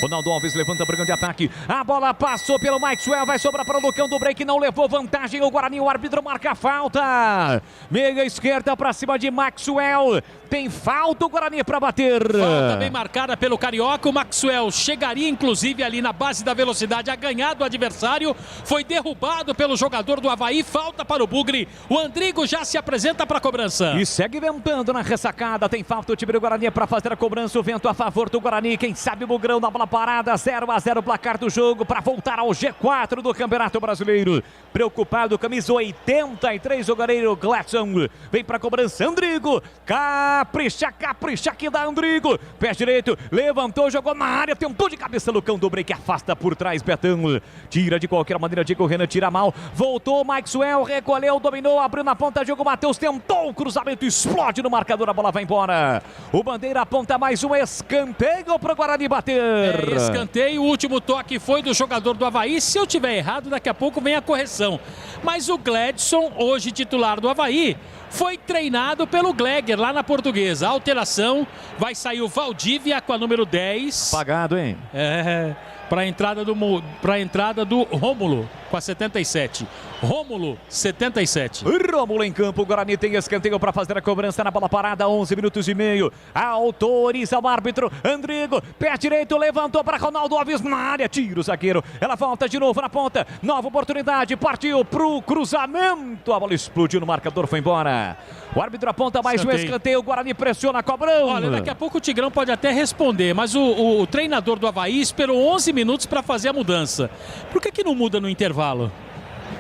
Ronaldo Alves levanta para o grande ataque. A bola passou pelo Maxwell. Vai sobrar para o Lucão do break. Não levou vantagem o Guarani. O árbitro marca a falta. Meia esquerda para cima de Maxwell. Tem falta o Guarani para bater. Falta bem marcada pelo Carioca. O Maxwell chegaria inclusive ali na base da velocidade a ganhar do adversário. Foi derrubado pelo jogador do Avaí. Falta para o Bugre. O Andrigo já se apresenta para a cobrança. E segue ventando na ressacada. Tem falta o time do Guarani para fazer a cobrança. O vento a favor do Guarani. Quem sabe o Bugrão na bola parada. 0-0 placar do jogo para voltar ao G4 do Campeonato Brasileiro. Preocupado, camisa 83, o goleiro Gladson. Vem para a cobrança, Andrigo. Capricha que dá Andrigo. Pé direito, levantou, jogou na área, tentou de cabeça Lucão do break, afasta por trás Betão. Tira de qualquer maneira, Diego Renan tira mal. Voltou Maxwell, recolheu, dominou, abriu na ponta, Diogo Matheus tentou o cruzamento, explode no marcador, a bola vai embora. O Bandeira aponta mais um escanteio para o Guarani bater. Escanteio, o último toque foi do jogador do Avaí. Se eu tiver errado, daqui a pouco vem a correção. Mas o Gledson, hoje titular do Avaí, foi treinado pelo Gleger lá na Portuguesa. Alteração, vai sair o Valdívia com a número 10. Pagado, hein? Para a entrada do Rômulo com a 77. Rômulo, 77. Rômulo em campo, o Guarani tem escanteio para fazer a cobrança na bola parada, 11 minutos e meio. Autoriza o árbitro, Andrigo, pé direito, levantou para Ronaldo Alves na área, tira o zagueiro. Ela volta de novo na ponta, nova oportunidade, partiu pro cruzamento. A bola explodiu no marcador, foi embora. O árbitro aponta mais um escanteio, o Guarani pressiona a cobrança. Olha, daqui a pouco o Tigrão pode até responder, mas o treinador do Avaí esperou 11 minutos para fazer a mudança. Por que não muda no intervalo?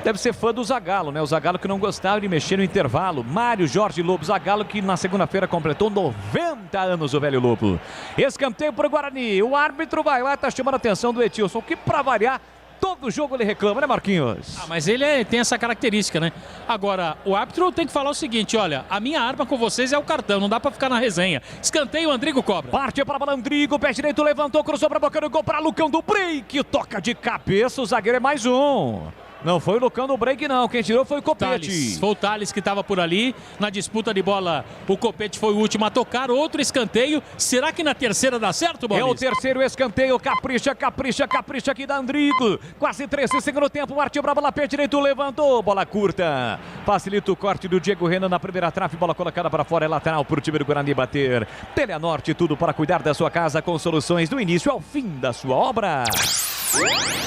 Deve ser fã do Zagallo, né? O Zagallo que não gostava de mexer no intervalo. Mário Jorge Lobo Zagallo, que na segunda-feira completou 90 anos, o velho Lobo. Escanteio para o Guarani. O árbitro vai lá, tá chamando a atenção do Etilson, que para variar, todo jogo ele reclama, né, Marquinhos? Mas ele tem essa característica, né? Agora, o árbitro tem que falar o seguinte, olha, a minha arma com vocês é o cartão, não dá pra ficar na resenha. Escanteio, Andrigo cobra. Partiu para o Andrigo, pé direito, levantou, cruzou para a boca do gol para Lucão do Break. Toca de cabeça, o zagueiro é mais um. Não foi o Lucão do Break, não. Quem tirou foi o Copete. Foi o Thales que estava por ali. Na disputa de bola, o Copete foi o último a tocar. Outro escanteio. Será que na terceira dá certo, Boris? É o terceiro escanteio. Capricha, capricha, capricha aqui da Andrigo. Quase 13 segundo tempo. Partiu para a bola, pé direito, levantou. Bola curta. Facilita o corte do Diego Renan na primeira trave. Bola colocada para fora. É lateral para o time do Guarani bater. Teleanorte, tudo para cuidar da sua casa com soluções do início ao fim da sua obra.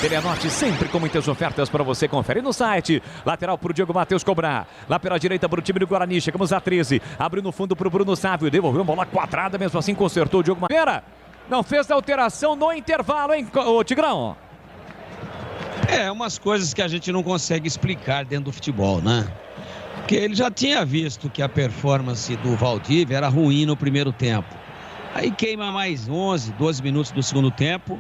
Teleanorte sempre com muitas ofertas para você. Confere no site. Lateral para o Diego Matheus cobrar. Lá pela direita para o time do Guarani. Chegamos a 13. Abriu no fundo para o Bruno Sávio. Devolveu uma bola quadrada. Mesmo assim consertou o Diego Matheus. Não fez alteração no intervalo, hein, ô Tigrão? Umas coisas que a gente não consegue explicar dentro do futebol, né? Porque ele já tinha visto que a performance do Valdívia era ruim no primeiro tempo. Aí queima mais 11, 12 minutos do segundo tempo.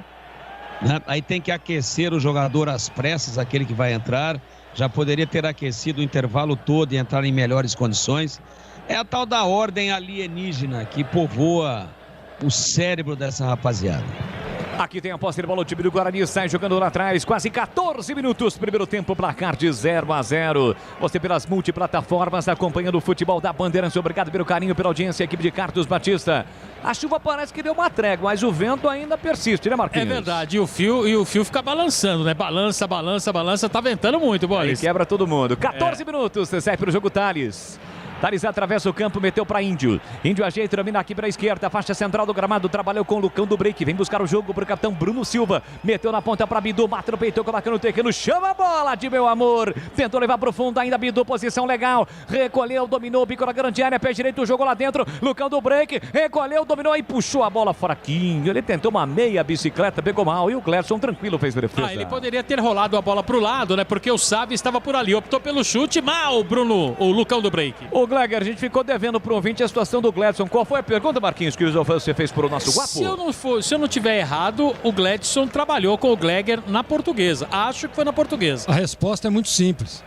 Aí tem que aquecer o jogador às pressas, aquele que vai entrar. Já poderia ter aquecido o intervalo todo e entrar em melhores condições. É a tal da ordem alienígena que povoa o cérebro dessa rapaziada. Aqui tem a posse de bola, o time do Guarani sai jogando lá atrás, quase 14 minutos, primeiro tempo, placar de 0-0. Você pelas multiplataformas acompanhando o futebol da Bandeirantes, obrigado pelo carinho, pela audiência, equipe de Carlos Batista. A chuva parece que deu uma trégua, mas o vento ainda persiste, né, Marquinhos? É verdade, e o fio fica balançando, né? Balança, balança, balança, tá ventando muito, Boris. Ele quebra todo mundo. 14 minutos, você sai pro jogo, Thales. Thales atravessa o campo, meteu para Índio. Índio ajeita, domina aqui para a esquerda, faixa central do gramado, trabalhou com o Lucão do Break. Vem buscar o jogo para o capitão Bruno Silva. Meteu na ponta para Bidu, bateu no peito, colocando o terreno, chama a bola de meu amor. Tentou levar para o fundo, ainda Bidu, posição legal. Recolheu, dominou, bico na grande área, pé direito, jogou lá dentro. Lucão do Break, recolheu, dominou e puxou a bola fraquinho. Ele tentou uma meia bicicleta, pegou mal. E o Gledson tranquilo fez a defesa. Ele poderia ter rolado a bola para o lado, né? Porque o Sávio estava por ali. Optou pelo chute, mal, o Lucão do Break. O Gleger, a gente ficou devendo para o ouvinte a situação do Gledson. Qual foi a pergunta, Marquinhos, que você fez para o nosso guapo? Se eu não tiver errado, o Gledson trabalhou com o Gleger na Portuguesa. Acho que foi na Portuguesa. A resposta é muito simples.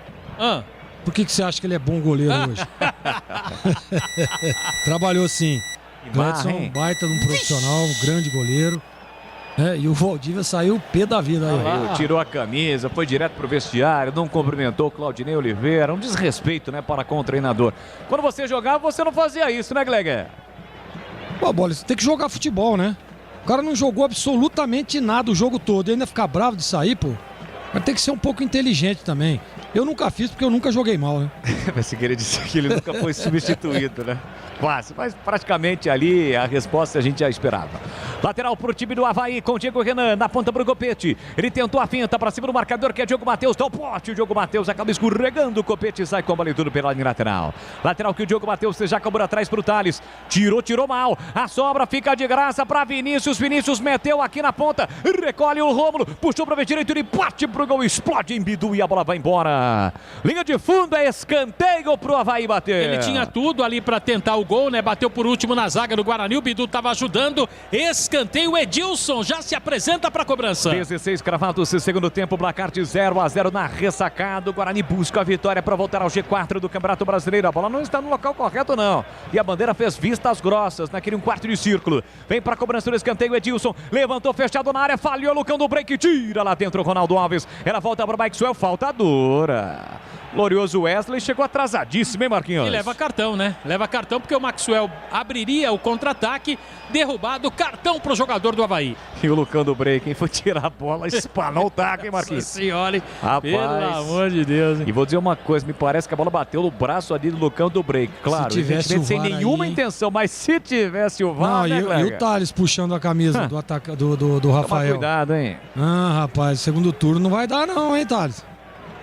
Por que você acha que ele é bom goleiro hoje? Trabalhou sim. Gledson é um baita de um profissional, um grande goleiro. E o Valdívia saiu pé da vida aí. Tirou a camisa, foi direto pro vestiário, não cumprimentou o Claudinei Oliveira. Um desrespeito, né, para com o treinador. Quando você jogava, você não fazia isso, né, Gleger? Pô, Bola, você tem que jogar futebol, né? O cara não jogou absolutamente nada o jogo todo. E ainda ficar bravo de sair, pô. Mas tem que ser um pouco inteligente também. Eu nunca fiz porque eu nunca joguei mal, né? Você queria dizer que ele nunca foi substituído, né? Quase, mas praticamente ali a resposta a gente já esperava. Lateral pro time do Avaí com o Diego Renan na ponta pro Copete. Ele tentou a finta pra cima do marcador que é Diogo Matheus. Dá o pote, o Diogo Matheus acaba escorregando. O Copete sai com a bola e tudo pela linha lateral. Lateral que o Diogo Matheus já cobrou atrás pro Thales. Tirou mal. A sobra fica de graça pra Vinícius. Vinícius meteu aqui na ponta. Recolhe o Rômulo. Puxou pro direito. Ele bate pro gol. Explode em Bidu e a bola vai embora. Linha de fundo é escanteio pro Avaí bater. Ele tinha tudo ali pra tentar o gol, né? Bateu por último na zaga do Guarani. O Bidu tava ajudando. escanteio, Edilson já se apresenta para a cobrança. 16 cravados, segundo tempo, placar de 0-0 na ressacada. O Guarani busca a vitória para voltar ao G4 do Campeonato Brasileiro. A bola não está no local correto, não. E a bandeira fez vistas grossas naquele um quarto de círculo. Vem para a cobrança do escanteio, Edilson. Levantou, fechado na área, falhou, Lucão do break, tira lá dentro, Ronaldo Alves. Ela volta para o Maxwell, falta dura. Glorioso Wesley chegou atrasadíssimo, hein, Marquinhos? E leva cartão, né? Leva cartão porque o Maxwell abriria o contra-ataque, derrubado, cartão pro jogador do Avaí. E o Lucão do break, hein? Foi tirar a bola, espanou o taco, hein, Marquinhos? Nossa senhora, hein? Rapaz. Pelo amor de Deus, hein? E vou dizer uma coisa, me parece que a bola bateu no braço ali do Lucão do break. Claro, evidentemente sem nenhuma intenção, mas se tivesse o VAR, não, né, e o Thales puxando a camisa do ataque do Rafael. Toma cuidado, hein? Ah, rapaz, segundo turno não vai dar não, hein, Thales?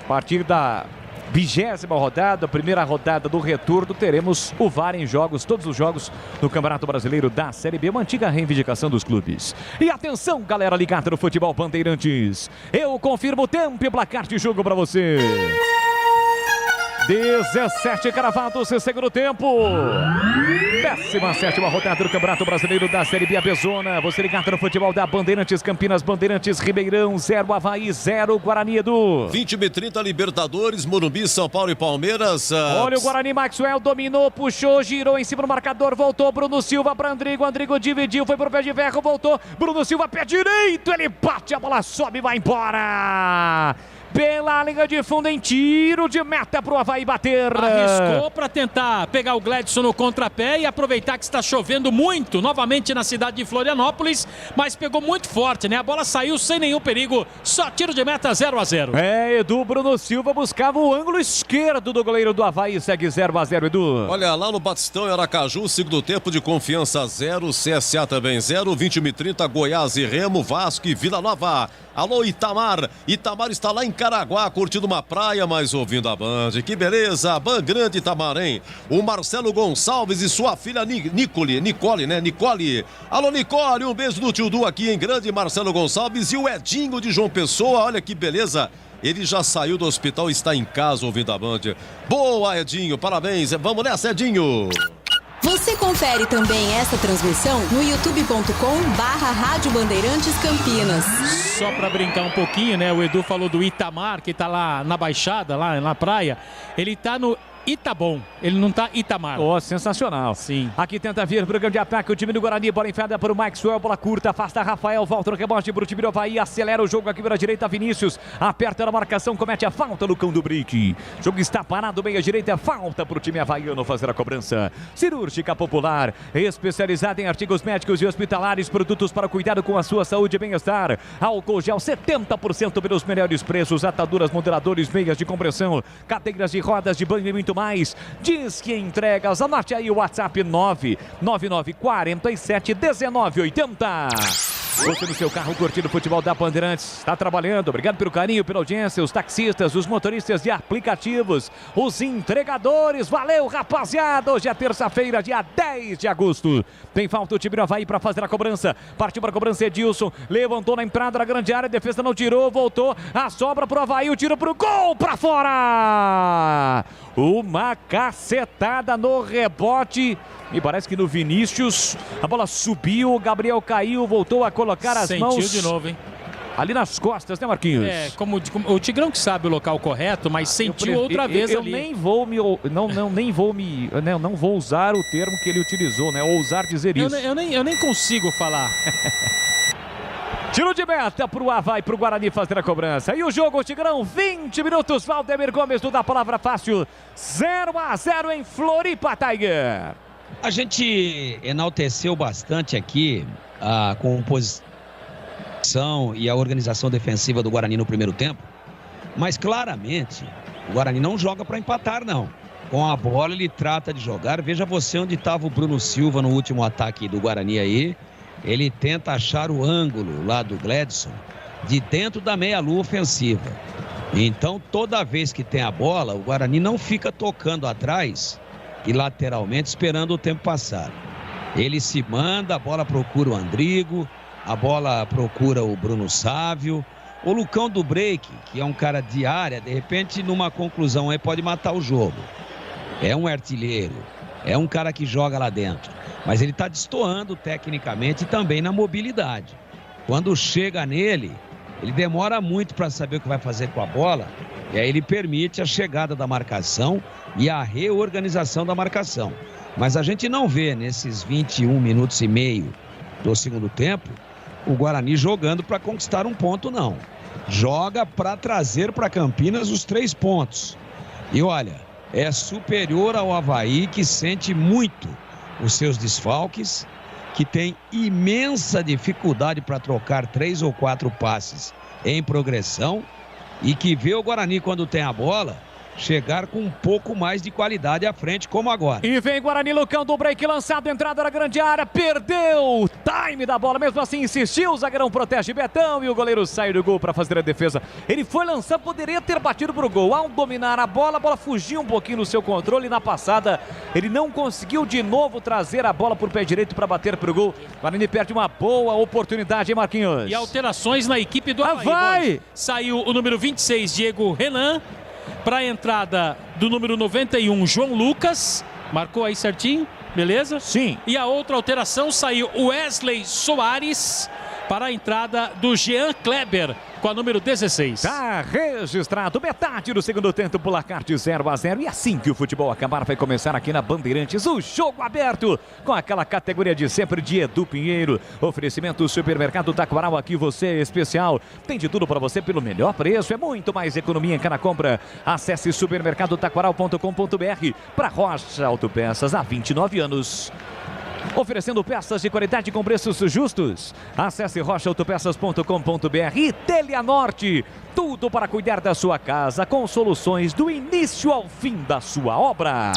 A partir da 20ª rodada, primeira rodada do retorno, teremos o VAR em jogos, todos os jogos do Campeonato Brasileiro da Série B, uma antiga reivindicação dos clubes. E atenção, galera ligada no Futebol Bandeirantes, eu confirmo o tempo e placar de jogo para você. 17 cravados, segundo tempo. 17ª rodada do Campeonato Brasileiro da Série B, Abezona. Você ligado no futebol da Bandeirantes Campinas, Bandeirantes Ribeirão, 0 Avaí, 0 Guarani, Edu. 20h30, Libertadores, Morumbi, São Paulo e Palmeiras. Olha o Guarani, Maxwell dominou, puxou, girou em cima do marcador, voltou Bruno Silva para Andrigo, Andrigo dividiu, foi pro pé de ferro, voltou, Bruno Silva, pé direito, ele bate, a bola sobe e vai embora. Pela linha de fundo em tiro de meta pro Avaí bater. Arriscou para tentar pegar o Gledson no contrapé e aproveitar que está chovendo muito novamente na cidade de Florianópolis, mas pegou muito forte, né? A bola saiu sem nenhum perigo, só tiro de meta, 0-0. É, Edu, Bruno Silva buscava o ângulo esquerdo do goleiro do Avaí, segue 0-0, Edu. Olha, lá no Batistão, Aracaju, segundo tempo de Confiança 0, CSA também 0, 20h30, Goiás e Remo, Vasco e Vila Nova. Alô, Itamar. Itamar está lá em Caraguá, curtindo uma praia, mas ouvindo a Band. Que beleza, Band Grande Itamar, hein? O Marcelo Gonçalves e sua filha Nicole. Alô, Nicole, um beijo do tio Du aqui em Grande, Marcelo Gonçalves. E o Edinho de João Pessoa, olha que beleza. Ele já saiu do hospital e está em casa ouvindo a Band. Boa, Edinho, parabéns. Vamos nessa, Edinho. Você confere também essa transmissão no youtube.com/Rádio Bandeirantes Campinas. Só para brincar um pouquinho, né? O Edu falou do Itamar, que tá lá na Baixada, lá na praia. Ele tá no Itabom, ele não tá Itamar. Oh, sensacional. Sim. Aqui tenta vir pro grande ataque o time do Guarani, bola enfiada para o Maxwell, bola curta, afasta Rafael, volta no rebote pro time do Avaí, acelera o jogo aqui pela direita, Vinícius, aperta na marcação, comete a falta, Lucão do break. O jogo está parado, meia direita, falta pro time havaiano fazer a cobrança. Cirúrgica Popular, especializada em artigos médicos e hospitalares, produtos para cuidado com a sua saúde e bem-estar. Álcool gel 70% pelos melhores preços, ataduras, modeladores, meias de compressão, cadeiras de rodas de banho e muito mais. Diz que entregas, anote aí o WhatsApp 999471980. Você no seu carro curtindo o futebol da Bandeirantes, está trabalhando, obrigado pelo carinho, pela audiência, os taxistas, os motoristas de aplicativos, os entregadores, valeu rapaziada, hoje é terça-feira, dia 10 de agosto, tem falta o time do Avaí para fazer a cobrança, partiu para a cobrança Edilson, levantou na entrada da grande área, a defesa não tirou, voltou, a sobra para o Avaí, o tiro para o gol, para fora! Uma cacetada no rebote. Me parece que no Vinícius a bola subiu, o Gabriel caiu, voltou a colocar as mãos. Sentiu de novo, hein? Ali nas costas, né, Marquinhos? É, como o Tigrão que sabe o local correto, mas sentiu outra vez ali. Não vou usar o termo que ele utilizou, né? Ousar dizer isso. Eu nem consigo falar. Tiro de meta pro Avaí, pro Guarani fazer a cobrança. E o jogo, Tigrão, 20 minutos. Valdemir Gomes do Da Palavra Fácil. 0-0 em Floripa, Tiger. A gente enalteceu bastante aqui a composição e a organização defensiva do Guarani no primeiro tempo. Mas claramente, o Guarani não joga para empatar, não. Com a bola ele trata de jogar. Veja você onde estava o Bruno Silva no último ataque do Guarani aí. Ele tenta achar o ângulo lá do Gledson de dentro da meia-lua ofensiva. Então, toda vez que tem a bola, o Guarani não fica tocando atrás e lateralmente esperando o tempo passar. Ele se manda, a bola procura o Andrigo, a bola procura o Bruno Sávio. O Lucão do break, que é um cara de área, de repente, numa conclusão aí, pode matar o jogo. É um artilheiro, é um cara que joga lá dentro. Mas ele está destoando tecnicamente e também na mobilidade. Quando chega nele, ele demora muito para saber o que vai fazer com a bola. E aí ele permite a chegada da marcação e a reorganização da marcação. Mas a gente não vê nesses 21 minutos e meio do segundo tempo o Guarani jogando para conquistar um ponto, não. Joga para trazer para Campinas os 3 pontos. E olha, é superior ao Avaí, que sente muito os seus desfalques, que tem imensa dificuldade para trocar 3 ou 4 passes em progressão e que vê o Guarani, quando tem a bola, chegar com um pouco mais de qualidade à frente, como agora. E vem Guarani, Lucão do break lançado, entrada na grande área, perdeu o time da bola, mesmo assim insistiu, o zagueirão protege Betão e o goleiro sai do gol para fazer a defesa. Ele foi lançar, poderia ter batido pro gol, ao dominar a bola fugiu um pouquinho no seu controle e na passada ele não conseguiu de novo trazer a bola por pé direito para bater pro gol. Guarani perde uma boa oportunidade, hein, Marquinhos? E alterações na equipe do Avaí. Vai! Saiu o número 26, Diego Renan, para a entrada do número 91, João Lucas. Marcou aí certinho, beleza? Sim. E a outra alteração, saiu o Wesley Soares para a entrada do Jean Kleber com a número 16. Tá registrado, metade do segundo tempo, placar de 0-0. E assim que o futebol acabar, vai começar aqui na Bandeirantes o jogo aberto, com aquela categoria de sempre de Edu Pinheiro. Oferecimento Supermercado Taquaral, aqui você é especial. Tem de tudo para você pelo melhor preço, é muito mais economia em cada compra. Acesse supermercadotaquaral.com.br. Para Rocha Autopeças, há 29 anos. Oferecendo peças de qualidade com preços justos. Acesse rochaautopeças.com.br e Telianorte. Tudo para cuidar da sua casa com soluções do início ao fim da sua obra.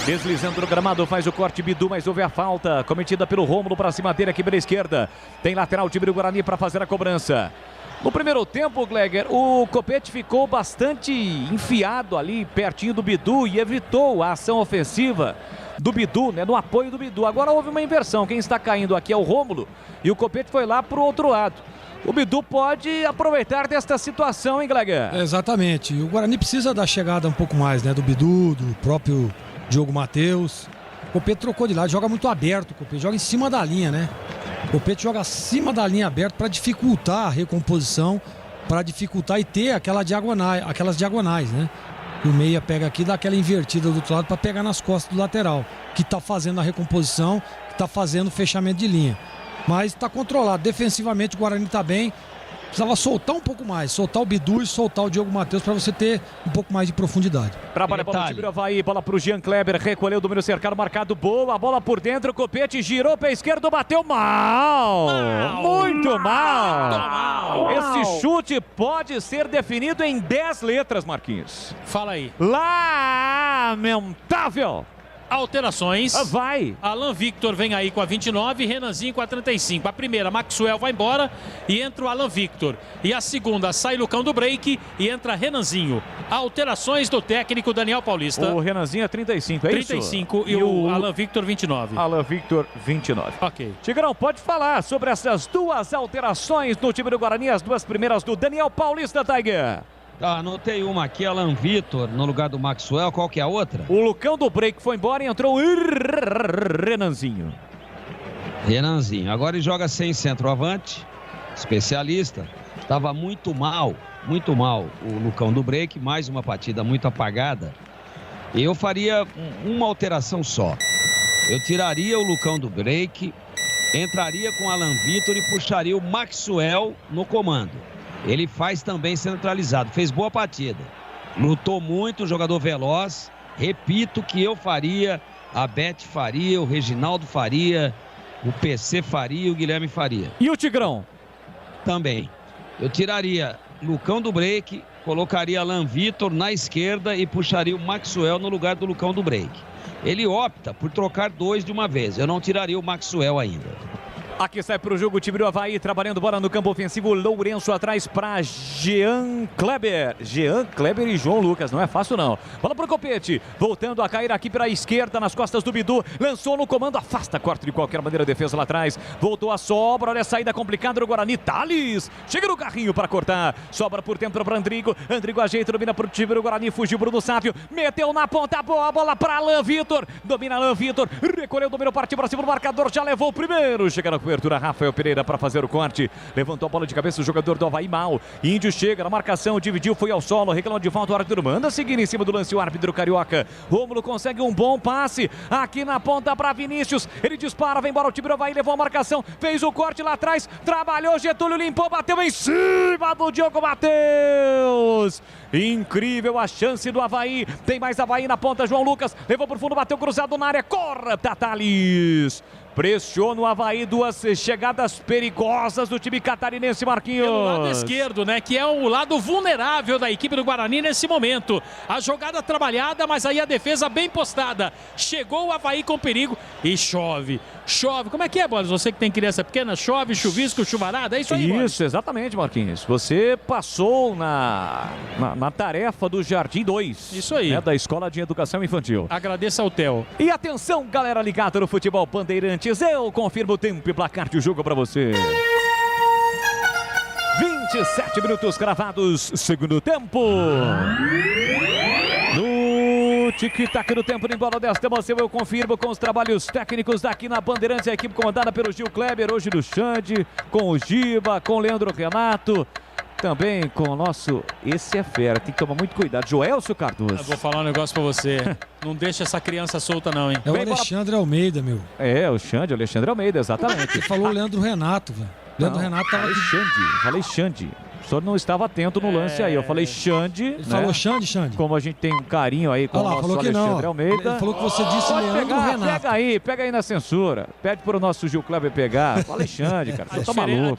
Deslizando no gramado, faz o corte Bidu, mas houve a falta cometida pelo Rômulo para cima dele aqui pela esquerda. Tem lateral time do Guarani para fazer a cobrança. No primeiro tempo, Gleger, o Copete ficou bastante enfiado ali pertinho do Bidu e evitou a ação ofensiva do Bidu, né, no apoio do Bidu. Agora houve uma inversão, quem está caindo aqui é o Rômulo e o Copete foi lá para o outro lado. O Bidu pode aproveitar desta situação, hein, Gleger? Exatamente, o Guarani precisa da chegada um pouco mais, né, do Bidu, do próprio Diogo Matheus. O Copete trocou de lado, joga muito aberto, o Copete joga em cima da linha, né? O Copete joga acima da linha aberta para dificultar a recomposição, para dificultar e ter aquelas diagonais, né? E o meia pega aqui, dá aquela invertida do outro lado para pegar nas costas do lateral, que está fazendo a recomposição, que está fazendo o fechamento de linha. Mas está controlado. Defensivamente o Guarani está bem. Precisava soltar um pouco mais, soltar o Bidu e soltar o Diogo Matheus para você ter um pouco mais de profundidade. Trabalha a bola do time do Avaí, bola para o Jean Kleber, recolheu o domínio cercado, marcado, boa, bola por dentro, o Copete girou pé esquerdo, bateu mal, muito mal. Esse chute pode ser definido em 10 letras, Marquinhos. Fala aí. Lamentável. Alterações. Vai. Alan Victor vem aí com a 29, Renanzinho com a 35. A primeira, Maxwell vai embora e entra o Alan Victor. E a segunda, sai Lucão do break e entra Renanzinho. Alterações do técnico Daniel Paulista. O Renanzinho é 35, é 35 isso? e o Alan Victor 29. Alan Victor 29. Ok. Tigrão, pode falar sobre essas duas alterações no time do Guarani, as duas primeiras do Daniel Paulista, Tiger. Tá, anotei uma aqui, Alan Victor no lugar do Maxwell. Qual que é a outra? O Lucão do break foi embora e entrou o Renanzinho. Renanzinho. Agora ele joga sem centroavante. Especialista. Estava muito mal o Lucão do break. Mais uma partida muito apagada. Eu faria uma alteração só. Eu tiraria o Lucão do break, entraria com o Alan Victor e puxaria o Maxwell no comando. Ele faz também centralizado, fez boa partida. Lutou muito, jogador veloz. Repito que eu faria, a Beth faria, o Reginaldo faria, o PC faria, o Guilherme faria. E o Tigrão? Também. Eu tiraria Lucão do break, colocaria Alan Victor na esquerda e puxaria o Maxwell no lugar do Lucão do break. Ele opta por trocar dois de uma vez. Eu não tiraria o Maxwell ainda. Aqui sai para o jogo o time do Avaí, trabalhando bola no campo ofensivo. Lourenço atrás para Jean Kleber. Jean Kleber e João Lucas, não é fácil não. Bola para o Copete, voltando a cair aqui para a esquerda, nas costas do Bidu. Lançou no comando, afasta, corta de qualquer maneira a defesa lá atrás. Voltou a sobra, olha a saída complicada do Guarani. Thales, chega no carrinho para cortar. Sobra por dentro para Andrigo. Andrigo ajeita, domina para o time do Guarani. Fugiu Bruno Sávio, meteu na ponta, boa bola para Alain Vitor. Domina Alain Vitor, recolheu, dominou, partiu para cima do marcador. Já levou o primeiro, chega na cobertura, Rafael Pereira para fazer o corte, levantou a bola de cabeça o jogador do Avaí mal, Índio chega na marcação, dividiu, foi ao solo, reclama de volta, o árbitro manda seguir em cima do lance o árbitro carioca. Rômulo consegue um bom passe, aqui na ponta para Vinícius, ele dispara, vem embora o time do Avaí, levou a marcação, fez o corte lá atrás, trabalhou, Getúlio limpou, bateu em cima do Diogo Matheus. Incrível a chance do Avaí, tem mais Avaí na ponta, João Lucas, levou por fundo, bateu cruzado na área, corta Thales. Pressiona o Avaí, duas chegadas perigosas do time catarinense, Marquinhos. Pelo lado esquerdo, né? Que é o lado vulnerável da equipe do Guarani nesse momento. A jogada trabalhada, mas aí a defesa bem postada. Chegou o Avaí com perigo e chove. Chove. Como é que é, Boris? Você que tem criança pequena, chove, chuvisco, chuvarada, é isso aí, Boris? Isso, exatamente, Marquinhos. Você passou na tarefa do Jardim 2. Isso aí. Né, da Escola de Educação Infantil. Agradeço ao Theo. E atenção, galera ligada no Futebol Bandeirantes. Eu confirmo o tempo e placar de jogo para você. 27 minutos cravados, segundo tempo. No tic-tac do tempo de bola desta emoção, eu confirmo com os trabalhos técnicos daqui na Bandeirantes, a equipe comandada pelo Gil Kleber, hoje do Xande, com o Giba, com o Leandro Renato. Também com o nosso... Esse é fera, tem que tomar muito cuidado. Joelcio Cardoso. Eu vou falar um negócio pra você. Não deixa essa criança solta não, hein? É o Alexandre Almeida, meu. É, o Xande, o Alexandre Almeida, exatamente. Você falou o Leandro Renato, velho. Leandro Renato tava aqui. Falei Xande. O senhor não estava atento no lance aí. Eu falei Xande. Ele falou Xande? Como a gente tem um carinho aí com o nosso Alexandre Almeida. Ele falou que você disse Leandro Renato. Pega aí na censura. Pede pro nosso Gil Kleber pegar. Falei Xande, cara. Você tá maluco.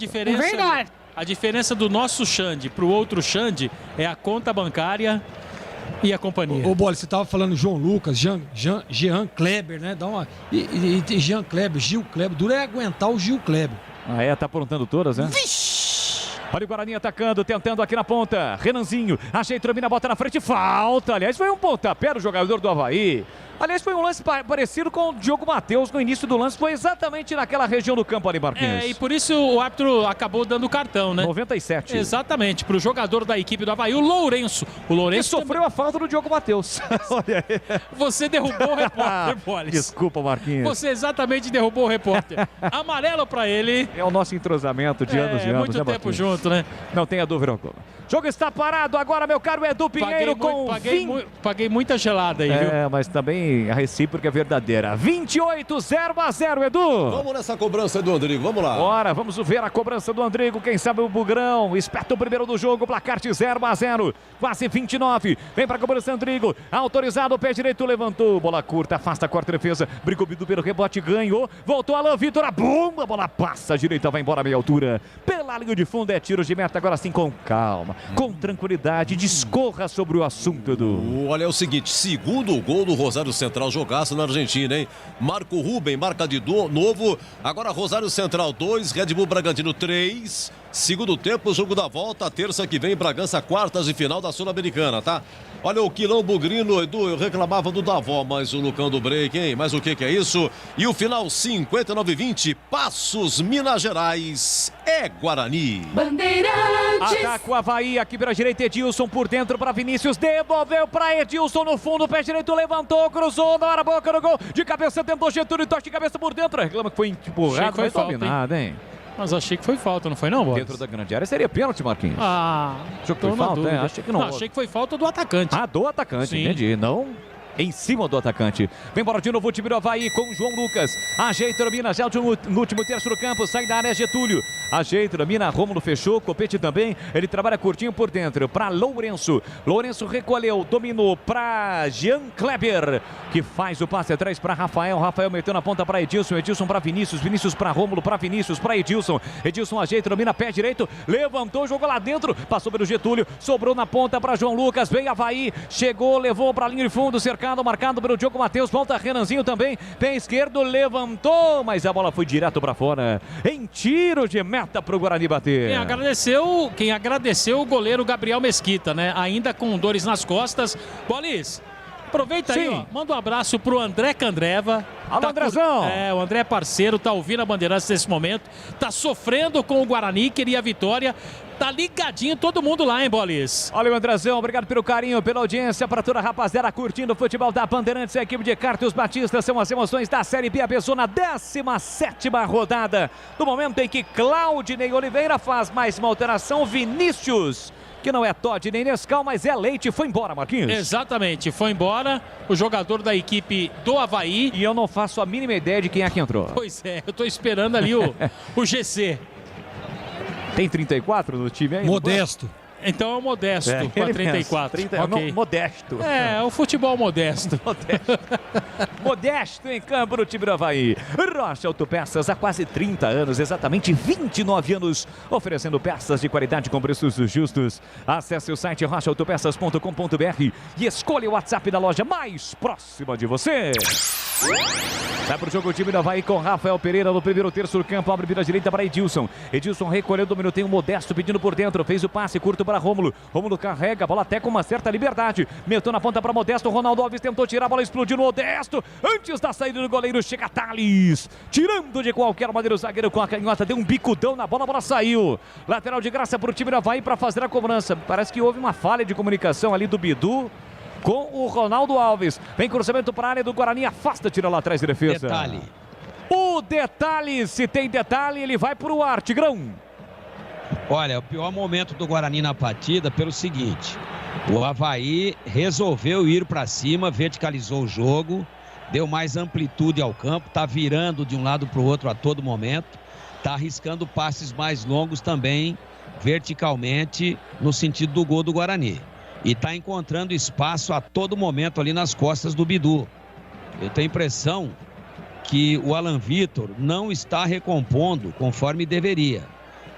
A diferença do nosso Xande pro outro Xande é a conta bancária e a companhia. Ô, Bola, você tava falando João Lucas, Jean Kleber, né? Dá uma... E Jean Kleber, Gil Kleber. Duro é aguentar o Gil Kleber. Ah, é? Tá aprontando todas, né? Vixe! Olha o Guarani atacando, tentando aqui na ponta. Renanzinho, ajeita, domina, bota na frente, falta. Aliás, foi um pontapé do jogador do Avaí. Aliás, foi um lance parecido com o Diogo Matheus no início do lance. Foi exatamente naquela região do campo ali, Marquinhos. E por isso o árbitro acabou dando cartão, né? 97. Exatamente, pro jogador da equipe do Avaí, o Lourenço. O Lourenço que sofreu a falta do Diogo Matheus. Olha aí. Você derrubou o repórter, Bolis. Desculpa, Marquinhos. Você exatamente derrubou o repórter. Amarelo pra ele. É o nosso entrosamento de anos e anos. Muito tempo junto, né? Não tenha dúvida alguma. Jogo está parado agora, meu caro Edu Pinheiro, paguei muita gelada aí, viu? É, mas também a recíproca é verdadeira. 28-0-0, Edu. Vamos nessa cobrança do Andrigo, vamos lá. Bora, vamos ver a cobrança do Andrigo. Quem sabe o Bugrão espeta o primeiro do jogo, placar de 0-0. Quase 29. Vem para a cobrança, Andrigo. Autorizado, o pé direito levantou. Bola curta, afasta, corta a defesa. Brigou Bidu pelo rebote, ganhou. Voltou Alain Vitor, a bomba. Bola passa, a direita vai embora a meia altura. Pela linha de fundo é tiro de meta, agora sim com calma. Com tranquilidade, discorra sobre o assunto, Edu. Olha, é o seguinte, segundo gol do Rosário Central, jogaço na Argentina, hein? Marco Ruben, marca de novo. Agora Rosário Central 2, Red Bull Bragantino 3. Segundo tempo, jogo da volta, terça que vem, Bragança, quartas de final da Sul-Americana, tá? Olha o Quilão Bugrino, Edu, eu reclamava do Davó, mas o Lucão do break, hein? Mas o que é isso? E o final 59-20, Passos, Minas Gerais, é Guarani. Bandeirantes. Ataca o Avaí, aqui pela direita, Edilson por dentro para Vinícius, devolveu para Edilson no fundo, pé direito levantou, cruzou, na hora boca no gol, de cabeça tentou Getúlio, toque de cabeça por dentro, reclama que foi empurrado, foi dominado, hein? Mas achei que foi falta, não foi não, Boris? Dentro da grande área seria pênalti, Marquinhos. Achei que foi falta, hein? Achei que não. Achei que foi falta do atacante. Ah, do atacante, sim. Entendi. Não em cima do atacante. Vem embora de novo o time do Avaí com o João Lucas. Ajeita, domina, já no último terço do campo, sai da área Getúlio. Ajeita, domina, Rômulo fechou, Copete também. Ele trabalha curtinho por dentro para Lourenço. Lourenço recolheu, dominou para Jean Kleber, que faz o passe atrás para Rafael. Rafael meteu na ponta para Edilson. Edilson para Vinícius. Vinícius para Rômulo, para Vinícius, para Edilson. Edilson ajeita, domina, pé direito, levantou, jogou lá dentro, passou pelo Getúlio, sobrou na ponta para João Lucas. Veio Avaí, chegou, levou para a linha de fundo, cercado marcado pelo Diogo Matheus, volta Renanzinho também, pé esquerdo, levantou, mas a bola foi direto para fora, em tiro de meta pro Guarani bater. Quem agradeceu o goleiro Gabriel Mesquita, né? Ainda com dores nas costas. Bolis, aproveita aí, ó, manda um abraço pro André Candreva. Alô, Andrezão! O André é parceiro, tá ouvindo a Bandeirantes nesse momento, tá sofrendo com o Guarani, queria a vitória. Tá ligadinho todo mundo lá, hein, Bolis? Olha o Andrezão, obrigado pelo carinho, pela audiência, para toda a rapaziada curtindo o futebol da Bandeirantes. A equipe de Carlos Batista são as emoções da Série B, a pessoa na 17ª rodada. No momento em que Claudinei Oliveira faz mais uma alteração, Vinícius, que não é Todd nem Nescau, mas é Leite, foi embora, Marquinhos. Exatamente, foi embora o jogador da equipe do Avaí. E eu não faço a mínima ideia de quem é que entrou. Pois é, eu tô esperando ali o GC. Tem 34 no time aí? Modesto. Então é o Modesto, com a 34. 30, okay. Modesto. É, o futebol modesto. Modesto em campo no time do Avaí. Rocha Autopeças, há quase 30 anos, exatamente 29 anos, oferecendo peças de qualidade com preços justos. Acesse o site rochaautopeças.com.br e escolha o WhatsApp da loja mais próxima de você. Vai pro jogo o time do Avaí com Rafael Pereira no primeiro terço do campo, abre vira direita para Edilson. Edilson recolheu, dominou, tem o Modesto pedindo por dentro, fez o passe curto para Rômulo. Rômulo carrega a bola até com uma certa liberdade. Meteu na ponta para Modesto, Ronaldo Alves tentou tirar, a bola explodiu no Modesto. Antes da saída do goleiro chega Thales, tirando de qualquer maneira o zagueiro com a canhota, deu um bicudão na bola, a bola saiu. Lateral de graça pro time do Avaí para fazer a cobrança. Parece que houve uma falha de comunicação ali do Bidu com o Ronaldo Alves. Vem cruzamento para a área do Guarani, afasta, tira lá atrás de defesa. Detalhe. O detalhe, se tem detalhe, ele vai para o ar, Tigrão. Olha, o pior momento do Guarani na partida pelo seguinte: o Avaí resolveu ir para cima, verticalizou o jogo, deu mais amplitude ao campo, tá virando de um lado para o outro a todo momento, tá arriscando passes mais longos também, verticalmente, no sentido do gol do Guarani. E está encontrando espaço a todo momento ali nas costas do Bidu. Eu tenho a impressão que o Alan Vitor não está recompondo conforme deveria.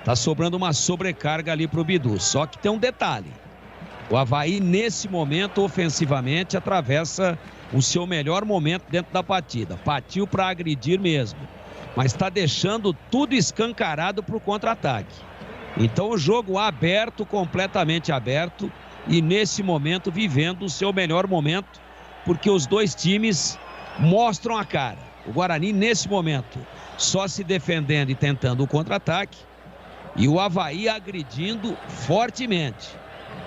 Está sobrando uma sobrecarga ali para o Bidu. Só que tem um detalhe: o Avaí, nesse momento, ofensivamente, atravessa o seu melhor momento dentro da partida. Partiu para agredir mesmo, mas está deixando tudo escancarado para o contra-ataque. Então o jogo aberto, completamente aberto, e nesse momento vivendo o seu melhor momento, porque os dois times mostram a cara. O Guarani nesse momento só se defendendo e tentando o contra-ataque, e o Avaí agredindo fortemente,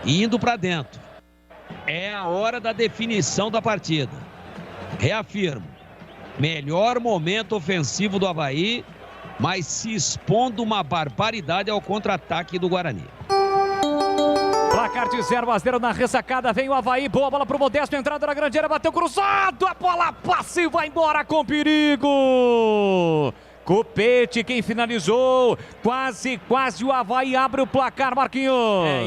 indo para dentro. É a hora da definição da partida. Reafirmo, melhor momento ofensivo do Avaí, mas se expondo uma barbaridade ao contra-ataque do Guarani. Placar de 0-0 na ressacada, vem o Avaí, boa bola pro Modesto, entrada na grande área, bateu cruzado, a bola passa e vai embora com perigo. Copete quem finalizou, quase o Avaí abre o placar, Marquinhos.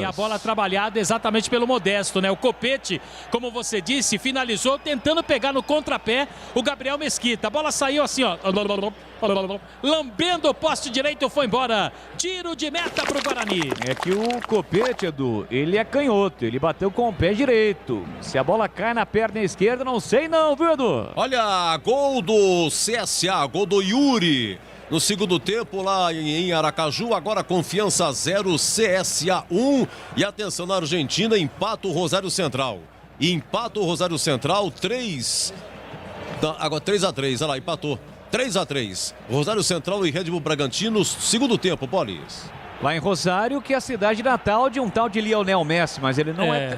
E a bola trabalhada exatamente pelo Modesto, né? O Copete, como você disse, finalizou tentando pegar no contrapé o Gabriel Mesquita. A bola saiu assim, ó, lambendo o poste direito, foi embora. Tiro de meta pro Guarani. É que o Copete, Edu, ele é canhoto, ele bateu com o pé direito. Se a bola cai na perna esquerda, não sei não, viu, Edu? Olha, gol do CSA, gol do Yuri. No segundo tempo lá em Aracaju, agora Confiança 0, CSA 1. E atenção, na Argentina, empata o Rosário Central. Empata o Rosário Central, 3. Agora 3-3, olha lá, empatou. 3-3. Rosário Central e Red Bull Bragantino, segundo tempo, Bolis. Lá em Rosário, que é a cidade natal de um tal de Lionel Messi, mas ele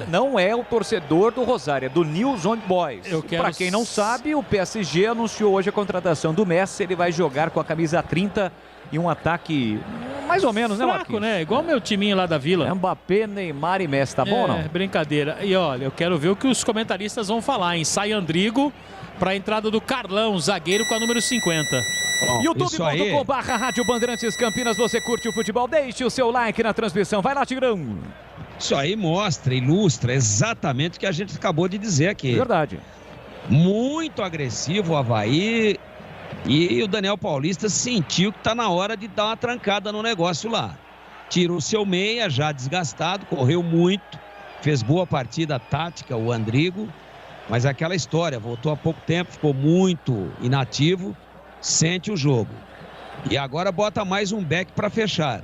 não é o torcedor do Rosário, é do News Old Boys. Para quem não sabe, o PSG anunciou hoje a contratação do Messi, ele vai jogar com a camisa 30 e um ataque mais ou menos, né, Marquinhos? Né? Igual meu timinho lá da Vila. Mbappé, Neymar e Messi, tá bom ou não? Brincadeira. E olha, eu quero ver o que os comentaristas vão falar, hein? Sai Andrigo para a entrada do Carlão, zagueiro com a número 50. youtube.com/, Rádio Bandeirantes Campinas, você curte o futebol? Deixe o seu like na transmissão, vai lá, Tigrão. Isso aí mostra, ilustra exatamente o que a gente acabou de dizer aqui. Verdade. Muito agressivo o Avaí, e o Daniel Paulista sentiu que está na hora de dar uma trancada no negócio lá. Tirou seu meia, já desgastado, correu muito, fez boa partida tática o Andrigo, Mas é aquela história, voltou há pouco tempo, ficou muito inativo, sente o jogo. E agora bota mais um back para fechar.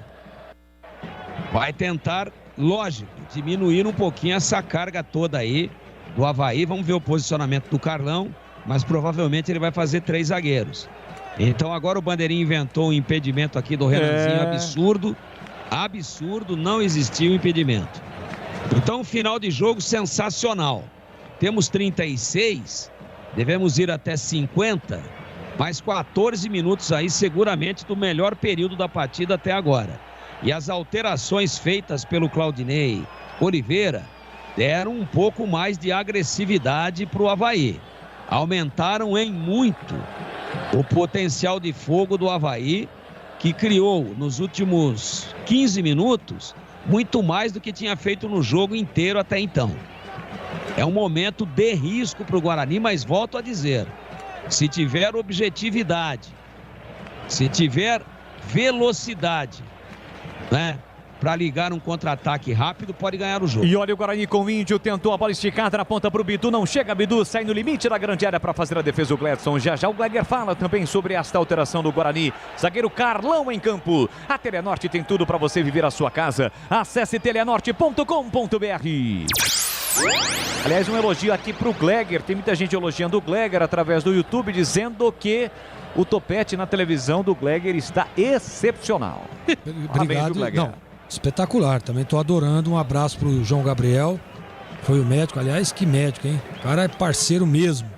Vai tentar, lógico, diminuir um pouquinho essa carga toda aí do Avaí. Vamos ver o posicionamento do Carlão, mas provavelmente ele vai fazer 3 zagueiros. Então agora o Bandeirinha inventou um impedimento aqui do Renanzinho, absurdo, não existiu impedimento. Então final de jogo sensacional. Temos 36, devemos ir até 50, mais 14 minutos aí seguramente do melhor período da partida até agora. E as alterações feitas pelo Claudinei Oliveira deram um pouco mais de agressividade para o Avaí. Aumentaram em muito o potencial de fogo do Avaí, que criou nos últimos 15 minutos muito mais do que tinha feito no jogo inteiro até então. É um momento de risco para o Guarani, mas volto a dizer, se tiver objetividade, se tiver velocidade, né, para ligar um contra-ataque rápido, pode ganhar o jogo. E olha o Guarani com o Índio, tentou a bola esticada na ponta para o Bidu, não chega, Bidu sai no limite da grande área para fazer a defesa o Gledson. Já o Gleger fala também sobre esta alteração do Guarani. Zagueiro Carlão em campo. A Telenorte tem tudo para você viver a sua casa. Acesse telenorte.com.br. Aliás, um elogio aqui para o Gleger. Tem muita gente elogiando o Gleger através do YouTube, dizendo que o topete na televisão do Gleger está excepcional. Obrigado. Não, espetacular. Também estou adorando. Um abraço para o João Gabriel. Foi o médico. Aliás, que médico, hein? O cara é parceiro mesmo.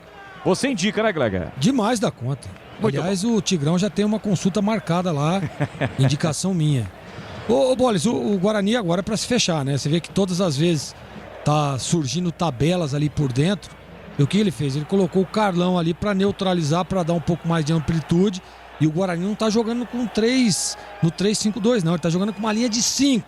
Você indica, né, Gleger? Demais da conta. Muito Aliás, o Tigrão já tem uma consulta marcada lá. Indicação minha. Ô Bolis, o Guarani agora é para se fechar, né? Você vê que todas as vezes tá surgindo tabelas ali por dentro. E o que ele fez? Ele colocou o Carlão ali para neutralizar, para dar um pouco mais de amplitude. E o Guarani não tá jogando com 3 no 3-5-2, não. Ele tá jogando com uma linha de 5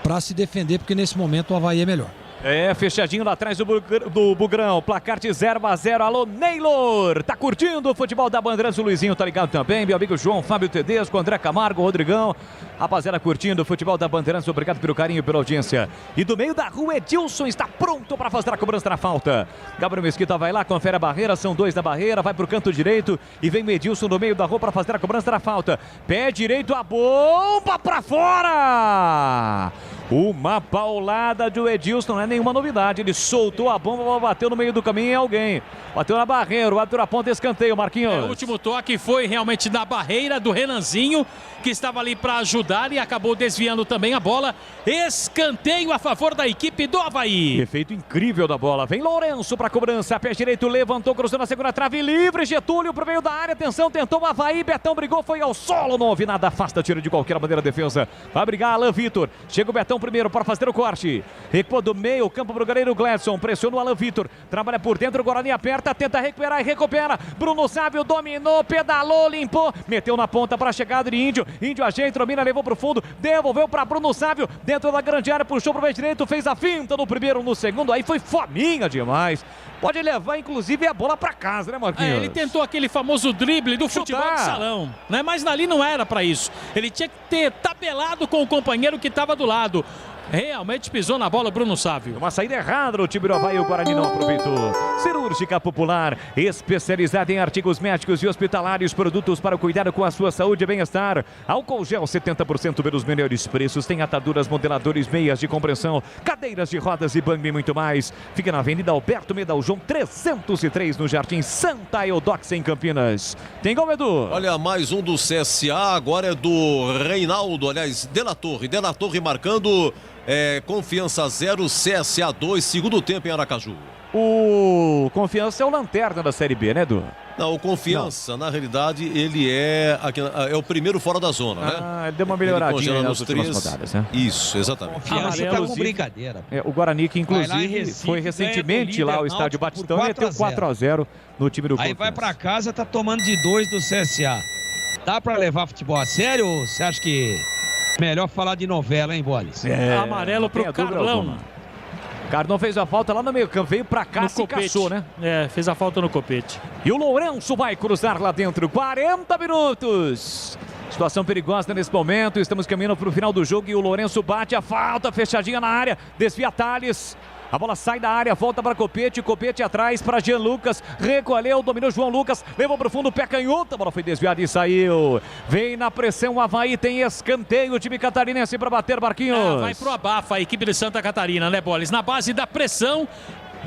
para se defender, porque nesse momento o Avaí é melhor. É, fechadinho lá atrás do Bugrão. Placar de 0-0. Alô, Neylor. Tá curtindo o futebol da Bandeirantes? O Luizinho tá ligado também. Meu amigo João Fábio Tedesco, André Camargo, Rodrigão. Rapaziada curtindo o futebol da Bandeirantes. Obrigado pelo carinho e pela audiência. E do meio da rua, Edilson está pronto para fazer a cobrança da falta. Gabriel Mesquita vai lá, confere a barreira. São 2 da barreira. Vai pro canto direito. E vem o Edilson no meio da rua para fazer a cobrança da falta. Pé direito, a bomba para fora. Uma paulada do Edilson, não é nenhuma novidade. Ele soltou a bomba, bateu no meio do caminho em alguém. Bateu na barreira, o árbitro aponta escanteio, Marquinhos. O último toque foi realmente na barreira do Renanzinho, que estava ali para ajudar e acabou desviando também a bola. Escanteio a favor da equipe do Avaí. Efeito incrível da bola. Vem Lourenço para a cobrança. Pé direito, levantou, cruzou na segunda trave, livre. Getúlio pro meio da área. Atenção, tentou o Avaí. Betão brigou, foi ao solo. Não houve nada, afasta, tiro de qualquer maneira a defesa. Vai brigar Alan Vitor. Chega o Betão primeiro para fazer o corte. Recuou do meio campo pro goleiro Gledson. Pressiona o Alan Vitor. Trabalha por dentro, o Guarani aperta, tenta recuperar e recupera. Bruno Sávio dominou, pedalou, limpou. Meteu na ponta para a chegada de Índio. Índio ajeita, domina, levou pro fundo. Devolveu para Bruno Sávio. Dentro da grande área, puxou pro meio direito. Fez a finta no primeiro, no segundo. Aí foi fominha demais. Pode levar, inclusive, a bola para casa, né, Marquinhos? Ele tentou aquele famoso drible do futebol de salão, né? Mas ali não era para isso. Ele tinha que ter tabelado com o companheiro que estava do lado. Realmente pisou na bola Bruno Sávio. Uma saída errada no time do Avaí, o Guarani não aproveitou. Cirúrgica Popular, especializada em artigos médicos e hospitalares, produtos para o cuidado com a sua saúde e bem-estar. Álcool gel 70% pelos melhores preços. Tem ataduras, modeladores, meias de compressão, cadeiras de rodas e banco e muito mais. Fica na Avenida Alberto Medal João 303, no Jardim Santa Eudoxia, em Campinas. Tem gol, Edu? Olha, mais um do CSA, agora é do Reinaldo, aliás, De La Torre marcando... Confiança 0, CSA 2, segundo tempo em Aracaju. O Confiança é o lanterna da Série B, né, Edu? Não, o Confiança, na realidade, ele é o primeiro fora da zona, né? Ele deu uma melhoradinha nas últimas rodadas, né? Isso, exatamente. Confiança tá com brincadeira. O Guarani, que inclusive foi recentemente lá ao estádio Batistão e meteu 4-0 no time do Confiança. Aí vai pra casa, tá tomando de 2 do CSA. Dá pra levar futebol a sério ou você acha que... Melhor falar de novela, hein, Bolis? Amarelo pro Carlão. Carlão fez a falta lá no meio campo, veio pra cá, se caçou, né? Fez a falta no copete. E o Lourenço vai cruzar lá dentro, 40 minutos. Situação perigosa nesse momento. Estamos caminhando para o final do jogo e o Lourenço bate a falta, fechadinha na área, desvia Thales. A bola sai da área, volta para Copete, Copete atrás para Jean Lucas, recolheu, dominou João Lucas, levou para o fundo, pé canhoto, a bola foi desviada e saiu. Vem na pressão o Avaí, tem escanteio, o time catarinense para bater, Marquinhos. Vai pro abafa a equipe de Santa Catarina, né, Boles? Na base da pressão,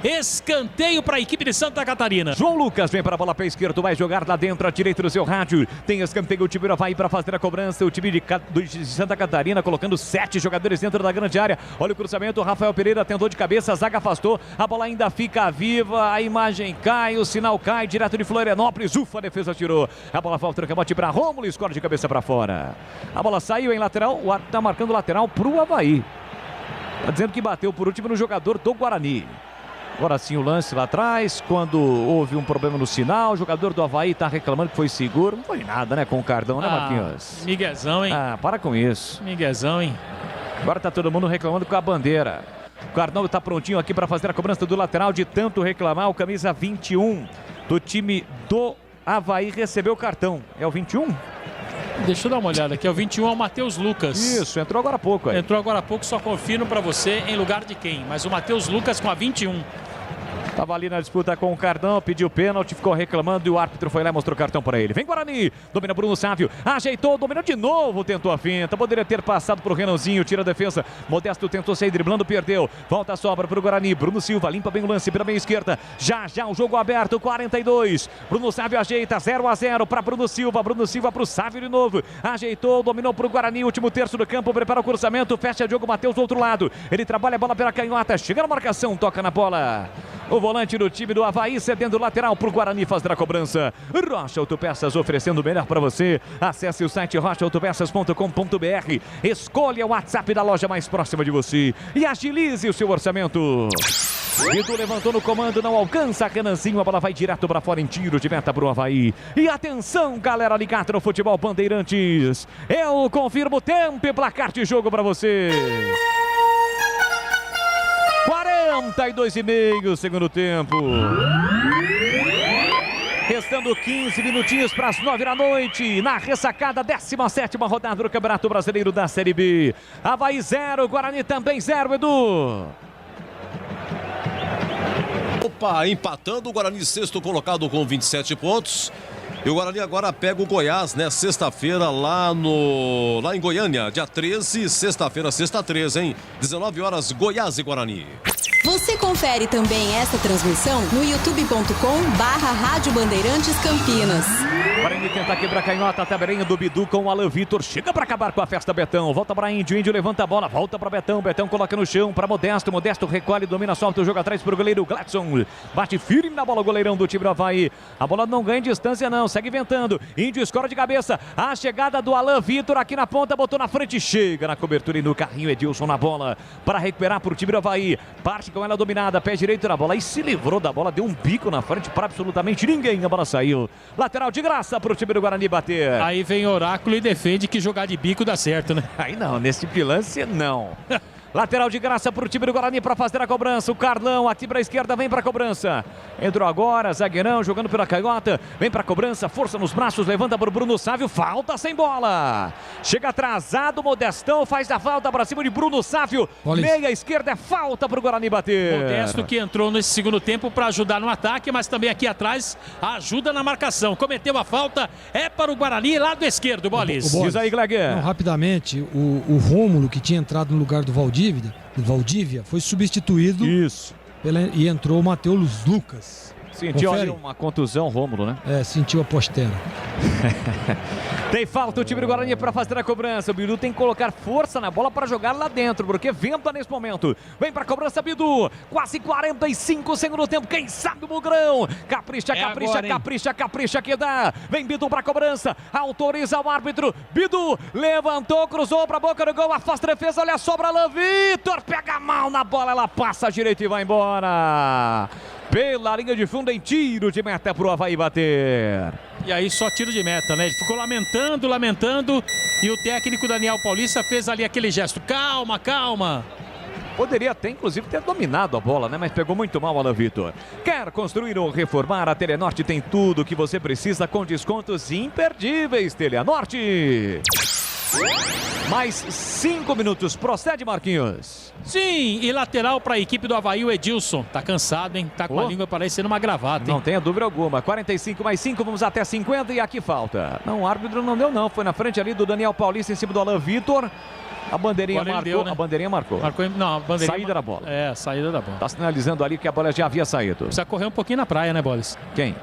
escanteio para a equipe de Santa Catarina. João Lucas vem para a bola pé esquerdo, vai jogar lá dentro, à direita do seu rádio. Tem escanteio, o time do Avaí para fazer a cobrança. O time de Santa Catarina colocando 7 jogadores dentro da grande área. Olha o cruzamento, o Rafael Pereira tentou de cabeça, a zaga afastou. A bola ainda fica viva, a imagem cai, o sinal cai, direto de Florianópolis. Ufa, a defesa tirou. A bola falta no rebote para Rômulo, escorre de cabeça para fora. A bola saiu em lateral, o árbitro está marcando lateral para o Avaí. Está dizendo que bateu por último no jogador do Guarani. Agora sim o lance lá atrás, quando houve um problema no sinal, o jogador do Avaí está reclamando que foi seguro. Não foi nada, né, com o Cardão, né, Marquinhos? Miguezão, hein? Para com isso. Miguezão, hein? Agora tá todo mundo reclamando com a bandeira. O Cardão está prontinho aqui para fazer a cobrança do lateral, de tanto reclamar. O camisa 21 do time do Avaí recebeu o cartão. É o 21? Deixa eu dar uma olhada aqui, é o 21 é o Matheus Lucas. Isso, entrou agora há pouco aí. Entrou agora há pouco, só confirmo para você em lugar de quem. Mas o Matheus Lucas com a 21. Tava ali na disputa com o Cardão, pediu pênalti, ficou reclamando e o árbitro foi lá e mostrou o cartão para ele. Vem Guarani, domina Bruno Sávio, ajeitou, dominou de novo, tentou a finta, poderia ter passado pro Renanzinho, tira a defesa, Modesto tentou sair driblando, perdeu, volta a sobra pro Guarani, Bruno Silva limpa bem o lance pela meia esquerda, já o jogo aberto, 42, Bruno Sávio ajeita, 0-0 para Bruno Silva pro Sávio de novo, ajeitou, dominou pro Guarani, último terço do campo, prepara o cruzamento, fecha Diogo Matheus do outro lado, ele trabalha a bola pela canhota, chega na marcação, toca na bola. O volante do time do Avaí cedendo o lateral para o Guarani fazer a cobrança. Rocha Autopeças oferecendo o melhor para você. Acesse o site rochaautopeças.com.br. Escolha o WhatsApp da loja mais próxima de você e agilize o seu orçamento. Bidu levantou no comando, não alcança Renanzinho, a bola vai direto para fora em tiro de meta para o Avaí. E atenção, galera ligada no futebol Bandeirantes. Eu confirmo o tempo e placar de jogo para você. 42,5 segundo tempo. Restando 15 minutinhos para as 9 da noite. Na ressacada, 17ª rodada do Campeonato Brasileiro da Série B. Avaí 0, Guarani também 0, Edu. Opa, empatando o Guarani, sexto colocado com 27 pontos. E o Guarani agora pega o Goiás, né? Sexta-feira lá em Goiânia, dia 13, sexta-feira, sexta 13, hein? 19 horas, Goiás e Guarani. Você confere também essa transmissão no youtube.com/Rádio Bandeirantes Campinas. Guarani tenta quebrar a canhota, a tabelinha do Bidu com o Alan Vitor. Chega para acabar com a festa, Betão. Volta para Índio, Índio levanta a bola, volta para Betão. Betão coloca no chão para Modesto. Modesto recolhe, domina, solta o jogo atrás para o goleiro Gladson. Bate firme na bola o goleirão do time do Avaí. A bola não ganha distância não, segue ventando. Índio escora de cabeça. A chegada do Alan Vitor aqui na ponta, botou na frente. Chega na cobertura e no carrinho, Edilson na bola para recuperar para o time do Avaí. Parte com ela dominada, pé direito na bola e se livrou da bola, deu um bico na frente para absolutamente ninguém. A bola saiu. Lateral de graça para o time do Guarani bater. Aí vem Oráculo e defende que jogar de bico dá certo, né? Aí não, nesse lance não. Lateral de graça para o time do Guarani para fazer a cobrança. O Carlão aqui para a esquerda, vem para a cobrança. Entrou agora, zagueirão jogando pela canhota. Vem para a cobrança, força nos braços, levanta para o Bruno Sávio. Falta sem bola. Chega atrasado, Modestão faz a falta para cima de Bruno Sávio. Meia esquerda é falta para o Guarani bater. Modesto que entrou nesse segundo tempo para ajudar no ataque, mas também aqui atrás ajuda na marcação. Cometeu a falta, é para o Guarani, lado esquerdo, Bolis. Diz aí, Gleguer. Rapidamente, o Rômulo, que tinha entrado no lugar do Valdívia, foi substituído. Isso. E entrou o Matheus Lucas. Sentiu ali uma contusão, Rômulo, né? Sentiu a postera. Tem falta o time do Guarani para fazer a cobrança. O Bidu tem que colocar força na bola para jogar lá dentro, porque venta nesse momento. Vem para a cobrança, Bidu. Quase 45 segundo tempo. Quem sabe o Mugrão. Capricha, capricha que dá. Vem Bidu para a cobrança. Autoriza o árbitro. Bidu levantou, cruzou para a boca do gol. Afasta a defesa, olha a sobra. Alan Vitor pega mal na bola. Ela passa direito e vai embora. Pela linha de fundo em tiro de meta pro Avaí bater. E aí só tiro de meta, né? Ele ficou lamentando e o técnico Daniel Paulista fez ali aquele gesto. Calma. Poderia até, inclusive, ter dominado a bola, né? Mas pegou muito mal o Alan Vitor. Quer construir ou reformar? A Telenorte tem tudo o que você precisa com descontos imperdíveis. Telenorte. Mais 5 minutos. Procede, Marquinhos. Sim, e lateral para a equipe do Avaí, o Edilson. Tá cansado, hein? Tá com a língua parecendo uma gravata, hein? Não tenha dúvida alguma. 45 mais 5, vamos até 50 e aqui falta. Não, o árbitro não deu não. Foi na frente ali do Daniel Paulista em cima do Alan Vitor. A bandeirinha marcou, deu, né? A bandeirinha marcou. Não, a bandeirinha... Saída da bola. É, saída da bola. Tá sinalizando ali que a bola já havia saído. Precisa correr um pouquinho na praia, né, Bolis? Quem?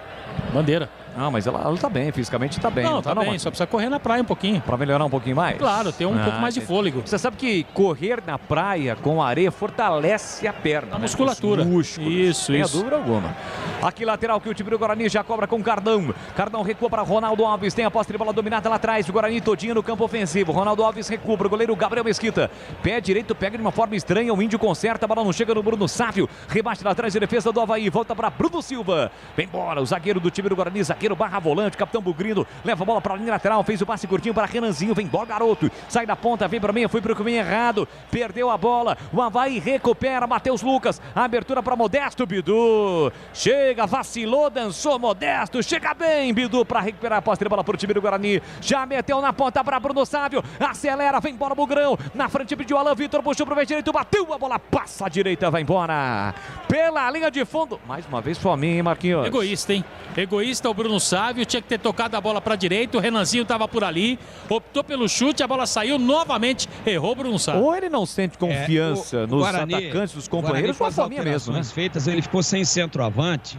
Bandeira. Não, mas ela tá bem, fisicamente tá bem. Não, tá bem, só precisa correr na praia um pouquinho. Pra melhorar um pouquinho mais? Claro, ter um pouco mais de fôlego. Você sabe que correr na praia com areia fortalece a perna, a musculatura. Os músculos. Isso. Sem dúvida alguma. Aqui lateral que o time do Guarani já cobra com Cardão. Cardão recua para Ronaldo Alves, tem a posse de bola dominada lá atrás. O Guarani todinho no campo ofensivo. Ronaldo Alves recua para o goleiro Gabriel Mesquita. Pé direito pega de uma forma estranha, o Índio conserta, a bola não chega no Bruno Sávio. Rebate lá atrás de defesa do Avaí, volta para Bruno Silva. Vem embora o zagueiro do time do Guarani, zagueiro barra volante, capitão Bugrino, leva a bola para a linha lateral, fez o passe curtinho para Renanzinho, vem embora garoto, sai da ponta, vem para meia, foi para o caminho errado, perdeu a bola, o Avaí recupera, Matheus Lucas, a abertura para Modesto, Bidu, chega, vacilou, dançou Modesto, chega bem Bidu para recuperar a posse de bola para o time do Guarani, já meteu na ponta para Bruno Sávio, acelera, vem embora Bugrão, na frente pediu Alan Vitor, puxou para o meio direito, bateu a bola, passa a direita, vai embora, pela linha de fundo, mais uma vez foi a mim, hein, Marquinhos? Egoísta, hein? Egoísta o Bruno Sávio, tinha que ter tocado a bola para a direita, o Renanzinho estava por ali, optou pelo chute, a bola saiu novamente, errou o Bruno Sávio. Ou ele não sente confiança nos atacantes dos companheiros, ou a fominha mesmo, né? Feitas, ele ficou sem centroavante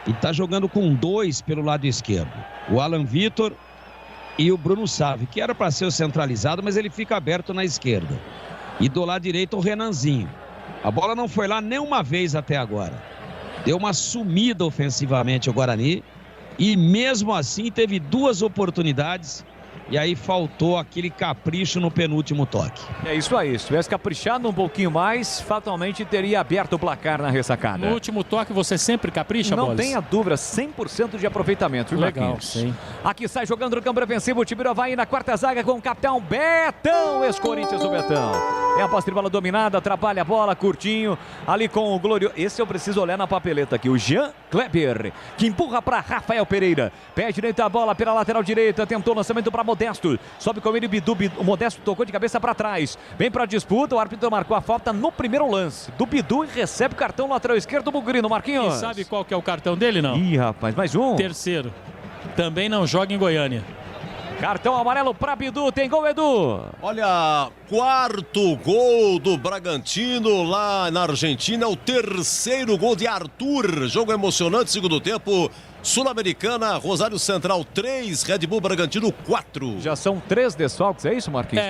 e está jogando com 2 pelo lado esquerdo. O Alan Vitor e o Bruno Sávio, que era para ser o centralizado, mas ele fica aberto na esquerda. E do lado direito o Renanzinho. A bola não foi lá nenhuma vez até agora. Deu uma sumida ofensivamente o Guarani e mesmo assim teve 2 oportunidades e aí faltou aquele capricho no penúltimo toque. É isso aí, se tivesse caprichado um pouquinho mais, fatalmente teria aberto o placar na ressacada. No último toque você sempre capricha, Não Bolis? tenha dúvida, 100% de aproveitamento, viu, Legal, Marquinhos? sim. Aqui sai jogando no campo defensivo o time do Avaí na quarta zaga com o capitão Betão, ex-Corinthians o Betão. É a posse de bola dominada, atrapalha a bola, curtinho, ali com o glorioso. Esse eu preciso olhar na papeleta aqui, o Jean Kleber, que empurra para Rafael Pereira. Pé direito a bola pela lateral direita, tentou o lançamento para Modesto. Sobe com ele Bidu, o Modesto tocou de cabeça para trás. Vem para a disputa, o árbitro marcou a falta no primeiro lance do Bidu e recebe cartão lateral esquerdo do Bugrino, Marquinhos. E sabe qual que é o cartão dele, não? Ih, rapaz, mais um. Terceiro. Também não joga em Goiânia. Cartão amarelo para Bidu, tem gol, Edu. Olha, 4º gol do Bragantino lá na Argentina, o 3º gol de Arthur. Jogo emocionante, segundo tempo. Sul-Americana, Rosário Central 3, Red Bull Bragantino 4. Já são 3 desfalques, é isso, Marquinhos?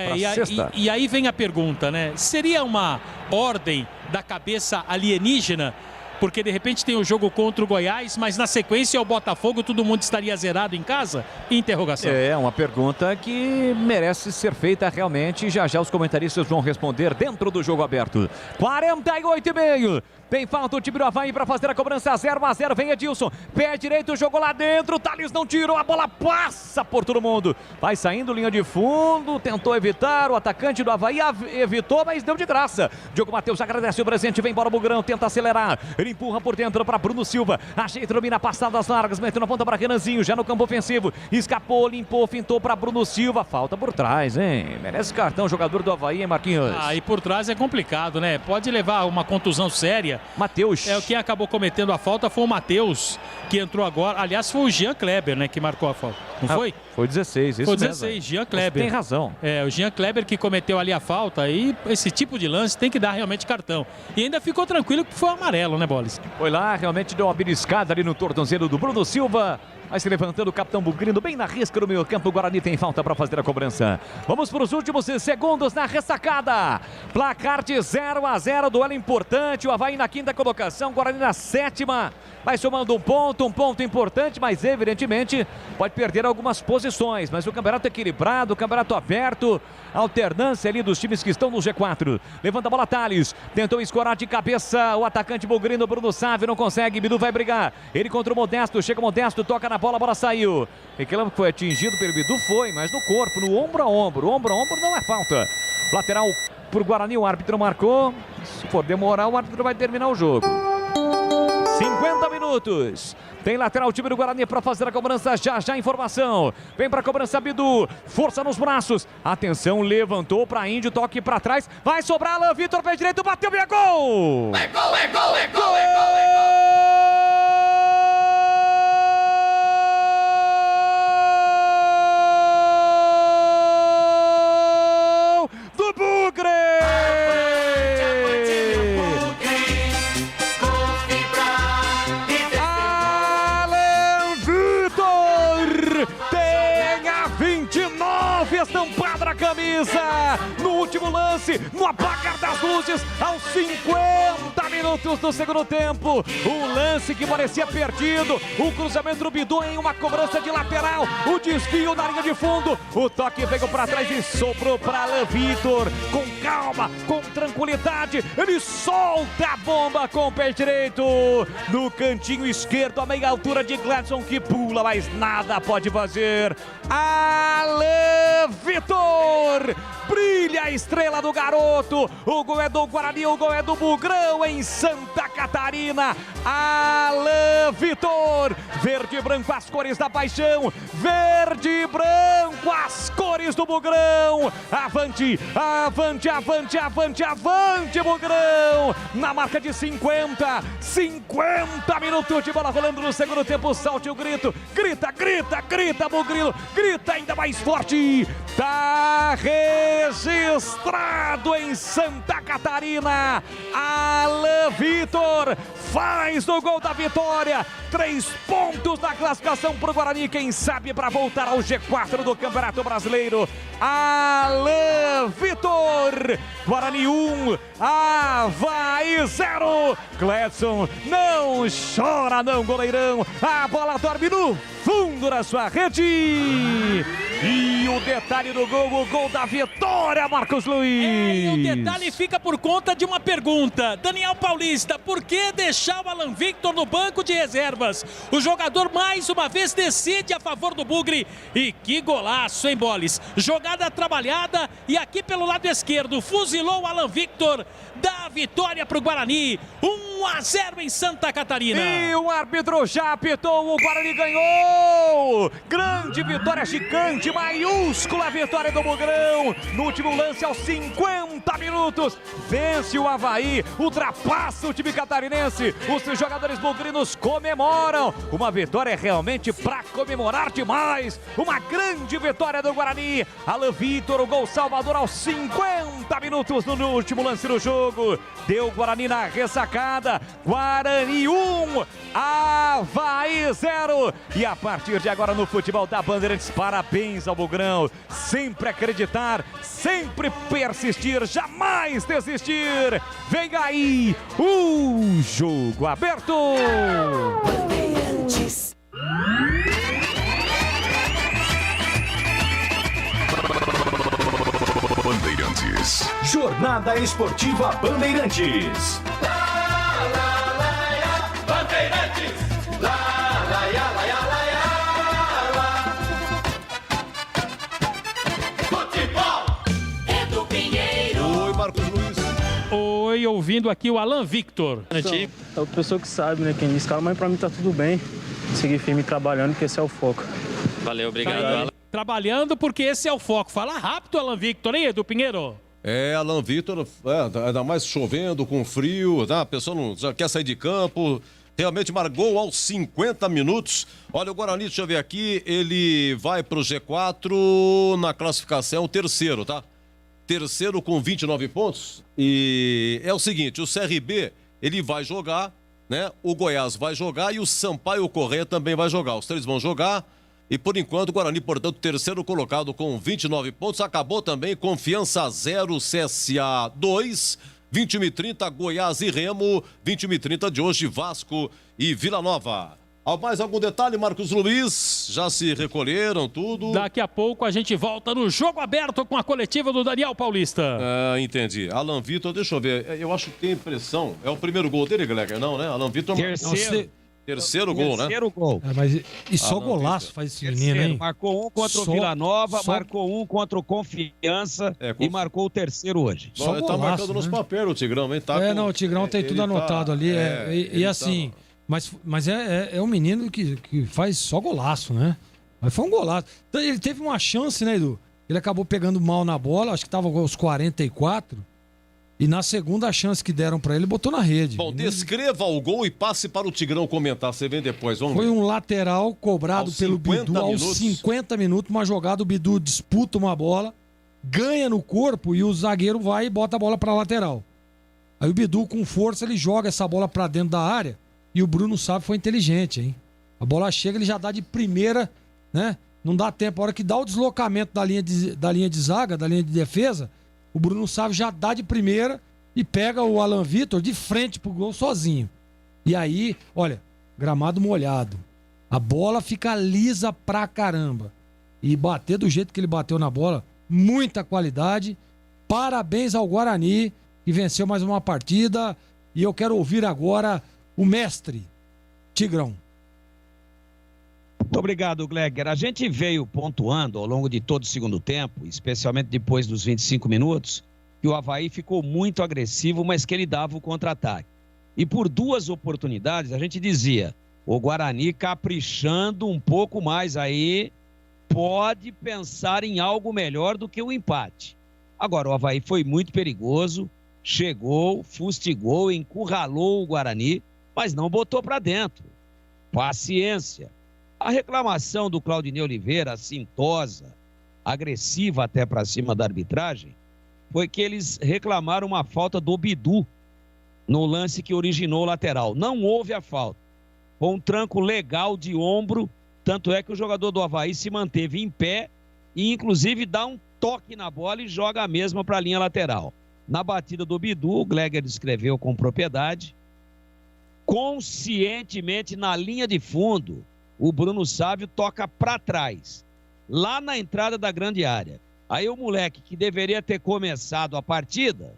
E aí vem a pergunta, né? Seria uma ordem da cabeça alienígena? Porque de repente tem o jogo contra o Goiás, mas na sequência o Botafogo, todo mundo estaria zerado em casa? Interrogação. É uma pergunta que merece ser feita realmente. Já já os comentaristas vão responder dentro do jogo aberto. 48,5. Tem falta o time do Avaí para fazer a cobrança 0-0. Vem Edilson, pé direito, jogou lá dentro. Thales não tirou, a bola passa por todo mundo. Vai saindo, linha de fundo, tentou evitar. O atacante do Avaí evitou, mas deu de graça. Diogo Matheus agradece o presente, vem embora o Bugrão, tenta acelerar. Ele empurra por dentro para Bruno Silva. Ajeita, domina, passadas largas, meteu na ponta para Renanzinho, já no campo ofensivo. Escapou, limpou, fintou para Bruno Silva. Falta por trás, hein? Merece cartão, jogador do Avaí, hein, Marquinhos? E por trás é complicado, né? Pode levar uma contusão séria. Matheus. Quem acabou cometendo a falta foi o Matheus, que entrou agora. Aliás, foi o Jean Kleber, né, que marcou a falta. Não foi? Foi 16, isso foi 16, mesmo. Jean Kleber. Você tem razão. O Jean Kleber que cometeu ali a falta e esse tipo de lance tem que dar realmente cartão. E ainda ficou tranquilo que foi amarelo, né, Bolis? Foi lá, realmente deu uma beliscada ali no tornozelo do Bruno Silva. Vai se levantando o capitão Bugrino bem na risca do meio campo. O Guarani tem falta para fazer a cobrança. Vamos para os últimos segundos na ressacada. Placar de 0-0, duelo importante. O Avaí na 5ª colocação, Guarani na 7ª. Vai somando um ponto importante, mas evidentemente pode perder algumas posições. Mas o campeonato é equilibrado, o campeonato aberto. Alternância ali dos times que estão no G4. Levanta a bola, Thales. Tentou escorar de cabeça o atacante Bugrino, Bruno Sávio, não consegue. Bidu vai brigar. Ele contra o Modesto. Chega o Modesto, toca na bola, a bola saiu. Reclama que foi atingido pelo Bidu, foi, mas no corpo, no ombro a ombro. Ombro a ombro não é falta. Lateral por Guarani, o árbitro marcou. Se for demorar, o árbitro vai terminar o jogo. 50 minutos. Tem lateral o time do Guarani para fazer a cobrança. Já informação. Vem para a cobrança, Bidu. Força nos braços. Atenção, levantou para Índio. Toque para trás. Vai sobrar Alan Vitor, pé direito. Bateu, é gol! É gol, é gol, é gol, é gol, é gol! Do Bugre! Estampada na camisa, no último lance, no apagar das luzes, aos 50 minutos do segundo tempo, um lance que parecia perdido, o cruzamento do Bidu em uma cobrança de lateral, o desvio na linha de fundo, o toque veio para trás e sobrou para Alan Vitor, com calma, com tranquilidade, ele solta a bomba com o pé direito, no cantinho esquerdo, a meia altura de Gladson que pula, mas nada pode fazer, Alan Vitor, brilha a estrela do garoto, o gol é do Guarani, o gol é do Bugrão em Santa Catarina, Alan Vitor, verde e branco as cores da paixão, verde e branco as cores do Bugrão, avante, avante, avante, avante, avante Bugrão, na marca de 50 minutos de bola rolando no segundo tempo, salte o grito, grita, grita, grita Bugrilo, grita ainda mais forte, tá registrado em Santa Catarina, Alan Vitor faz o gol da vitória, 3 pontos na classificação para o Guarani, quem sabe para voltar ao G4 do Campeonato Brasileiro, Alan Vitor, Guarani 1, Avaí 0, Gladson não chora não, goleirão, a bola dorme no fundo da sua rede, e o detalhe do gol, o gol da vitória, Marcos Luiz. E o detalhe fica por conta de uma pergunta. Daniel Paulista, por que deixar o Alan Vitor no banco de reservas? O jogador mais uma vez decide a favor do Bugre. E que golaço, hein, Boles? Jogada trabalhada e aqui pelo lado esquerdo, fuzilou o Alan Vitor, dá a vitória para o Guarani. 1-0 em Santa Catarina. E o árbitro já apitou, o Guarani ganhou. Grande vitória gigante, maiúscula vitória do Bugrão. No último lance aos 50 minutos, vence o Avaí, ultrapassa o time catarinense. Os jogadores bugrinos comemoram. Uma vitória realmente para comemorar demais. Uma grande vitória do Guarani. Alan Vitor, o gol salvador aos 50 minutos no último lance do jogo. Deu Guarani na ressacada. Guarani 1, Avaí 0. E a partir de agora no futebol da Bandeirantes, parabéns ao Bugrão. Sempre acreditar, sempre persistir, jamais desistir. Vem aí o jogo aberto. Bandeirantes. Bandeirantes. Jornada Esportiva Bandeirantes. Bandeirantes. Futebol é do Pinheiro. Oi, Marcos Luiz. Oi, ouvindo aqui o Alan Vitor. É o pessoa que sabe, né, quem diz, cara, mas pra mim tá tudo bem. Seguir firme trabalhando, porque esse é o foco. Valeu, obrigado, Alan. Trabalhando porque esse é o foco. Fala rápido, Alan Vitor, hein, Edu Pinheiro? Alan Vitor, ainda mais chovendo, com frio, tá? A pessoa não já quer sair de campo. Realmente marcou aos 50 minutos. Olha, o Guarani, deixa eu ver aqui, ele vai pro G4 na classificação, terceiro, tá? Terceiro com 29 pontos. E é o seguinte, o CRB, ele vai jogar, né? O Goiás vai jogar e o Sampaio Corrêa também vai jogar. Os três vão jogar. E por enquanto o Guarani, portanto, terceiro colocado com 29 pontos. Acabou também Confiança 0, CSA 2, 21h30, Goiás e Remo, 21h30 de hoje, Vasco e Vila Nova. Mais algum detalhe, Marcos Luiz? Já se recolheram, tudo? Daqui a pouco a gente volta no Jogo Aberto com a coletiva do Daniel Paulista. Entendi. Alan Vitor, deixa eu ver, eu acho que tem impressão, é o primeiro gol dele, Gleger, não, né? Alan Vitor... Terceiro. Terceiro gol, né? Terceiro gol. Mas e só golaço faz esse menino, hein? Marcou um contra o Vila Nova, marcou um contra o Confiança e marcou o terceiro hoje. Só ele tá marcando nos papéis o Tigrão, hein? Não, o Tigrão tem tudo anotado ali. E assim, mas é um menino que faz só golaço, né? Mas foi um golaço. Então, ele teve uma chance, né, Edu? Ele acabou pegando mal na bola, acho que tava aos 44. E na segunda chance que deram pra ele, botou na rede. Bom, descreva o gol e passe para o Tigrão comentar. Você vem depois, vamos Foi ver. um lateral cobrado pelo Bidu aos 50 minutos. Uma jogada, o Bidu disputa uma bola, ganha no corpo e o zagueiro vai e bota a bola pra lateral. Aí o Bidu, com força, ele joga essa bola pra dentro da área e o Bruno Sávio foi inteligente, hein? A bola chega, ele já dá de primeira, né? Não dá tempo. A hora que dá o deslocamento da linha de zaga, da linha de defesa, o Bruno Sávio já dá de primeira e pega o Alan Vitor de frente pro gol sozinho. E aí, olha, gramado molhado. A bola fica lisa pra caramba. E bater do jeito que ele bateu na bola, muita qualidade. Parabéns ao Guarani, que venceu mais uma partida. E eu quero ouvir agora o mestre, Tigrão. Muito obrigado, Gleger. A gente veio pontuando ao longo de todo o segundo tempo, especialmente depois dos 25 minutos, que o Avaí ficou muito agressivo, mas que ele dava o contra-ataque. E por duas oportunidades a gente dizia, o Guarani caprichando um pouco mais aí, pode pensar em algo melhor do que o empate. Agora, o Avaí foi muito perigoso, chegou, fustigou, encurralou o Guarani, mas não botou para dentro. Paciência. A reclamação do Claudinei Oliveira, assintosa, agressiva até para cima da arbitragem, foi que eles reclamaram uma falta do Bidu no lance que originou o lateral. Não houve a falta. Foi um tranco legal de ombro, tanto é que o jogador do Avaí se manteve em pé e inclusive dá um toque na bola e joga a mesma para a linha lateral. Na batida do Bidu, o Gleger descreveu com propriedade, conscientemente na linha de fundo, o Bruno Sávio toca para trás, lá na entrada da grande área. Aí o moleque que deveria ter começado a partida,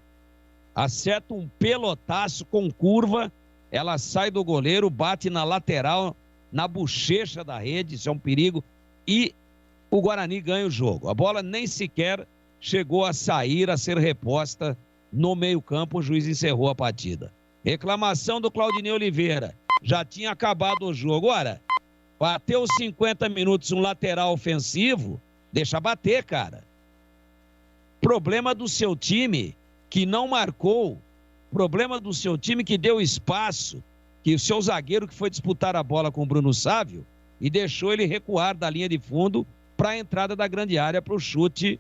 acerta um pelotaço com curva, ela sai do goleiro, bate na lateral, na bochecha da rede, isso é um perigo, e o Guarani ganha o jogo. A bola nem sequer chegou a sair, a ser reposta no meio-campo, o juiz encerrou a partida. Reclamação do Claudinei Oliveira, já tinha acabado o jogo. Ora, bateu 50 minutos um lateral ofensivo, deixa bater, cara. Problema do seu time que não marcou, problema do seu time que deu espaço, que o seu zagueiro que foi disputar a bola com o Bruno Sávio e deixou ele recuar da linha de fundo para a entrada da grande área para o chute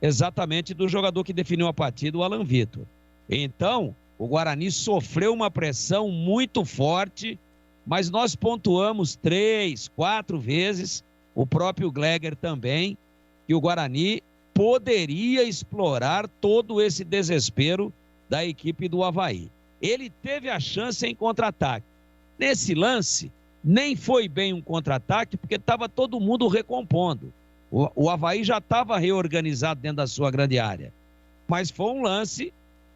exatamente do jogador que definiu a partida, o Alan Vitor. Então, o Guarani sofreu uma pressão muito forte, mas nós pontuamos 3, 4 vezes, o próprio Gleger também, que o Guarani poderia explorar todo esse desespero da equipe do Avaí. Ele teve a chance em contra-ataque. Nesse lance, nem foi bem um contra-ataque, porque estava todo mundo recompondo. O Avaí já estava reorganizado dentro da sua grande área. Mas foi um lance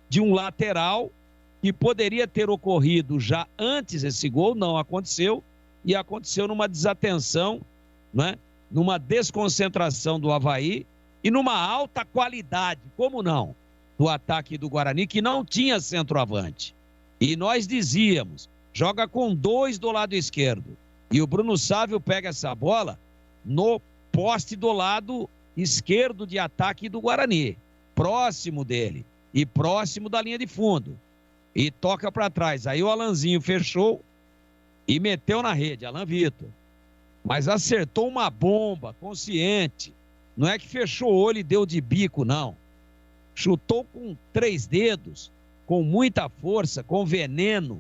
de um lateral que poderia ter ocorrido já antes esse gol, não aconteceu, e aconteceu numa desatenção, né? Numa desconcentração do Avaí e numa alta qualidade, como não, do ataque do Guarani, que não tinha centroavante. E nós dizíamos, joga com 2 do lado esquerdo. E o Bruno Sávio pega essa bola no poste do lado esquerdo de ataque do Guarani, próximo dele e próximo da linha de fundo. E toca para trás. Aí o Alanzinho fechou e meteu na rede, Alan Vitor. Mas acertou uma bomba, consciente. Não é que fechou o olho e deu de bico, não. Chutou com 3 dedos, com muita força, com veneno,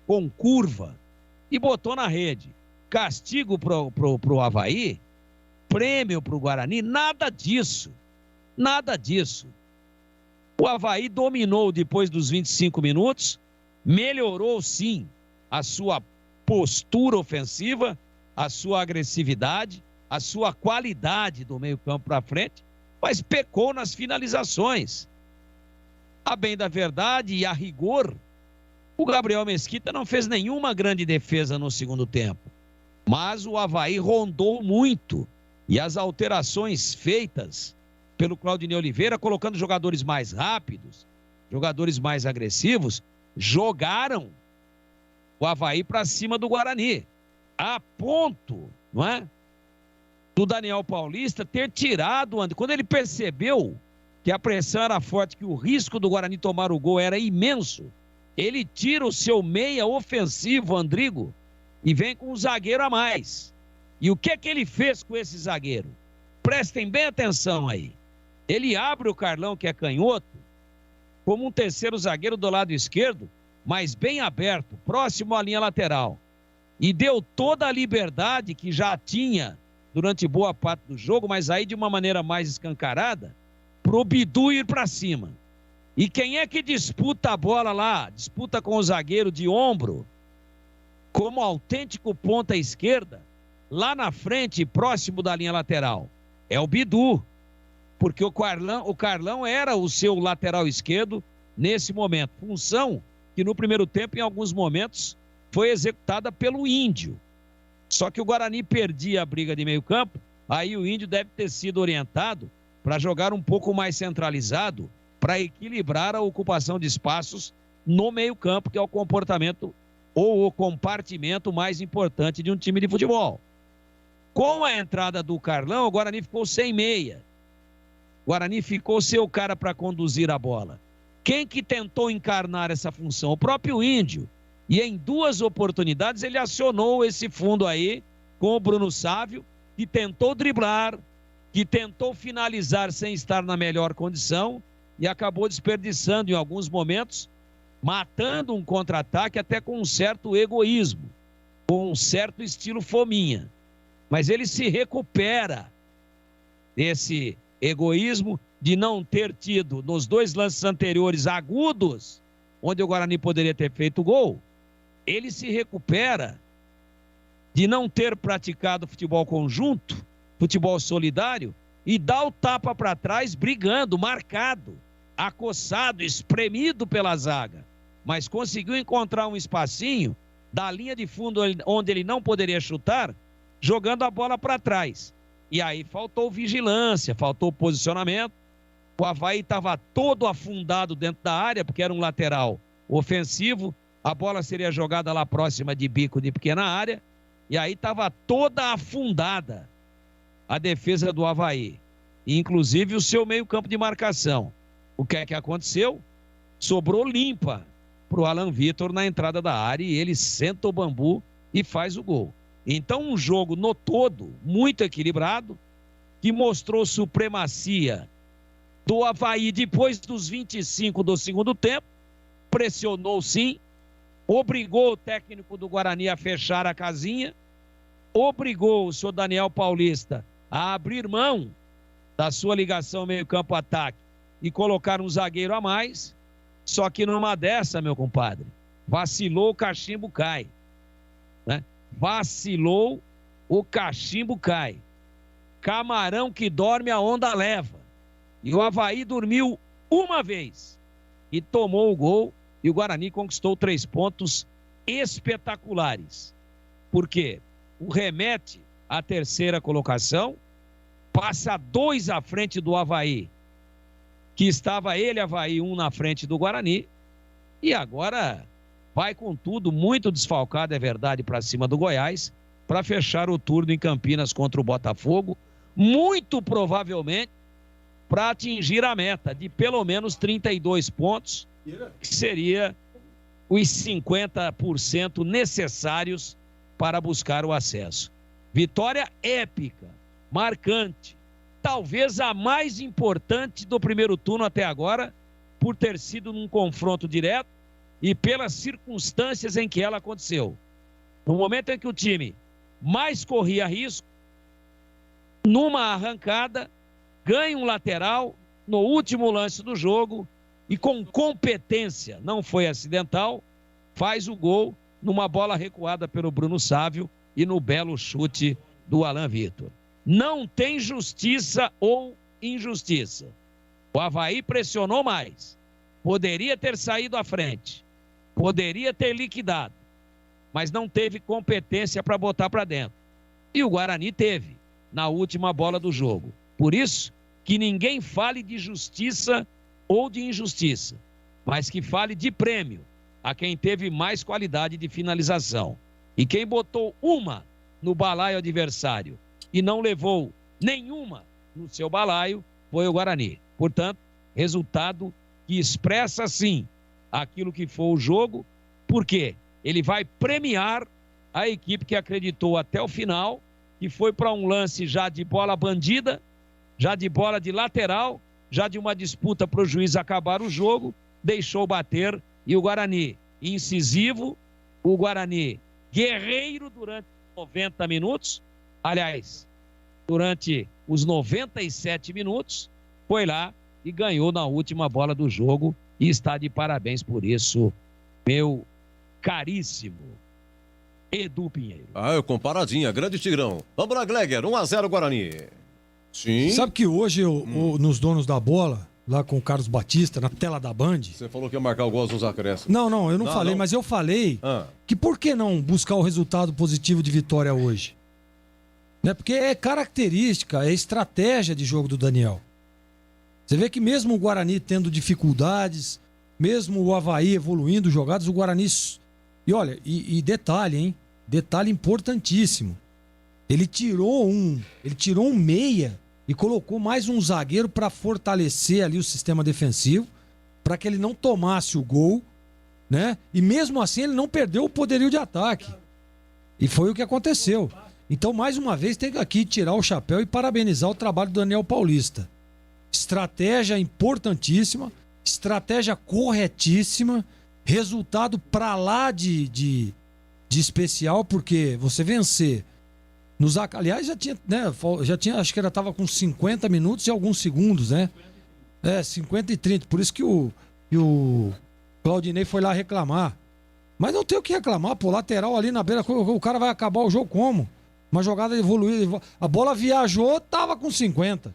com curva, e botou na rede. Castigo pro Avaí, prêmio pro Guarani, nada disso. Nada disso. O Avaí dominou depois dos 25 minutos, melhorou sim a sua postura ofensiva, a sua agressividade, a sua qualidade do meio-campo para frente, mas pecou nas finalizações. A bem da verdade e a rigor, O Gabriel Mesquita não fez nenhuma grande defesa no segundo tempo, mas o Avaí rondou muito. E as alterações feitas pelo Claudinei Oliveira, colocando jogadores mais rápidos, jogadores mais agressivos, jogaram o Avaí para cima do Guarani, a ponto, não é, do Daniel Paulista ter tirado, quando ele percebeu que a pressão era forte, que o risco do Guarani tomar o gol era imenso, ele tira o seu meia ofensivo, Andrigo, e vem com um zagueiro a mais. E o que é que ele fez com esse zagueiro? Prestem bem atenção aí. Ele abre o Carlão, que é canhoto, como um terceiro zagueiro do lado esquerdo, mas bem aberto, próximo à linha lateral. E deu toda a liberdade que já tinha durante boa parte do jogo, mas aí de uma maneira mais escancarada, pro Bidu ir para cima. E quem é que disputa a bola lá? Disputa com o zagueiro de ombro, como autêntico ponta esquerda, lá na frente, próximo da linha lateral. É o Bidu, porque o Carlão era o seu lateral esquerdo nesse momento. Função que no primeiro tempo, em alguns momentos, foi executada pelo Índio. Só que o Guarani perdia a briga de meio campo, aí o Índio deve ter sido orientado para jogar um pouco mais centralizado, para equilibrar a ocupação de espaços no meio campo, que é o comportamento ou o compartimento mais importante de um time de futebol. Com a entrada do Carlão, o Guarani ficou sem meia. O Guarani ficou sem o cara para conduzir a bola. Quem que tentou encarnar essa função? O próprio Índio. E em 2 oportunidades ele acionou esse fundo aí com o Bruno Sávio, que tentou driblar, que tentou finalizar sem estar na melhor condição e acabou desperdiçando em alguns momentos, matando um contra-ataque até com um certo egoísmo, com um certo estilo fominha. Mas ele se recupera desse egoísmo de não ter tido nos 2 lances anteriores agudos, onde o Guarani poderia ter feito o gol. Ele se recupera de não ter praticado futebol conjunto, futebol solidário, e dá o tapa para trás brigando, marcado, acossado, espremido pela zaga. Mas conseguiu encontrar um espacinho da linha de fundo onde ele não poderia chutar, jogando a bola para trás. E aí faltou vigilância, faltou posicionamento. O Avaí estava todo afundado dentro da área, porque era um lateral ofensivo. A bola seria jogada lá próxima de bico de pequena área. E aí estava toda afundada a defesa do Avaí. Inclusive o seu meio-campo de marcação. O que é que aconteceu? Sobrou limpa para o Alan Vitor na entrada da área e ele senta o bambu e faz o gol. Então um jogo no todo muito equilibrado, que mostrou supremacia do Avaí depois dos 25 do segundo tempo, pressionou sim, obrigou o técnico do Guarani a fechar a casinha, obrigou o senhor Daniel Paulista a abrir mão da sua ligação meio-campo-ataque e colocar um zagueiro a mais. Só que numa dessa, meu compadre, vacilou, o cachimbo cai, né? Vacilou, o cachimbo cai. Camarão que dorme, a onda leva. E o Avaí dormiu uma vez e tomou o gol, e o Guarani conquistou 3 pontos espetaculares. Por quê? O remete à 3ª colocação, passa 2 à frente do Avaí, que estava ele, Avaí, 1 na frente do Guarani, e agora vai com tudo, muito desfalcado, é verdade, para cima do Goiás, para fechar o turno em Campinas contra o Botafogo, muito provavelmente para atingir a meta de pelo menos 32 pontos, que seria os 50% necessários para buscar o acesso. Vitória épica, marcante, talvez a mais importante do primeiro turno até agora, por ter sido num confronto direto e pelas circunstâncias em que ela aconteceu. No momento em que o time mais corria risco, numa arrancada, ganha um lateral no último lance do jogo e com competência, não foi acidental, faz o gol numa bola recuada pelo Bruno Sávio e no belo chute do Alan Vitor. Não tem justiça ou injustiça. O Avaí pressionou mais, poderia ter saído à frente, Poderia ter liquidado, mas não teve competência para botar para dentro. E o Guarani teve, na última bola do jogo. Por isso que ninguém fale de justiça ou de injustiça, mas que fale de prêmio a quem teve mais qualidade de finalização. E quem botou uma no balaio adversário e não levou nenhuma no seu balaio foi o Guarani. Portanto, resultado que expressa sim aquilo que foi o jogo, porque ele vai premiar a equipe que acreditou até o final, que foi para um lance já de bola bandida, já de bola de lateral, já de uma disputa para o juiz acabar o jogo, deixou bater, e o Guarani incisivo, o Guarani guerreiro durante 90 minutos, aliás, durante os 97 minutos, foi lá e ganhou na última bola do jogo e está de parabéns por isso, meu caríssimo Edu Pinheiro. Comparadinha, grande Tigrão. Vamos lá, Gleger, 1-0 Guarani. Sim. Sabe que hoje, nos donos da bola, lá com o Carlos Batista, na tela da Band... Você falou que ia marcar o gol nos acréscimos. Não, eu não falei, mas eu falei que por que não buscar o resultado positivo de vitória hoje? Né? Porque é característica, é estratégia de jogo do Daniel. Você vê que mesmo o Guarani tendo dificuldades, mesmo o Avaí evoluindo jogadas, o Guarani... E olha, e detalhe, hein? Detalhe importantíssimo. Ele tirou um meia e colocou mais um zagueiro para fortalecer ali o sistema defensivo, para que ele não tomasse o gol, né? E mesmo assim ele não perdeu o poderio de ataque. E foi o que aconteceu. Então, mais uma vez, tem que aqui tirar o chapéu e parabenizar o trabalho do Daniel Paulista. Estratégia importantíssima, estratégia corretíssima, resultado para lá de especial, porque você vencer aliás, já tinha, acho que estava com 50 minutos e alguns segundos, né? 50 e 30, por isso que o Claudinei foi lá reclamar. Mas não tem o que reclamar, pô, lateral ali na beira, o cara vai acabar o jogo como? Uma jogada evoluída, a bola viajou, tava com 50,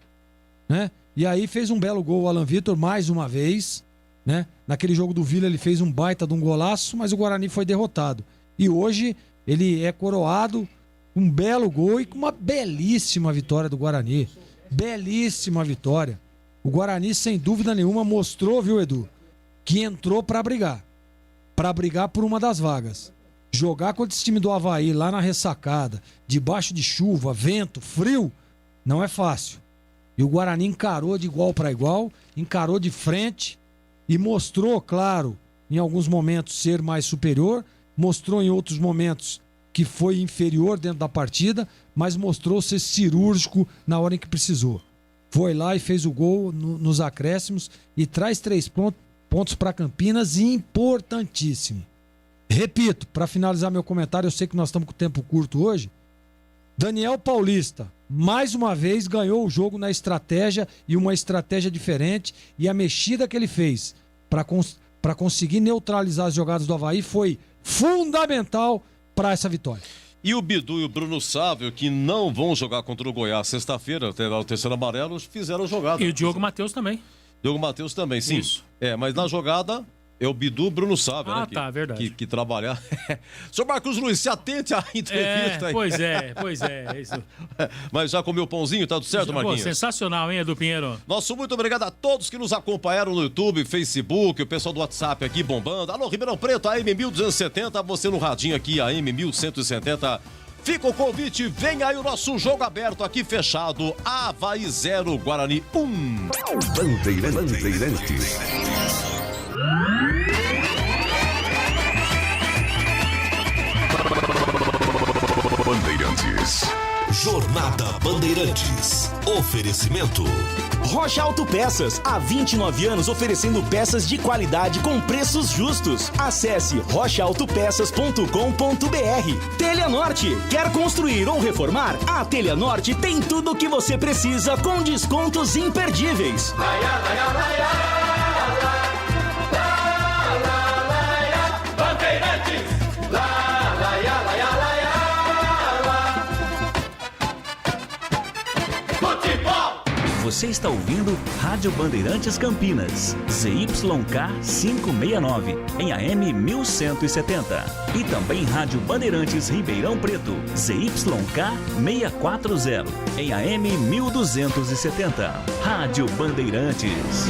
né? E aí fez um belo gol o Alan Vitor, mais uma vez, né? Naquele jogo do Vila ele fez um baita de um golaço, mas o Guarani foi derrotado. E hoje ele é coroado com um belo gol e com uma belíssima vitória do Guarani. Belíssima vitória. O Guarani, sem dúvida nenhuma, mostrou, viu, Edu, que entrou para brigar. Para brigar por uma das vagas. Jogar contra esse time do Avaí lá na ressacada, debaixo de chuva, vento, frio, não é fácil. E o Guarani encarou de igual para igual, encarou de frente e mostrou, claro, em alguns momentos ser mais superior, mostrou em outros momentos que foi inferior dentro da partida, mas mostrou ser cirúrgico na hora em que precisou. Foi lá e fez o gol nos acréscimos e traz 3 pontos para Campinas, importantíssimo. Repito, para finalizar meu comentário, eu sei que nós estamos com o tempo curto hoje. Daniel Paulista, mais uma vez, ganhou o jogo na estratégia e uma estratégia diferente, e a mexida que ele fez para conseguir neutralizar as jogadas do Avaí foi fundamental para essa vitória. E o Bidu e o Bruno Sávio, que não vão jogar contra o Goiás sexta-feira, terá o terceiro amarelo, fizeram jogada. E o Diogo Matheus também. Diogo Matheus também, sim. Isso. Mas na jogada é o Bidu e o Bruno Sávio, né? Tá, verdade. Que trabalhar. Senhor Marcos Luiz, se atente à entrevista aí. Pois é, isso. Mas já comeu pãozinho, tá tudo certo, Marquinhos? Sensacional, hein, Edu Pinheiro? Nosso muito obrigado a todos que nos acompanharam no YouTube, Facebook, o pessoal do WhatsApp aqui bombando. Alô, Ribeirão Preto, AM 1270, você no radinho aqui, AM 1170. Fica o convite, vem aí o nosso jogo aberto aqui fechado, Avaí 0, Guarani 1. Bandeirantes. Bandeirantes. Jornada Bandeirantes. Oferecimento. Rocha Autopeças, há 29 anos oferecendo peças de qualidade com preços justos. Acesse rochaautopeças.com.br. Telha Norte, quer construir ou reformar? A Telha Norte tem tudo o que você precisa com descontos imperdíveis. Bandeirantes, futebol, Você está ouvindo Rádio Bandeirantes Campinas, ZYK 569, em AM 1170. E também Rádio Bandeirantes Ribeirão Preto, ZYK 640, em AM 1270. Rádio Bandeirantes.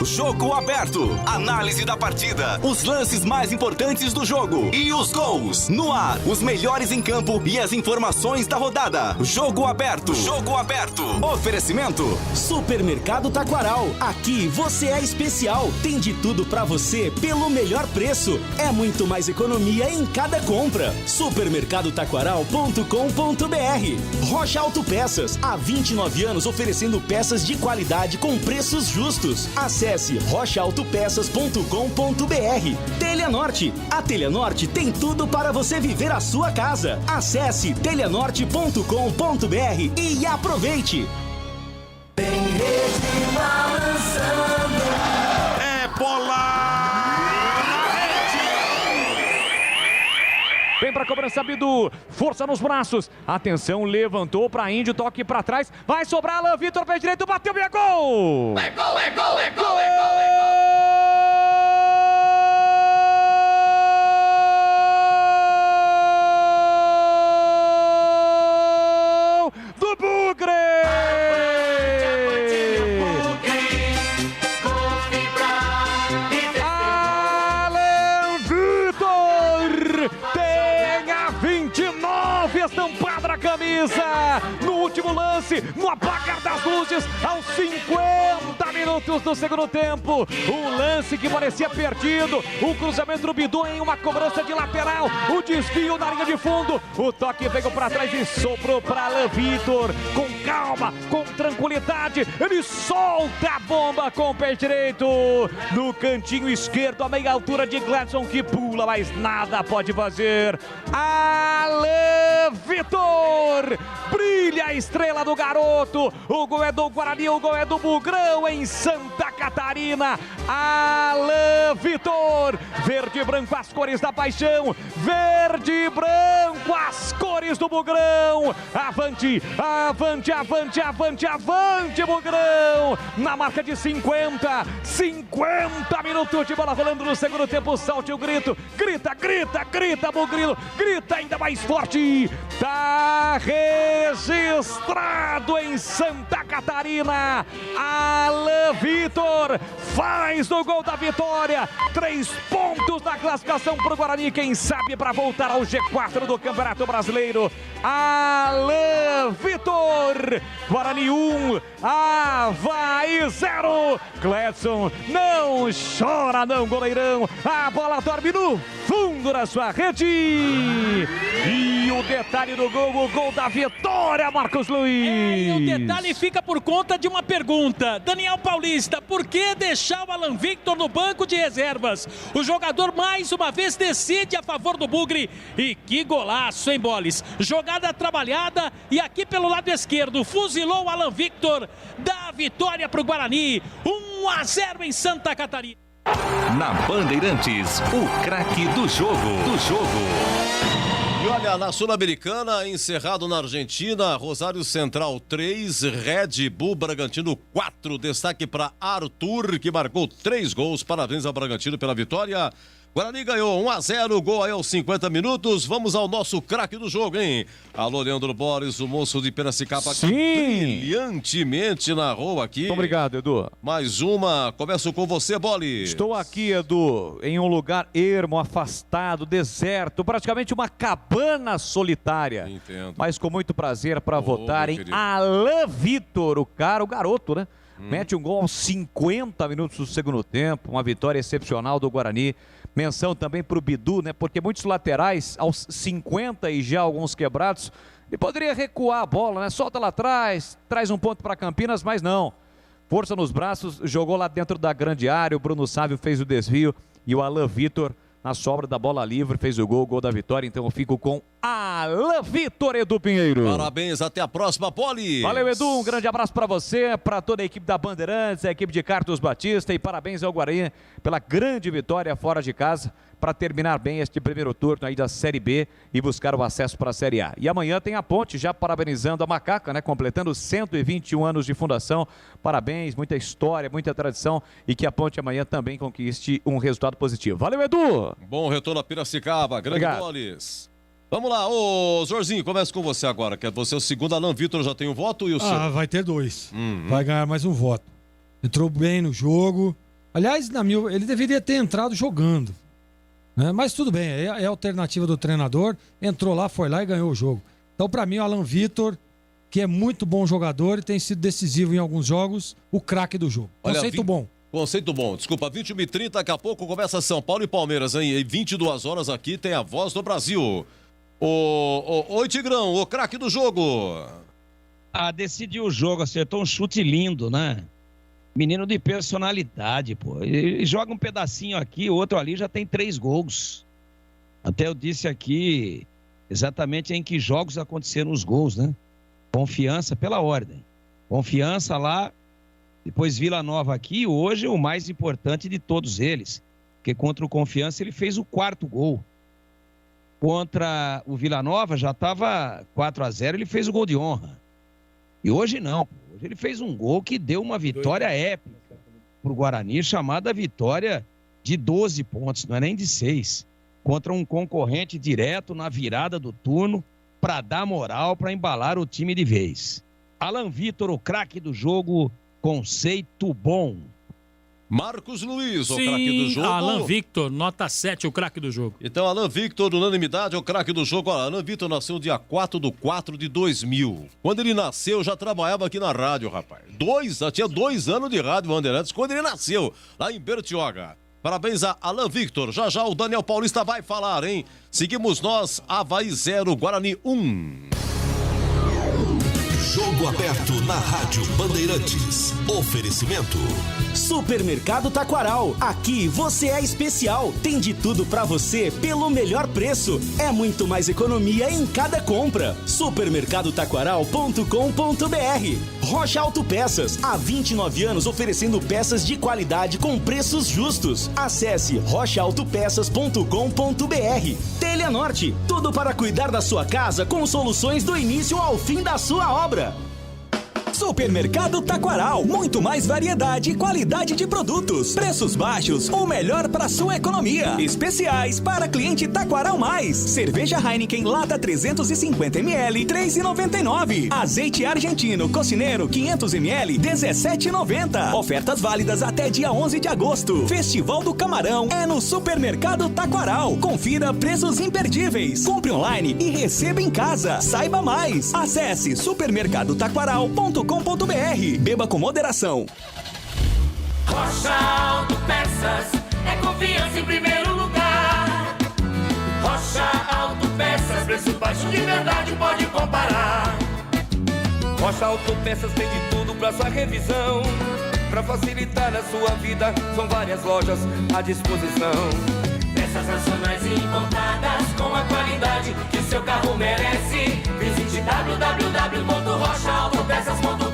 Jogo aberto. Análise da partida. Os lances mais importantes do jogo. E os gols. No ar. Os melhores em campo e as informações da rodada. Jogo aberto. Jogo aberto. Oferecimento. Supermercado Taquaral. Aqui você é especial. Tem de tudo pra você pelo melhor preço. É muito mais economia em cada compra. Supermercadotaquaral.com.br. Rocha Autopeças. Há 29 anos oferecendo peças de qualidade com preços justos. Acesse rochaautopeças.com.br. Teleanorte. A Teleanorte tem tudo para você viver a sua casa. Acesse teleanorte.com.br e aproveite. Tem rede balançando. É bola na rede. Vem pra cobrança, Bidu. Força nos braços. Atenção, levantou pra Índio, toque pra trás. Vai sobrar Alan Vitor, pé direito, bateu, é gol! É gol, é gol, é gol, é gol, é gol! Do Bugre! Alan Vitor! Tem a 29 estampada na camisa! No último lance, no apagar das luzes, aos 50 minutos do segundo tempo. Um lance que parecia perdido. O cruzamento do Bidu em uma cobrança de lateral. O desvio na linha de fundo. O toque veio para trás e sobrou para Alan Vitor. Com calma, com tranquilidade. Ele solta a bomba com o pé direito. No cantinho esquerdo, a meia altura de Gladson, que pula, mas nada pode fazer. Alan Vitor! Brilha a estrela do garoto. O gol é do Guarani, o gol é do Bugrão em Santa Catarina. Alan Vitor. Verde e branco, as cores da paixão. Verde e branco, as cores do Bugrão. Avante, avante, avante, avante, avante, Bugrão. Na marca de 50 minutos de bola rolando no segundo tempo. Salte o grito. Grita, grita, grita, Bugrilo. Grita ainda mais forte. Tá registrado em Santa Catarina. Alan Vitor faz o gol da vitória. 3 pontos na classificação para o Guarani. Quem sabe para voltar ao G4 do Campeonato Brasileiro. Alan Vitor. Guarani 1, Avaí 0. Gladson não chora não, goleirão. A bola dorme no fundo da sua rede. E o detalhe do gol, o gol da vitória, Marcos Luiz. E o detalhe fica por conta de uma pergunta. Daniel Paulista, por que deixar o Alan Vitor no banco de reservas? O jogador mais uma vez decide a favor do Bugre. E que golaço, hein, Boles? Jogada trabalhada e aqui pelo lado esquerdo, fuzilou o Alan Vitor. Dá a vitória para o Guarani. 1-0 em Santa Catarina. Na Bandeirantes, o craque do jogo. E olha, na Sul-Americana, encerrado na Argentina, Rosário Central 3, Red Bull Bragantino 4. Destaque para Arthur, que marcou 3 gols. Parabéns ao Bragantino pela vitória. Guarani ganhou 1-0, gol aí aos 50 minutos. Vamos ao nosso craque do jogo, hein? Alô, Leandro Borges, o moço de Piracicaba, que brilhantemente narrou aqui. Obrigado, Edu. Mais uma, começo com você, Boles. Estou aqui, Edu, em um lugar ermo, afastado, deserto, praticamente uma cabana solitária. Entendo. Mas com muito prazer para votar em Alan Vitor, o garoto, né? Mete um gol aos 50 minutos do segundo tempo, uma vitória excepcional do Guarani. Menção também para o Bidu, né? Porque muitos laterais, aos 50 e já alguns quebrados, ele poderia recuar a bola, né? Solta lá atrás, traz um ponto para Campinas, mas não. Força nos braços, jogou lá dentro da grande área, o Bruno Sávio fez o desvio e o Alan Vitor, na sobra da bola livre, fez o gol da vitória. Então eu fico com Alain Vitor, Edu Pinheiro. Parabéns, até a próxima, Poli. Valeu, Edu, um grande abraço para você, para toda a equipe da Bandeirantes, a equipe de Carlos Batista e parabéns ao Guarani pela grande vitória fora de casa para terminar bem este primeiro turno aí da Série B e buscar o acesso para a Série A. E amanhã tem a Ponte, já parabenizando a Macaca, né, completando 121 anos de fundação. Parabéns, muita história, muita tradição e que a Ponte amanhã também conquiste um resultado positivo. Valeu, Edu. Bom retorno a Piracicaba, grande Bolis. Vamos lá, ô Zorzinho, começa com você agora, que é você o segundo, Alain Vitor já tem um voto e o seu? Vai ter 2. Vai ganhar mais um voto. Entrou bem no jogo. Aliás, ele deveria ter entrado jogando. Né? Mas tudo bem, é a alternativa do treinador. Entrou lá, foi lá e ganhou o jogo. Então, para mim, o Alain Vitor, que é muito bom jogador e tem sido decisivo em alguns jogos, o craque do jogo. Conceito bom. Conceito bom. Desculpa, 21h30, daqui a pouco começa São Paulo e Palmeiras, hein? E 22 horas aqui tem a Voz do Brasil. Oi, Tigrão, o craque do jogo. Decidiu o jogo, acertou um chute lindo, né? Menino de personalidade, pô. Ele joga um pedacinho aqui, outro ali, já tem 3 gols. Até eu disse aqui exatamente em que jogos aconteceram os gols, né? Confiança pela ordem. Confiança lá, depois Vila Nova aqui, hoje o mais importante de todos eles. Porque contra o Confiança ele fez o 4º gol. Contra o Vila Nova já estava 4-0, ele fez o gol de honra. E hoje não. Hoje ele fez um gol que deu uma vitória épica para o Guarani, chamada vitória de 12 pontos, não é nem de 6. Contra um concorrente direto na virada do turno para dar moral, para embalar o time de vez. Alain Vitor, o craque do jogo, conceito bom. Marcos Luiz, o craque do jogo. Alain Victor, nota 7, o craque do jogo. Então, Alain Victor, unanimidade, é o craque do jogo. Olha, Alain Victor nasceu dia 4/4/2000. Quando ele nasceu, já trabalhava aqui na rádio, rapaz. Tinha 2 anos de rádio Bandeirantes quando ele nasceu, lá em Bertioga. Parabéns a Alain Victor. Já já o Daniel Paulista vai falar, hein? Seguimos nós, Avaí 0, Guarani 1. Jogo aberto na Rádio Bandeirantes. Oferecimento. Supermercado Taquaral. Aqui você é especial. Tem de tudo pra você pelo melhor preço. É muito mais economia em cada compra. Supermercadotaquaral.com.br. Rocha Autopeças. Há 29 anos oferecendo peças de qualidade com preços justos. Acesse rochaautopeças.com.br. Telha Norte. Tudo para cuidar da sua casa com soluções do início ao fim da sua obra. Supermercado Taquaral, muito mais variedade e qualidade de produtos, preços baixos, o melhor para sua economia. Especiais para cliente Taquaral Mais. Cerveja Heineken lata 350 ml, 3,99. Azeite argentino cocineiro 500 ml, 17,90. Ofertas válidas até dia 11 de agosto. Festival do Camarão é no Supermercado Taquaral. Confira preços imperdíveis. Compre online e receba em casa. Saiba mais. Acesse supermercadotaquaral.com.br. Beba com moderação. Rocha Autopeças é confiança em primeiro lugar. Rocha Autopeças, preço baixo de verdade, pode comparar. Rocha Autopeças tem de tudo pra sua revisão. Pra facilitar a sua vida, são várias lojas à disposição. Peças nacionais e importadas com a qualidade que o seu carro merece. Visite www.rochaautopeças.com.br.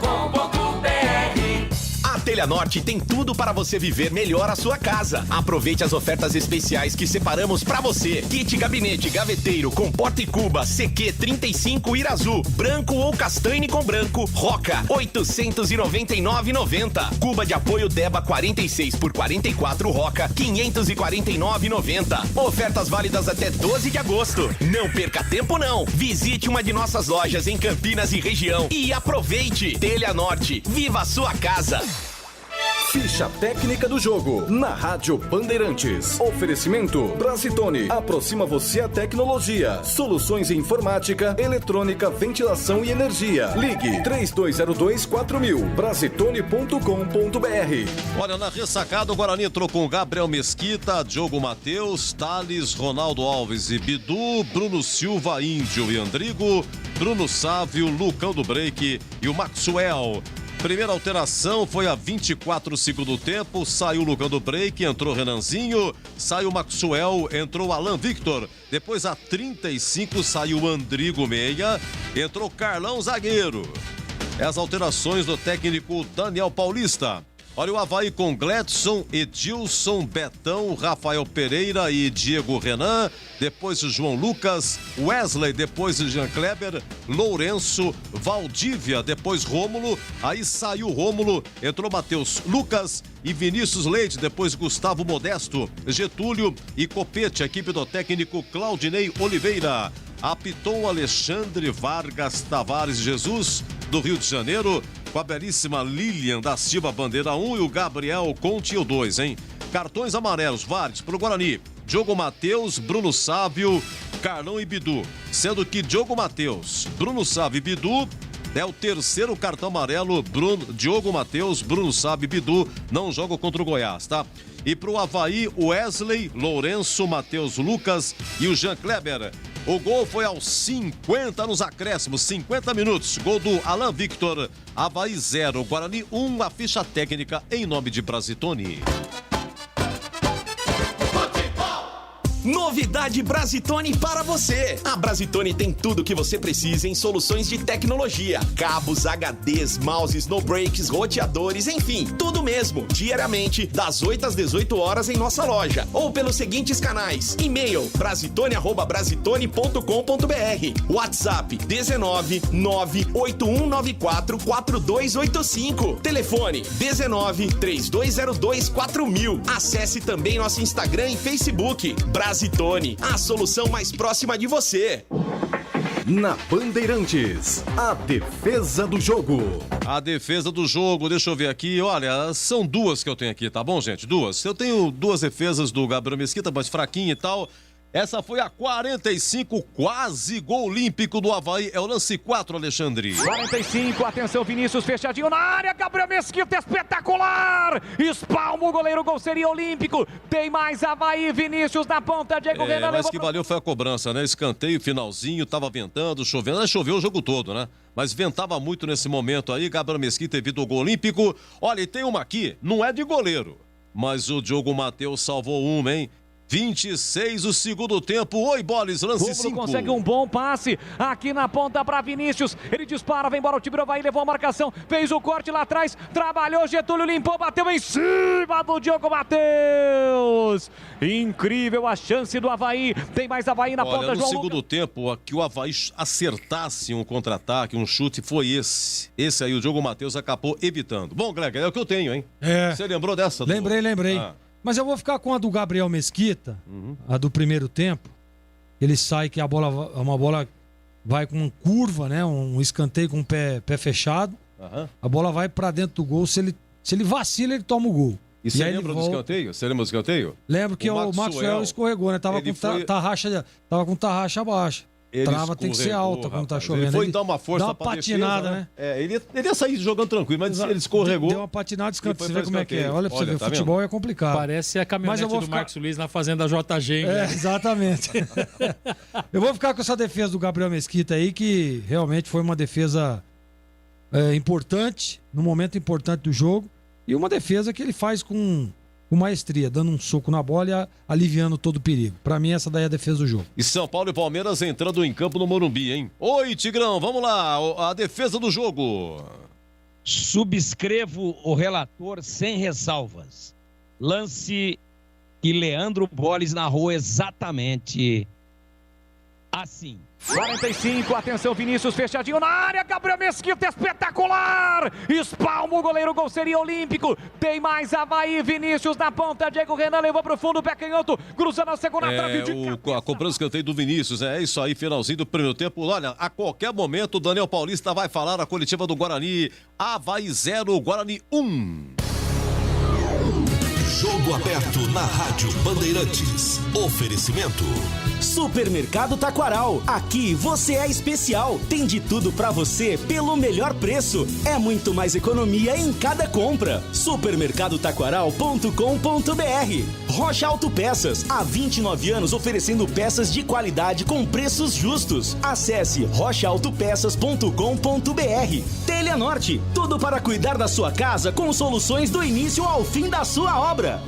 A Telha Norte tem tudo para você viver melhor a sua casa. Aproveite as ofertas especiais que separamos para você. Kit gabinete gaveteiro com porta e cuba CQ 35 Irazu, branco ou castanho com branco, Roca 899,90. Cuba de apoio Deba 46 por 44 Roca 549,90. Ofertas válidas até 12 de agosto. Não perca tempo não. Visite uma de nossas lojas em Campinas e região e aproveite. Telha Norte, viva a sua casa. Ficha técnica do jogo na Rádio Bandeirantes. Oferecimento Brasitone. Aproxima você a tecnologia. Soluções em informática, eletrônica, ventilação e energia. Ligue 3202-4000. Brasitone.com.br. Olha, na ressacada o Guarani entrou com Gabriel Mesquita, Diogo Matheus, Thales, Ronaldo Alves e Bidu, Bruno Silva, Índio e Andrigo, Bruno Sávio, Lucão do Break e o Maxwell. Primeira alteração foi a 24 segundo tempo, saiu o Lucão do break, entrou Renanzinho, saiu Maxwell, entrou Alan Victor. Depois a 35 saiu o Andrigo Meia, entrou Carlão zagueiro. As alterações do técnico Daniel Paulista. Olha o Avaí com Gledson, Edilson, Betão, Rafael Pereira e Diego Renan. Depois o João Lucas, Wesley, depois o Jean Kleber, Lourenço, Valdívia, depois Rômulo. Aí saiu Rômulo, entrou Matheus Lucas e Vinícius Leite, depois Gustavo Modesto, Getúlio e Copete, a equipe do técnico Claudinei Oliveira. Apitou Alexandre Vargas Tavares Jesus, do Rio de Janeiro, com a belíssima Lilian da Silva Bandeira 1 e o Gabriel Conte o 2, hein? Cartões amarelos, vários pro Guarani. Diogo Matheus, Bruno Sávio, Carlão e Bidu. Sendo que Diogo Matheus, Bruno Sávio e Bidu é o terceiro cartão amarelo. Diogo Matheus, Bruno Sávio e Bidu não jogam contra o Goiás, tá? E pro Avaí, Wesley, Lourenço, Matheus Lucas e o Jean Kleber. O gol foi aos 50 nos acréscimos, 50 minutos. Gol do Alan Victor. Avaí 0, Guarani 1, a ficha técnica em nome de Brasitone. Novidade Brasitone para você. A Brasitone tem tudo o que você precisa em soluções de tecnologia. Cabos, HDs, mouses, no breaks, roteadores, enfim, tudo mesmo. Diariamente, das 8 às 18 horas em nossa loja. Ou pelos seguintes canais. E-mail, brasitone@brasitone.com.br. WhatsApp, 19 98194 4285. Telefone, 19 3202 4000. Acesse também nosso Instagram e Facebook. Brasitone, a solução mais próxima de você. Na Bandeirantes, a defesa do jogo. A defesa do jogo, deixa eu ver aqui, olha, são duas que eu tenho aqui, tá bom, gente? Duas. Eu tenho duas defesas do Gabriel Mesquita, mas fraquinha e tal. Essa foi a 45, quase gol olímpico do Avaí. É o lance 4, Alexandre. 45, atenção, Vinícius fechadinho na área. Gabriel Mesquita, espetacular. Espalma o goleiro, gol seria olímpico. Tem mais Avaí, Vinícius na ponta. Diego Renan mas que valeu foi a cobrança, né? Escanteio, finalzinho, tava ventando, chovendo. Choveu o jogo todo, né? Mas ventava muito nesse momento aí. Gabriel Mesquita evita o gol olímpico. Olha, e tem uma aqui, não é de goleiro, mas o Diogo Matheus salvou uma, hein? 26 o segundo tempo. Oi, Boles, lance 5. Consegue um bom passe aqui na ponta para Vinícius. Ele dispara, vem embora o time do Avaí, levou a marcação, fez o corte lá atrás, trabalhou, Getúlio limpou, bateu em cima do Diogo Matheus. Incrível a chance do Avaí. Tem mais Avaí na ponta, no João segundo Lucas. tempo, que o Avaí acertasse um contra-ataque, um chute, foi esse. Esse aí o Diogo Matheus acabou evitando. Bom, Greg, é o que eu tenho, hein? Você lembrou dessa? Lembrei. Mas eu vou ficar com a do Gabriel Mesquita, a do primeiro tempo. Ele sai que uma bola vai com curva, né? Um escanteio com o pé fechado. A bola vai pra dentro do gol. Se ele vacila, ele toma o gol. E você lembra do escanteio? Você lembra do escanteio? Lembro que o Maxwell escorregou, né? Tava com tarraxa baixa. Trava tem que ser alta quando tá chovendo. Ele foi dar uma força pra patinada, defesa, né? Ele ia sair jogando tranquilo, mas ele escorregou. Deu uma patinada, escanteio. Você vê como é que é. Olha pra você ver, futebol é complicado. Parece a caminhonete do Marcos Luiz na fazenda JG. Exatamente. Eu vou ficar com essa defesa do Gabriel Mesquita aí, que realmente foi uma defesa importante, no momento importante do jogo, e uma defesa que ele faz com maestria, dando um soco na bola e aliviando todo o perigo. Pra mim, essa daí é a defesa do jogo. E São Paulo e Palmeiras entrando em campo no Morumbi, hein? Oi, Tigrão, vamos lá, a defesa do jogo. Subscrevo o relator sem ressalvas. Lance que Leandro Boles narrou exatamente assim. 45, atenção, Vinícius fechadinho na área, Gabriel Mesquita, espetacular! Espalma o goleiro, gol seria olímpico. Tem mais Avaí, Vinícius na ponta, Diego Renan levou pro fundo, pé canhoto, cruzando a segunda trave de a cobrança escanteio do Vinícius, é isso aí, finalzinho do primeiro tempo. Olha, a qualquer momento o Daniel Paulista vai falar a coletiva do Guarani. Avaí 0, Guarani 1. Jogo aberto na Rádio Bandeirantes. Oferecimento. Supermercado Taquaral. Aqui você é especial. Tem de tudo pra você pelo melhor preço. É muito mais economia em cada compra. Supermercadotaquaral.com.br. Rocha Autopeças, há 29 anos oferecendo peças de qualidade com preços justos. Acesse rochaautopeças.com.br. Telha Norte, tudo para cuidar da sua casa com soluções do início ao fim da sua obra.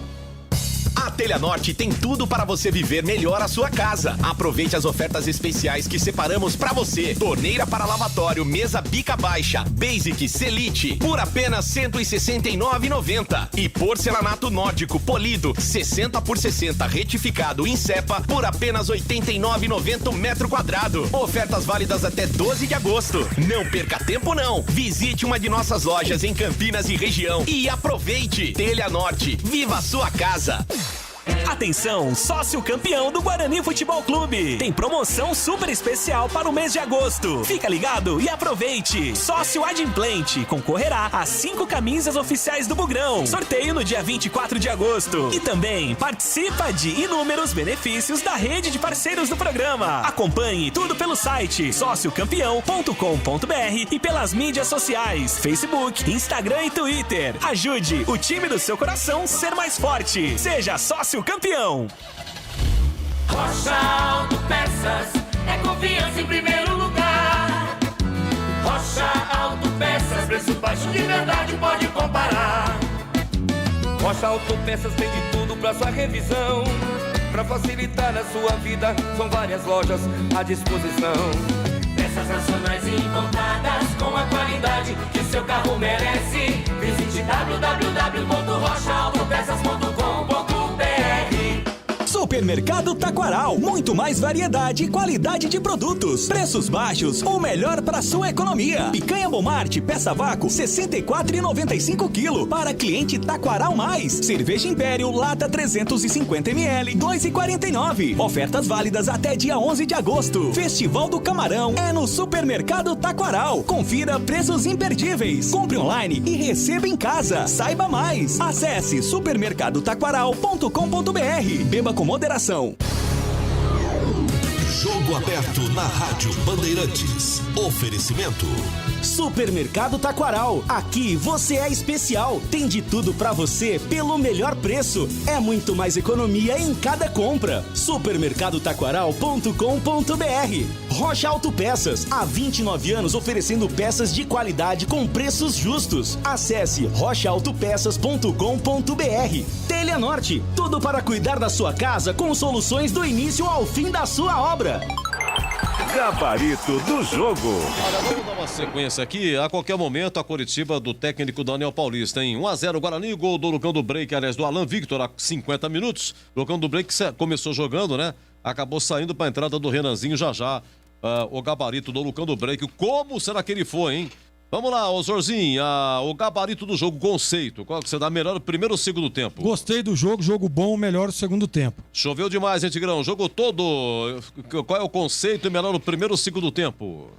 A Telha Norte tem tudo para você viver melhor a sua casa. Aproveite as ofertas especiais que separamos para você. Torneira para lavatório, mesa bica baixa, Basic Selite, por apenas R$ 169,90. E porcelanato nórdico polido, 60 por 60 retificado em cepa, por apenas R$ 89,90 metro quadrado. Ofertas válidas até 12 de agosto. Não perca tempo não. Visite uma de nossas lojas em Campinas e região e aproveite. Telha Norte, viva a sua casa. Atenção, sócio campeão do Guarani Futebol Clube. Tem promoção super especial para o mês de agosto. Fica ligado e aproveite. Sócio adimplente concorrerá a 5 camisas oficiais do Bugrão. Sorteio no dia 24 de agosto. E também participa de inúmeros benefícios da rede de parceiros do programa. Acompanhe tudo pelo site sociocampeão.com.br e pelas mídias sociais, Facebook, Instagram e Twitter. Ajude o time do seu coração a ser mais forte. Seja sócio campeão. Rocha Autopeças é confiança em primeiro lugar. Rocha Autopeças, preço baixo de verdade, pode comparar. Rocha Autopeças tem de tudo pra sua revisão. Pra facilitar a sua vida, são várias lojas à disposição. Peças nacionais e importadas com a qualidade que o seu carro merece. Visite www.rochaautopeças.com.br. Supermercado Taquaral, muito mais variedade e qualidade de produtos. Preços baixos, o melhor para sua economia. Picanha Bomarte, peça vácuo, R$ 64,95 kg para cliente Taquaral Mais. Cerveja Império, lata 350 ml, R$ 2,49. Ofertas válidas até dia 11 de agosto. Festival do Camarão é no Supermercado Taquaral. Confira preços imperdíveis. Compre online e receba em casa. Saiba mais. Acesse supermercadotaquaral.com.br. Beba com moderação. Jogo aberto na Rádio Bandeirantes. Oferecimento. Supermercado Taquaral. Aqui você é especial. Tem de tudo pra você pelo melhor preço. É muito mais economia em cada compra. Supermercadotaquaral.com.br. Rocha Autopeças. Há 29 anos oferecendo peças de qualidade com preços justos. Acesse rochaautopeças.com.br. Telha Norte. Tudo para cuidar da sua casa com soluções do início ao fim da sua obra. Gabarito do jogo. Olha, vamos dar uma sequência aqui. A qualquer momento, a Coritiba do técnico Daniel Paulista, em 1-0 Guarani, gol do Lucão do Break, aliás, do Alan Victor, há 50 minutos. Lucão do Break começou jogando, né? Acabou saindo para a entrada do Renanzinho já. O gabarito do Lucão do Break. Como será que ele foi, hein? Vamos lá, Zorzinho, o gabarito do jogo, conceito. Qual que você dá melhor o primeiro ou segundo tempo? Gostei do jogo, jogo bom, melhor o segundo tempo. Choveu demais, hein, Tigrão? Jogo todo. Qual é o conceito e melhor o primeiro ou segundo tempo?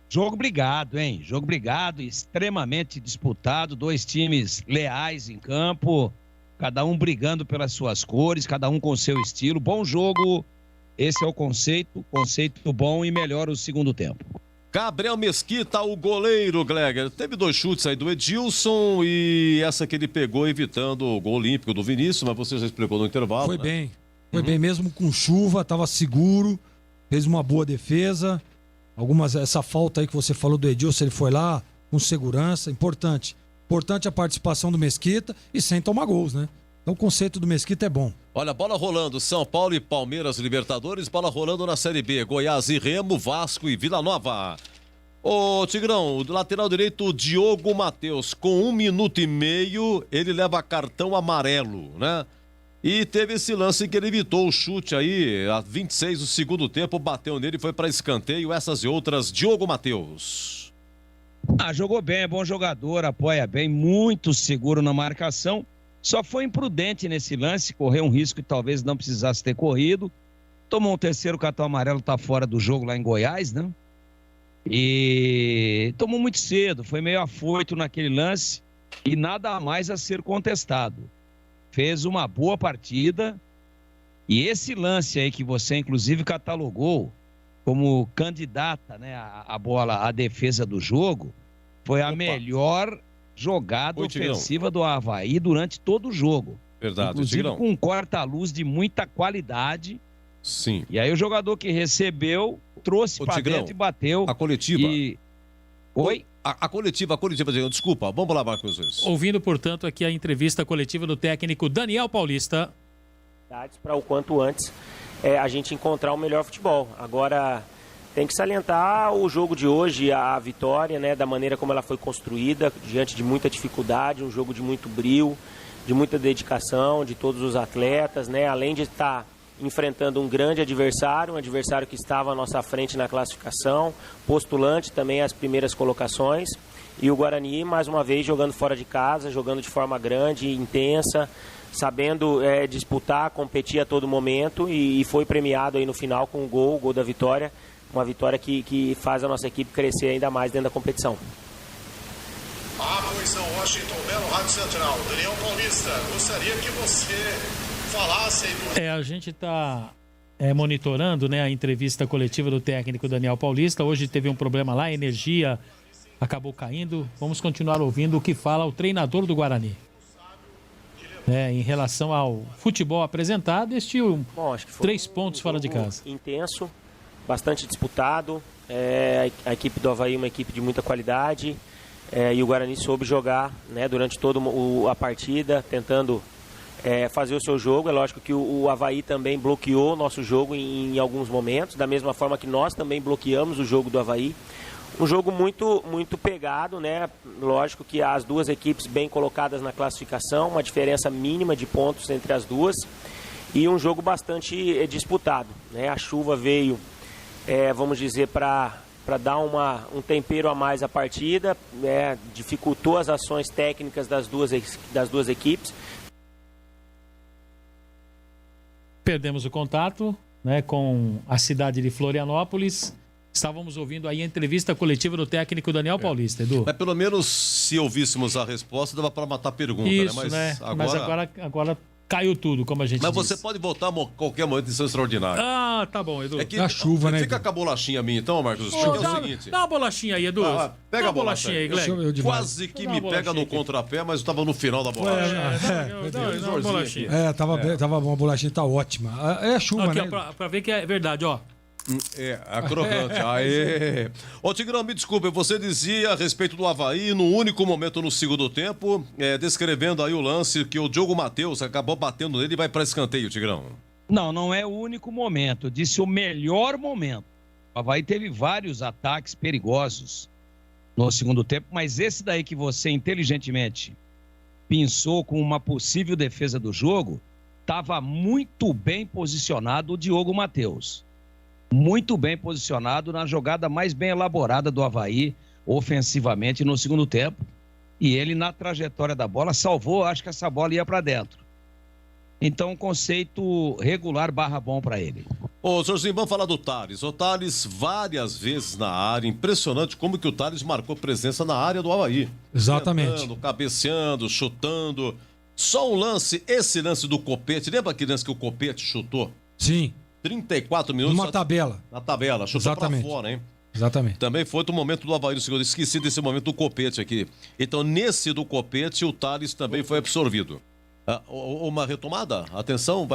Jogo brigado, hein? Jogo brigado, extremamente disputado. Dois times leais em campo, cada um brigando pelas suas cores, cada um com seu estilo. Bom jogo, esse é o conceito bom e melhor o segundo tempo. Gabriel Mesquita, o goleiro, Gleger. Teve 2 chutes aí do Edilson e essa que ele pegou evitando o gol olímpico do Vinícius, mas você já explicou no intervalo. Foi né? bem. Foi bem mesmo com chuva, estava seguro, fez uma boa defesa. Essa falta aí que você falou do Edilson, ele foi lá com segurança, importante. Importante a participação do Mesquita e sem tomar gols, né? Então o conceito do Mesquita é bom. Olha, bola rolando, São Paulo e Palmeiras Libertadores, bola rolando na Série B, Goiás e Remo, Vasco e Vila Nova. Ô Tigrão, do lateral direito, com 1 minuto e meio, ele leva cartão amarelo, né? E teve esse lance em que ele evitou o chute aí, a 26 do segundo tempo, bateu nele e foi para escanteio, essas e outras, Diogo Matheus. Jogou bem, é bom jogador, apoia bem, muito seguro na marcação. Só foi imprudente nesse lance, correu um risco que talvez não precisasse ter corrido. Tomou um terceiro cartão amarelo, tá fora do jogo lá em Goiás, né? E tomou muito cedo, foi meio afoito naquele lance e nada mais a ser contestado. Fez uma boa partida e esse lance aí que você inclusive catalogou como candidata, né, a bola, a defesa do jogo, foi a melhor jogada ofensiva do Avaí durante todo o jogo. Verdade, inclusive Tigrão. com um corta-luz de muita qualidade. Sim. E aí o jogador que recebeu trouxe para dentro e bateu. A coletiva. Oi? A coletiva, Tigrão. Desculpa. Vamos lá, Marcos. Ouvindo, portanto, aqui a entrevista coletiva do técnico Daniel Paulista. Para o quanto antes a gente encontrar o melhor futebol. Agora tem que salientar o jogo de hoje, a vitória, né, da maneira como ela foi construída, diante de muita dificuldade, um jogo de muito brio, de muita dedicação de todos os atletas, né, além de estar enfrentando um grande adversário, um adversário que estava à nossa frente na classificação, postulante também às primeiras colocações, e o Guarani, mais uma vez, jogando fora de casa, jogando de forma grande, intensa, sabendo disputar, competir a todo momento, e foi premiado aí no final com o gol da vitória, uma vitória que faz a nossa equipe crescer ainda mais dentro da competição. São Washington, Belo, Rádio Central. Daniel Paulista, gostaria que você falasse aí A gente está monitorando, né, a entrevista coletiva do técnico Daniel Paulista. Hoje teve um problema lá, a energia acabou caindo. Vamos continuar ouvindo o que fala o treinador do Guarani. Em relação ao futebol apresentado, acho que foi 3 pontos fora de casa. Intenso, bastante disputado. A equipe do Avaí é uma equipe de muita qualidade. E o Guarani soube jogar, né, durante toda a partida, tentando fazer o seu jogo. É lógico que o Avaí também bloqueou o nosso jogo em alguns momentos, da mesma forma que nós também bloqueamos o jogo do Avaí. Um jogo muito, muito pegado, né? Lógico que as duas equipes bem colocadas na classificação, uma diferença mínima de pontos entre as duas, e um jogo bastante disputado, né? A chuva veio, vamos dizer, para dar um tempero a mais à partida, dificultou as ações técnicas das duas equipes. Perdemos o contato, né, com a cidade de Florianópolis. Estávamos ouvindo aí a entrevista coletiva do técnico Daniel Paulista, Edu. Mas pelo menos se ouvíssemos a resposta, dava para matar a pergunta, Isso, né? Mas agora caiu tudo, como a gente Mas diz. você pode voltar a qualquer momento em seu extraordinário. Ah, tá bom, Edu. A chuva, né? Fica com a bolachinha minha então, Marcos. Porque é o seguinte. Dá uma bolachinha aí, Edu. Pega a bolachinha aí, Glenn. Quase que me pega no contrapé, mas eu tava no final da bolacha. Dá uma bolachinha. Tava bom, a bolachinha tá ótima. É a chuva, aqui, né? Ó, pra ver que é verdade, ó. A crocante. Aê! Ô, Tigrão, me desculpe, você dizia a respeito do Avaí, no único momento no segundo tempo, descrevendo aí o lance que o Diogo Matheus acabou batendo nele e vai para escanteio, Tigrão. Não é o único momento, eu disse o melhor momento. O Avaí teve vários ataques perigosos no segundo tempo, mas esse daí que você inteligentemente pensou com uma possível defesa do jogo, estava muito bem posicionado o Diogo Matheus. Muito bem posicionado na jogada mais bem elaborada do Avaí, ofensivamente no segundo tempo. E ele, na trajetória da bola, salvou, acho que essa bola ia para dentro. Então, conceito regular / bom para ele. Ô, senhorzinho, vamos falar do Thales. O Thales, várias vezes na área, impressionante como que o Thales marcou presença na área do Avaí. Exatamente. Tentando, cabeceando, chutando. Só um lance, esse lance do Copete, lembra aquele lance que o Copete chutou? Sim. 34 minutos. Numa tabela. Na tabela, chutou pra fora, hein? Exatamente. Também foi outro momento do Avaí no segundo. Esqueci desse momento do Copete aqui. Então, nesse do Copete, o Thales também foi absorvido. Uma retomada? Atenção,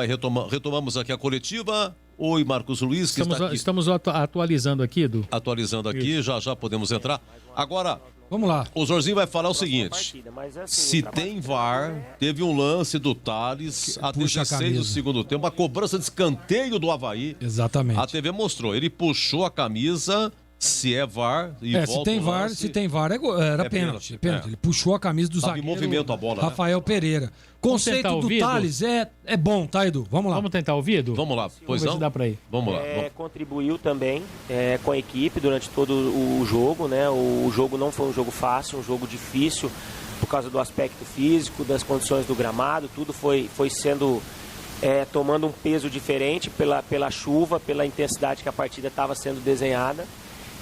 retomamos aqui a coletiva. Oi, Marcos Luiz, que está aqui. Estamos atualizando aqui, Edu. Atualizando aqui, já podemos entrar. Agora, vamos lá. O Zorzinho vai falar o seguinte: se tem VAR, teve um lance do Thales a 16 do segundo tempo, uma cobrança de escanteio do Avaí. Exatamente. A TV mostrou, ele puxou a camisa. Se é VAR e volta se tem VAR era pênalti. Ele puxou a camisa do zagueiro. Em movimento a bola, Rafael Pereira. Conceito do ouvir, Thales é bom, tá, Edu? Vamos lá. Vamos tentar ouvir, Edu? Vamos lá. Pois não? Dá pra ir. Vamos lá. Contribuiu também com a equipe durante todo o jogo, né? O jogo não foi um jogo fácil, um jogo difícil por causa do aspecto físico, das condições do gramado, tudo foi sendo tomando um peso diferente pela chuva, pela intensidade que a partida estava sendo desenhada.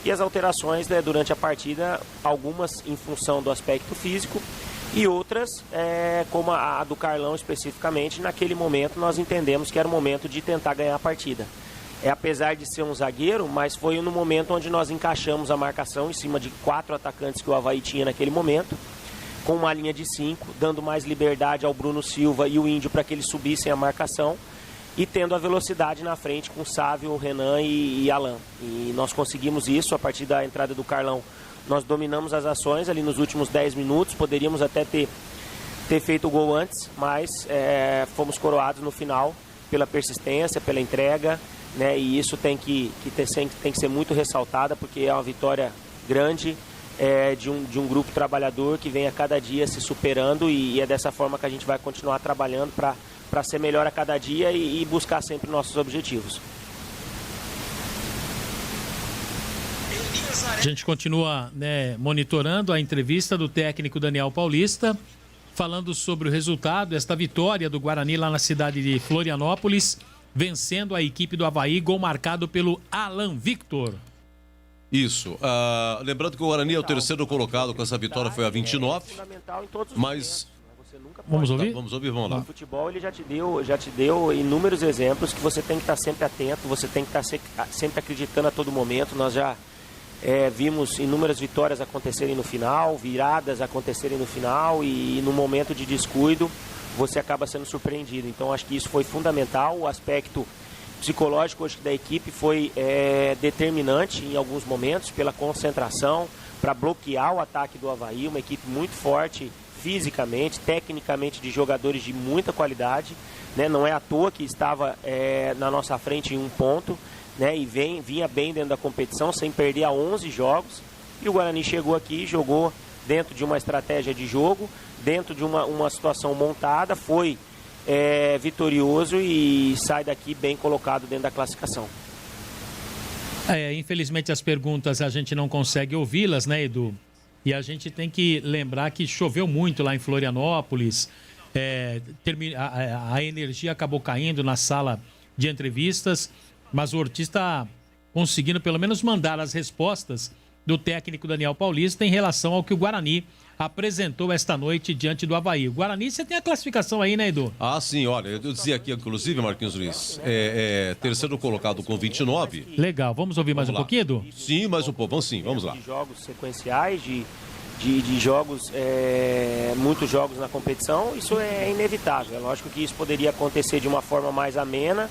E as alterações, né, durante a partida, algumas em função do aspecto físico e outras, como a do Carlão especificamente, naquele momento nós entendemos que era o momento de tentar ganhar a partida. Apesar de ser um zagueiro, mas foi no momento onde nós encaixamos a marcação em cima de 4 atacantes que o Avaí tinha naquele momento. com uma linha de 5, dando mais liberdade ao Bruno Silva e o Índio para que eles subissem a marcação e tendo a velocidade na frente com Sávio, Renan e Alan. E nós conseguimos isso a partir da entrada do Carlão. Nós dominamos as ações ali nos últimos 10 minutos, poderíamos até ter feito o gol antes, mas fomos coroados no final pela persistência, pela entrega, né? E isso tem que ser muito ressaltada, porque é uma vitória grande de um grupo trabalhador que vem a cada dia se superando, e é dessa forma que a gente vai continuar trabalhando para ser melhor a cada dia e buscar sempre nossos objetivos. A gente continua, né, monitorando a entrevista do técnico Daniel Paulista, falando sobre o resultado, esta vitória do Guarani lá na cidade de Florianópolis, vencendo a equipe do Avaí, gol marcado pelo Alan Victor. Isso. Lembrando que o Guarani é o terceiro colocado com essa vitória, foi a 29. Mas... Vamos ouvir? Vamos ouvir, vamos lá. O futebol ele já te deu inúmeros exemplos que você tem que estar sempre atento, você tem que estar sempre acreditando a todo momento. Nós já vimos inúmeras vitórias acontecerem no final, viradas acontecerem no final, e no momento de descuido você acaba sendo surpreendido. Então acho que isso foi fundamental. O aspecto psicológico hoje da equipe foi determinante em alguns momentos, pela concentração, para bloquear o ataque do Avaí, uma equipe muito forte fisicamente, tecnicamente, de jogadores de muita qualidade, né? Não é à toa que estava na nossa frente em um ponto, né? E vinha bem dentro da competição, sem perder a 11 jogos, e o Guarani chegou aqui, jogou dentro de uma estratégia de jogo, dentro de uma situação montada, foi vitorioso e sai daqui bem colocado dentro da classificação. Infelizmente as perguntas a gente não consegue ouvi-las, né, Edu? E a gente tem que lembrar que choveu muito lá em Florianópolis, a energia acabou caindo na sala de entrevistas, mas o Ortiz está conseguindo pelo menos mandar as respostas do técnico Daniel Paulista em relação ao que o Guarani apresentou esta noite diante do Avaí. O Guarani, você tem a classificação aí, né, Edu? Sim, olha, eu dizia aqui, inclusive, Marquinhos Luiz, terceiro colocado com 29. Legal, vamos ouvir mais um pouquinho, Edu? Sim, mais um pouco, sim, vamos lá. De jogos sequenciais, de jogos, muitos jogos na competição, isso é inevitável. É lógico que isso poderia acontecer de uma forma mais amena,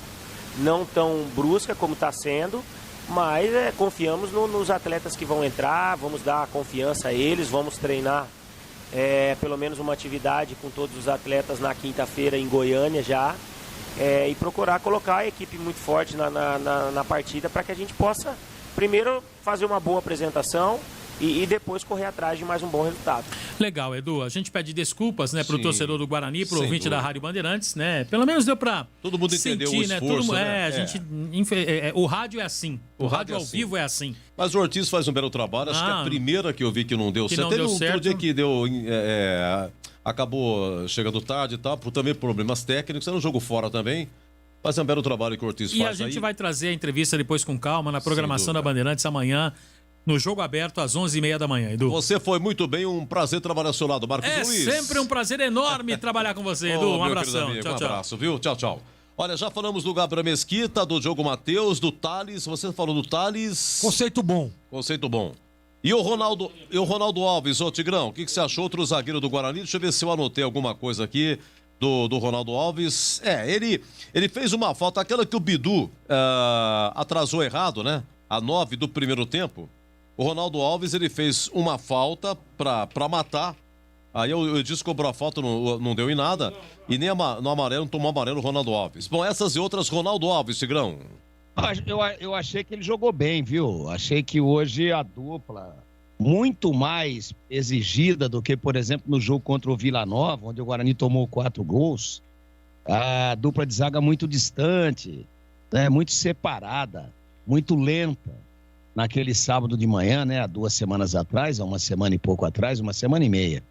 não tão brusca como está sendo, mas confiamos nos atletas que vão entrar, vamos dar confiança a eles, vamos treinar pelo menos uma atividade com todos os atletas na quinta-feira em Goiânia já, e procurar colocar a equipe muito forte na partida para que a gente possa primeiro fazer uma boa apresentação e depois correr atrás de mais um bom resultado. Legal, Edu. A gente pede desculpas, né, pro torcedor do Guarani, pro ouvinte da Rádio Bandeirantes, né? Pelo menos deu pra todo mundo entendeu o esforço, né? O rádio é assim. O rádio ao vivo é assim. Mas o Ortiz faz um belo trabalho. Acho que a primeira que eu vi que não deu certo. Teve outro dia que deu... acabou chegando tarde e tal, por também problemas técnicos. Era um jogo fora também. Mas é um belo trabalho que o Ortiz faz aí. E a gente vai trazer a entrevista depois com calma na programação da Bandeirantes amanhã, no Jogo Aberto, às 11h30 da manhã, Edu. Você foi muito bem, um prazer trabalhar ao seu lado, Marcos Luiz. É sempre um prazer enorme trabalhar com você, Edu. Um abração. Amigo, tchau, tchau. Um abraço, viu? Tchau, tchau. Olha, já falamos do Gabriel Mesquita, do Diogo Matheus, do Thales. Você falou do Thales. Conceito bom. Conceito bom. E o Ronaldo Alves, ô Tigrão, o que você achou? Outro zagueiro do Guarani? Deixa eu ver se eu anotei alguma coisa aqui do Ronaldo Alves. Ele fez uma falta, aquela que o Bidu atrasou errado, né? A 9 do primeiro tempo. O Ronaldo Alves, ele fez uma falta pra matar. Aí o Edilson cobrou a falta, não deu em nada. E nem no amarelo, não tomou amarelo o Ronaldo Alves. Bom, essas e outras, Ronaldo Alves, Tigrão. Eu achei que ele jogou bem, viu? Achei que hoje a dupla, muito mais exigida do que, por exemplo, no jogo contra o Vila Nova, onde o Guarani tomou 4 gols. A dupla de zaga muito distante, né? Muito separada, muito lenta. Naquele sábado de manhã, né, há 2 semanas atrás, há 1 semana e pouco atrás, 1 semana e meia.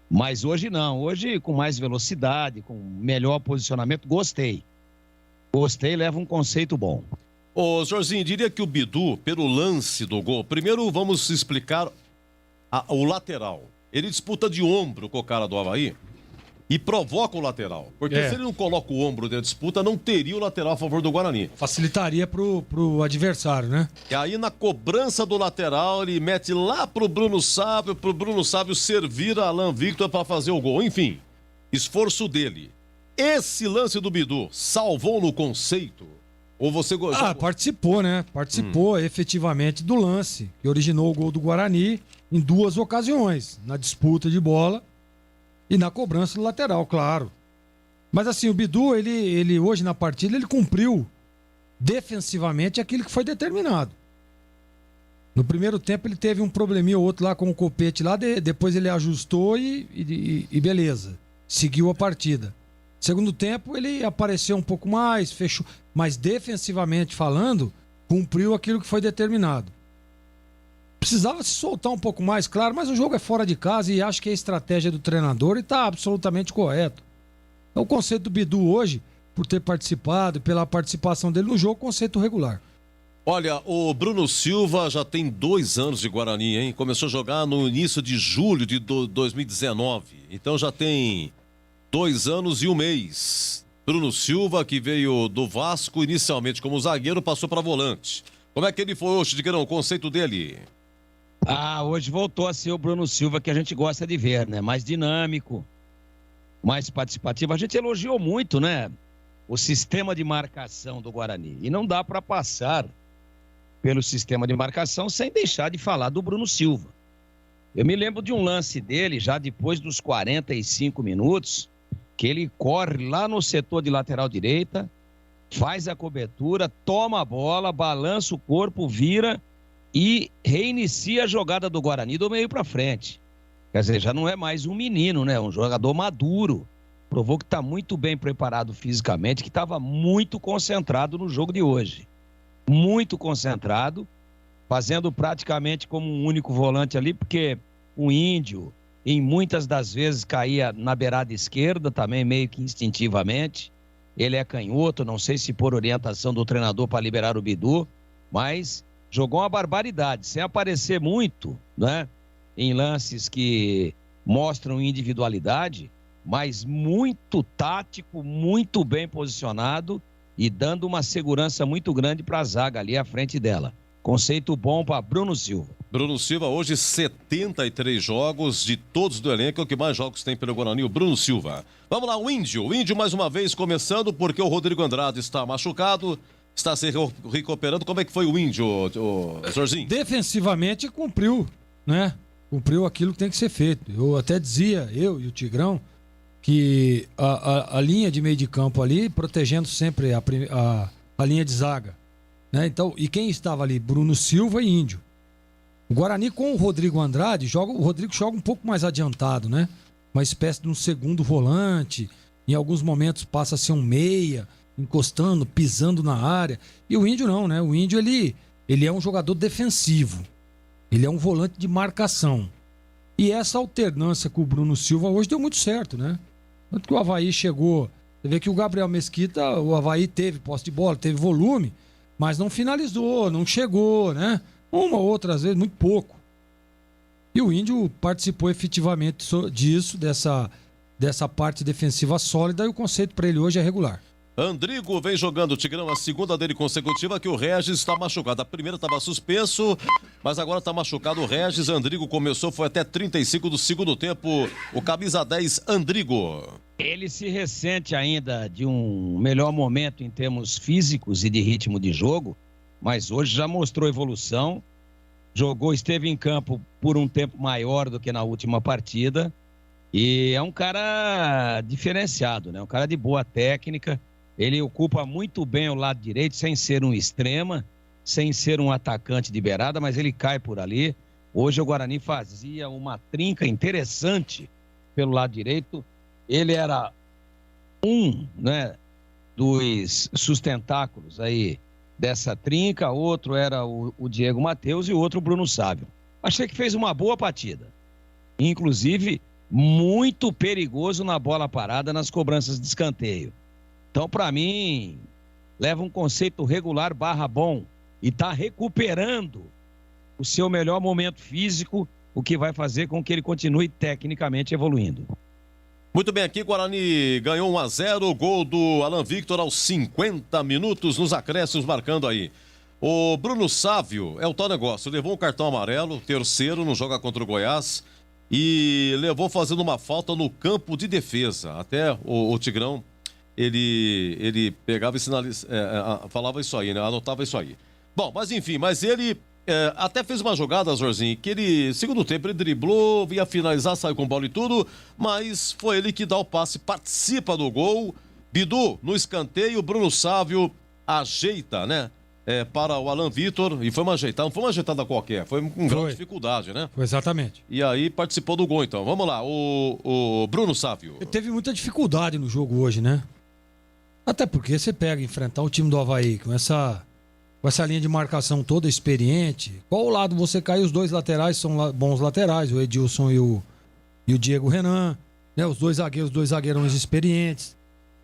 Mas hoje não, hoje com mais velocidade, com melhor posicionamento, gostei. Gostei, leva um conceito bom. Ô, Jorginho, diria que o Bidu, pelo lance do gol, primeiro vamos explicar o lateral. Ele disputa de ombro com o cara do Avaí. e provoca o lateral. Porque É. se ele não coloca o ombro da disputa, não teria o lateral a favor do Guarani. Facilitaria pro adversário, né? E aí, na cobrança do lateral, ele mete lá pro Bruno Sábio servir a Alan Victor para fazer o gol. Enfim, esforço dele. Esse lance do Bidu salvou no conceito? Ou você gostou? Participou, né? Participou efetivamente do lance que originou o gol do Guarani em 2 ocasiões, na disputa de bola e na cobrança do lateral, claro. Mas assim, o Bidu, ele hoje na partida, ele cumpriu defensivamente aquilo que foi determinado. No primeiro tempo ele teve um probleminha ou outro lá com o Copete lá, depois ele ajustou e beleza, seguiu a partida. Segundo tempo ele apareceu um pouco mais, fechou, mas defensivamente falando, cumpriu aquilo que foi determinado. Precisava se soltar um pouco mais, claro, mas o jogo é fora de casa e acho que é a estratégia do treinador e está absolutamente correto. É o conceito do Bidu hoje, por ter participado e pela participação dele no jogo, conceito regular. Olha, o Bruno Silva já tem 2 anos de Guarani, hein? Começou a jogar no início de julho de 2019. Então já tem 2 anos e 1 mês. Bruno Silva, que veio do Vasco inicialmente como zagueiro, passou para volante. Como é que ele foi hoje, Tigrão? O conceito dele? Hoje voltou a ser o Bruno Silva que a gente gosta de ver, né? Mais dinâmico, mais participativo. A gente elogiou muito, né? O sistema de marcação do Guarani. E não dá para passar pelo sistema de marcação sem deixar de falar do Bruno Silva. Eu me lembro de um lance dele, já depois dos 45 minutos, que ele corre lá no setor de lateral direita, faz a cobertura, toma a bola, balança o corpo, vira e reinicia a jogada do Guarani do meio para frente. Quer dizer, já não é mais um menino, né? Um jogador maduro. Provou que está muito bem preparado fisicamente, que estava muito concentrado no jogo de hoje. Muito concentrado, fazendo praticamente como um único volante ali, porque o Índio, em muitas das vezes, caía na beirada esquerda, também meio que instintivamente. Ele é canhoto, não sei se por orientação do treinador para liberar o Bidu, mas jogou uma barbaridade, sem aparecer muito, né? Em lances que mostram individualidade, mas muito tático, muito bem posicionado e dando uma segurança muito grande para a zaga ali à frente dela. Conceito bom para Bruno Silva. Bruno Silva, hoje 73 jogos de todos do elenco, é o que mais jogos tem pelo Guarani, o Bruno Silva. Vamos lá, o Índio mais uma vez começando, porque o Rodrigo Andrade está machucado, está se recuperando. Como é que foi o Índio, Jorginho? Defensivamente cumpriu, né? Cumpriu aquilo que tem que ser feito. Eu até dizia, eu e o Tigrão, que a linha de meio de campo ali, protegendo sempre a linha de zaga, né? Então, e quem estava ali? Bruno Silva e Índio. O Guarani com o Rodrigo Andrade, o Rodrigo joga um pouco mais adiantado, né? Uma espécie de um segundo volante, em alguns momentos passa a ser um meia, encostando, pisando na área. E o Índio não, né? O Índio, ele é um jogador defensivo. Ele é um volante de marcação. E essa alternância com o Bruno Silva hoje deu muito certo, né? Tanto que o Avaí chegou... Você vê que o Gabriel Mesquita, o Avaí teve posse de bola, teve volume, mas não finalizou, não chegou, né? Uma ou outra, às vezes, muito pouco. E o Índio participou efetivamente disso, dessa parte defensiva sólida, e o conceito para ele hoje é regular. Andrigo vem jogando, Tigrão, a segunda dele consecutiva, que o Regis está machucado. A primeira estava suspenso, mas agora está machucado o Regis. Andrigo começou, foi até 35 do segundo tempo. O camisa 10, Andrigo. Ele se ressente ainda de um melhor momento em termos físicos e de ritmo de jogo, mas hoje já mostrou evolução. Esteve em campo por um tempo maior do que na última partida. E é um cara diferenciado, né? Um cara de boa técnica. Ele ocupa muito bem o lado direito, sem ser um extrema, sem ser um atacante de beirada, mas ele cai por ali. Hoje o Guarani fazia uma trinca interessante pelo lado direito. Ele era né, dos sustentáculos aí dessa trinca, outro era o Diego Matheus e o outro o Bruno Sábio. Achei que fez uma boa partida. Inclusive, muito perigoso na bola parada, nas cobranças de escanteio. Então, para mim, leva um conceito regular / bom e está recuperando o seu melhor momento físico, o que vai fazer com que ele continue tecnicamente evoluindo. Muito bem, aqui Guarani ganhou 1-0, gol do Alan Victor aos 50 minutos, nos acréscimos, marcando aí. O Bruno Sávio, é o tal negócio, levou um cartão amarelo, terceiro, não joga contra o Goiás, e levou fazendo uma falta no campo de defesa. Até o Tigrão, ele pegava e falava isso aí, né? Anotava isso aí. Bom, mas enfim, ele até fez uma jogada, Zorzinho, que ele, segundo tempo, ele driblou, ia finalizar, saiu com bola e tudo, mas foi ele que dá o passe, participa do gol. Bidu, no escanteio, Bruno Sávio ajeita, né? Para o Alan Victor, e foi uma ajeitada, não foi uma ajeitada qualquer, foi com grande dificuldade, né? Foi exatamente. E aí participou do gol, então. Vamos lá, o Bruno Sávio. Ele teve muita dificuldade no jogo hoje, né? Até porque você pega enfrentar o time do Avaí com essa linha de marcação toda experiente. Qual lado você cai? Os dois laterais são bons laterais, o Edilson e o Diego Renan, né? Os dois zagueirões experientes.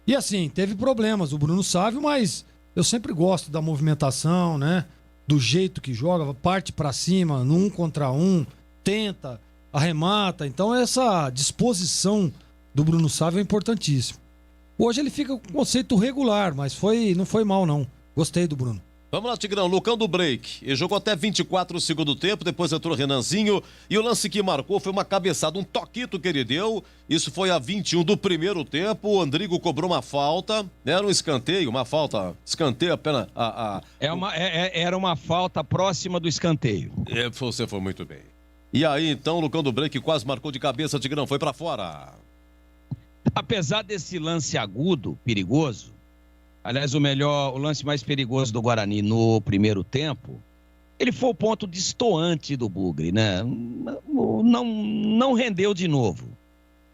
E assim, teve problemas o Bruno Sávio, mas eu sempre gosto da movimentação, né? Do jeito que joga, parte pra cima, no 1 contra 1, tenta, arremata. Então essa disposição do Bruno Sávio é importantíssima. Hoje ele fica com conceito regular, mas não foi mal não. Gostei do Bruno. Vamos lá, Tigrão, Lucão do break. Ele jogou até 24 no segundo tempo, depois entrou o Renanzinho. E o lance que marcou foi uma cabeçada, um toquito que ele deu. Isso foi a 21 do primeiro tempo. O Andrigo cobrou uma falta, era um escanteio, uma falta, escanteio apenas. Era uma falta próxima do escanteio. Você foi muito bem. E aí, então, o Lucão do break quase marcou de cabeça, Tigrão, foi pra fora. Apesar desse lance agudo, perigoso, aliás, o lance mais perigoso do Guarani no primeiro tempo, ele foi o ponto destoante do Bugre, né? Não rendeu de novo.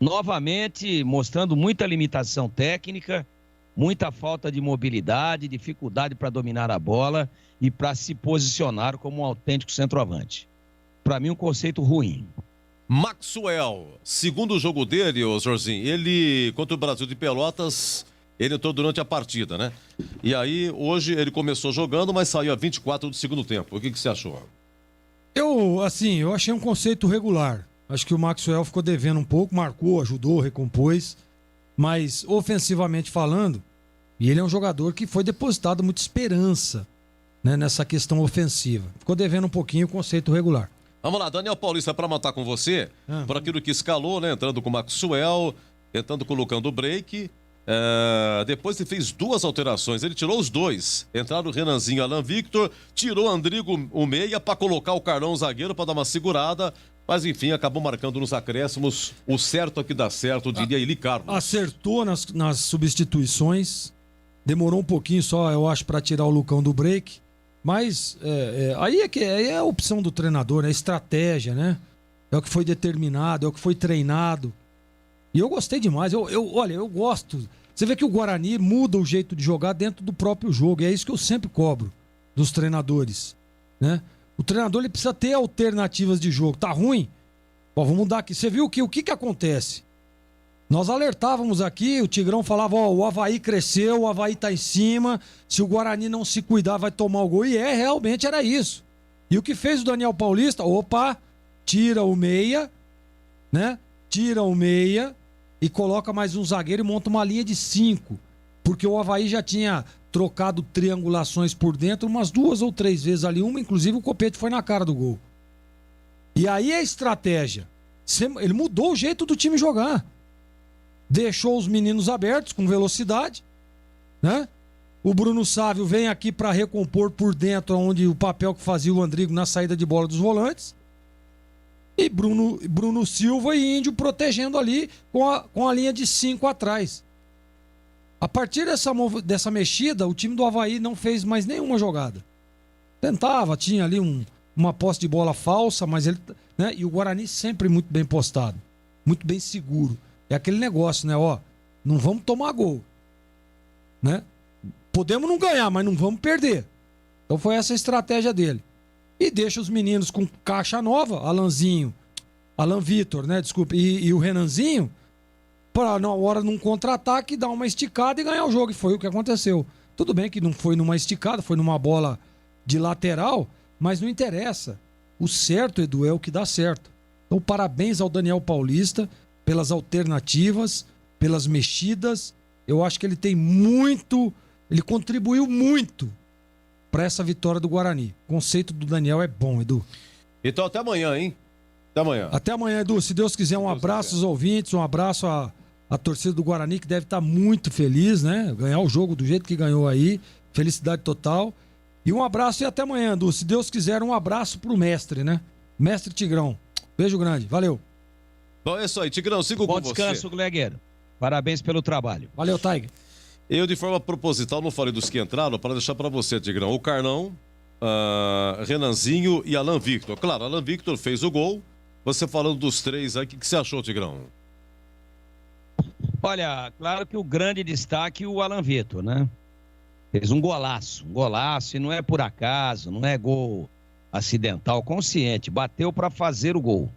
Novamente, mostrando muita limitação técnica, muita falta de mobilidade, dificuldade para dominar a bola e para se posicionar como um autêntico centroavante. Para mim, um conceito ruim. Maxwell, segundo jogo dele, Jorginho, ele, contra o Brasil de Pelotas, ele entrou durante a partida, né? E aí, hoje, ele começou jogando, mas saiu a 24 do segundo tempo. O que você achou? Eu achei um conceito regular. Acho que o Maxwell ficou devendo um pouco, marcou, ajudou, recompôs. Mas, ofensivamente falando, e ele é um jogador que foi depositado muita esperança, né, nessa questão ofensiva. Ficou devendo um pouquinho o conceito regular. Vamos lá, Daniel Paulista, para matar com você, por aquilo que escalou, né? Entrando com o Maxwell, entrando com o Lucão do break. Depois ele fez duas alterações, ele tirou os dois. Entraram o Renanzinho e Alan Victor, tirou o Andrigo, o meia, para colocar o Carlão, o zagueiro, para dar uma segurada. Mas enfim, acabou marcando nos acréscimos. O certo aqui dá certo, diria Eli Carlos. Acertou nas substituições. Demorou um pouquinho só, eu acho, para tirar o Lucão do break. Mas aí é a opção do treinador, né? A estratégia, né? É o que foi determinado, é o que foi treinado. E eu gostei demais. Olha, eu gosto. Você vê que o Guarani muda o jeito de jogar dentro do próprio jogo. E é isso que eu sempre cobro dos treinadores, né? O treinador ele precisa ter alternativas de jogo. Tá ruim? Vamos mudar aqui. Você viu o que acontece? Nós alertávamos aqui, o Tigrão falava, o Avaí cresceu, o Avaí tá em cima, se o Guarani não se cuidar vai tomar o gol. E realmente era isso. E o que fez o Daniel Paulista? Tira o meia, né? Tira o meia e coloca mais um zagueiro e monta uma linha de 5. Porque o Avaí já tinha trocado triangulações por dentro umas 2 ou 3 vezes ali. Uma, inclusive, o Copete foi na cara do gol. E aí a estratégia. Ele mudou o jeito do time jogar. Deixou os meninos abertos, com velocidade, né? O Bruno Sávio vem aqui para recompor por dentro, onde o papel que fazia o Andrigo na saída de bola dos volantes. E Bruno Silva e Índio protegendo ali com a linha de 5 atrás. A partir dessa mexida, o time do Avaí não fez mais nenhuma jogada. Tentava, tinha ali uma posse de bola falsa, mas ele, né? E o Guarani sempre muito bem postado, muito bem seguro. É aquele negócio, né? Não vamos tomar gol, né? Podemos não ganhar, mas não vamos perder. Então foi essa a estratégia dele. E deixa os meninos com caixa nova, Alan Victor, né? Desculpa, e o Renanzinho, para na hora de um contra-ataque dar uma esticada e ganhar o jogo. E foi o que aconteceu. Tudo bem que não foi numa esticada, foi numa bola de lateral, mas não interessa. O certo, Edu, é o que dá certo. Então parabéns ao Daniel Paulista. pelas alternativas, pelas mexidas. Eu acho que ele tem muito, ele contribuiu muito para essa vitória do Guarani. O conceito do Daniel é bom, Edu. Então até amanhã, hein? Até amanhã. Até amanhã, Edu. Se Deus quiser, um abraço aos ouvintes, um abraço à torcida do Guarani, que deve estar muito feliz, né? Ganhar o jogo do jeito que ganhou aí. Felicidade total. E um abraço e até amanhã, Edu. Se Deus quiser, um abraço pro mestre, né? Mestre Tigrão. Beijo grande. Valeu. Bom, é isso aí. Tigrão, sigo com você. Bom descanso, Glegueiro. Parabéns pelo trabalho. Valeu, Tiger. Eu, de forma proposital, não falei dos que entraram, para deixar para você, Tigrão. O Carlão, Renanzinho e Alan Victor. Claro, Alan Victor fez o gol. Você falando dos três aí, o que você achou, Tigrão? Olha, claro que o grande destaque é o Alan Victor, né? Fez um golaço, e não é por acaso, não é gol acidental, consciente, bateu para fazer o gol.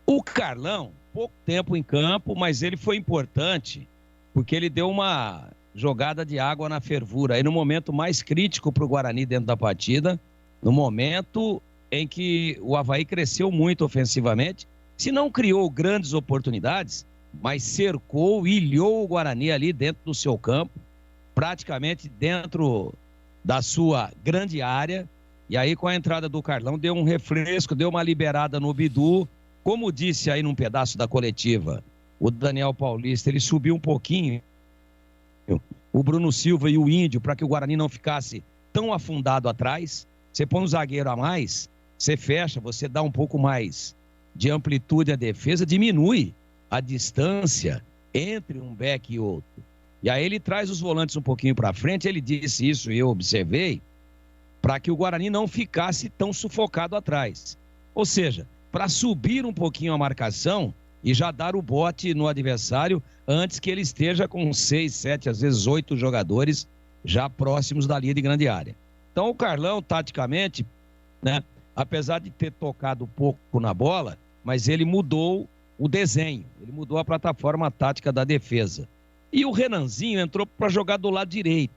O Carlão, pouco tempo em campo, mas ele foi importante, porque ele deu uma jogada de água na fervura, aí no momento mais crítico para o Guarani dentro da partida, no momento em que o Avaí cresceu muito ofensivamente, se não criou grandes oportunidades, mas cercou, ilhou o Guarani ali dentro do seu campo, praticamente dentro da sua grande área, e aí com a entrada do Carlão deu um refresco, deu uma liberada no Bidu, como disse aí num pedaço da coletiva, o Daniel Paulista, ele subiu um pouquinho, o Bruno Silva e o Índio, para que o Guarani não ficasse tão afundado atrás, você põe um zagueiro a mais, você fecha, você dá um pouco mais de amplitude à defesa, diminui a distância entre um back e outro. E aí ele traz os volantes um pouquinho para frente, ele disse isso e eu observei, para que o Guarani não ficasse tão sufocado atrás. Ou seja, para subir um pouquinho a marcação e já dar o bote no adversário antes que ele esteja com 6, 7, às vezes 8 jogadores já próximos da linha de grande área. Então o Carlão, taticamente, né, apesar de ter tocado pouco na bola, mas ele mudou o desenho, ele mudou a plataforma tática da defesa. E o Renanzinho entrou para jogar do lado direito.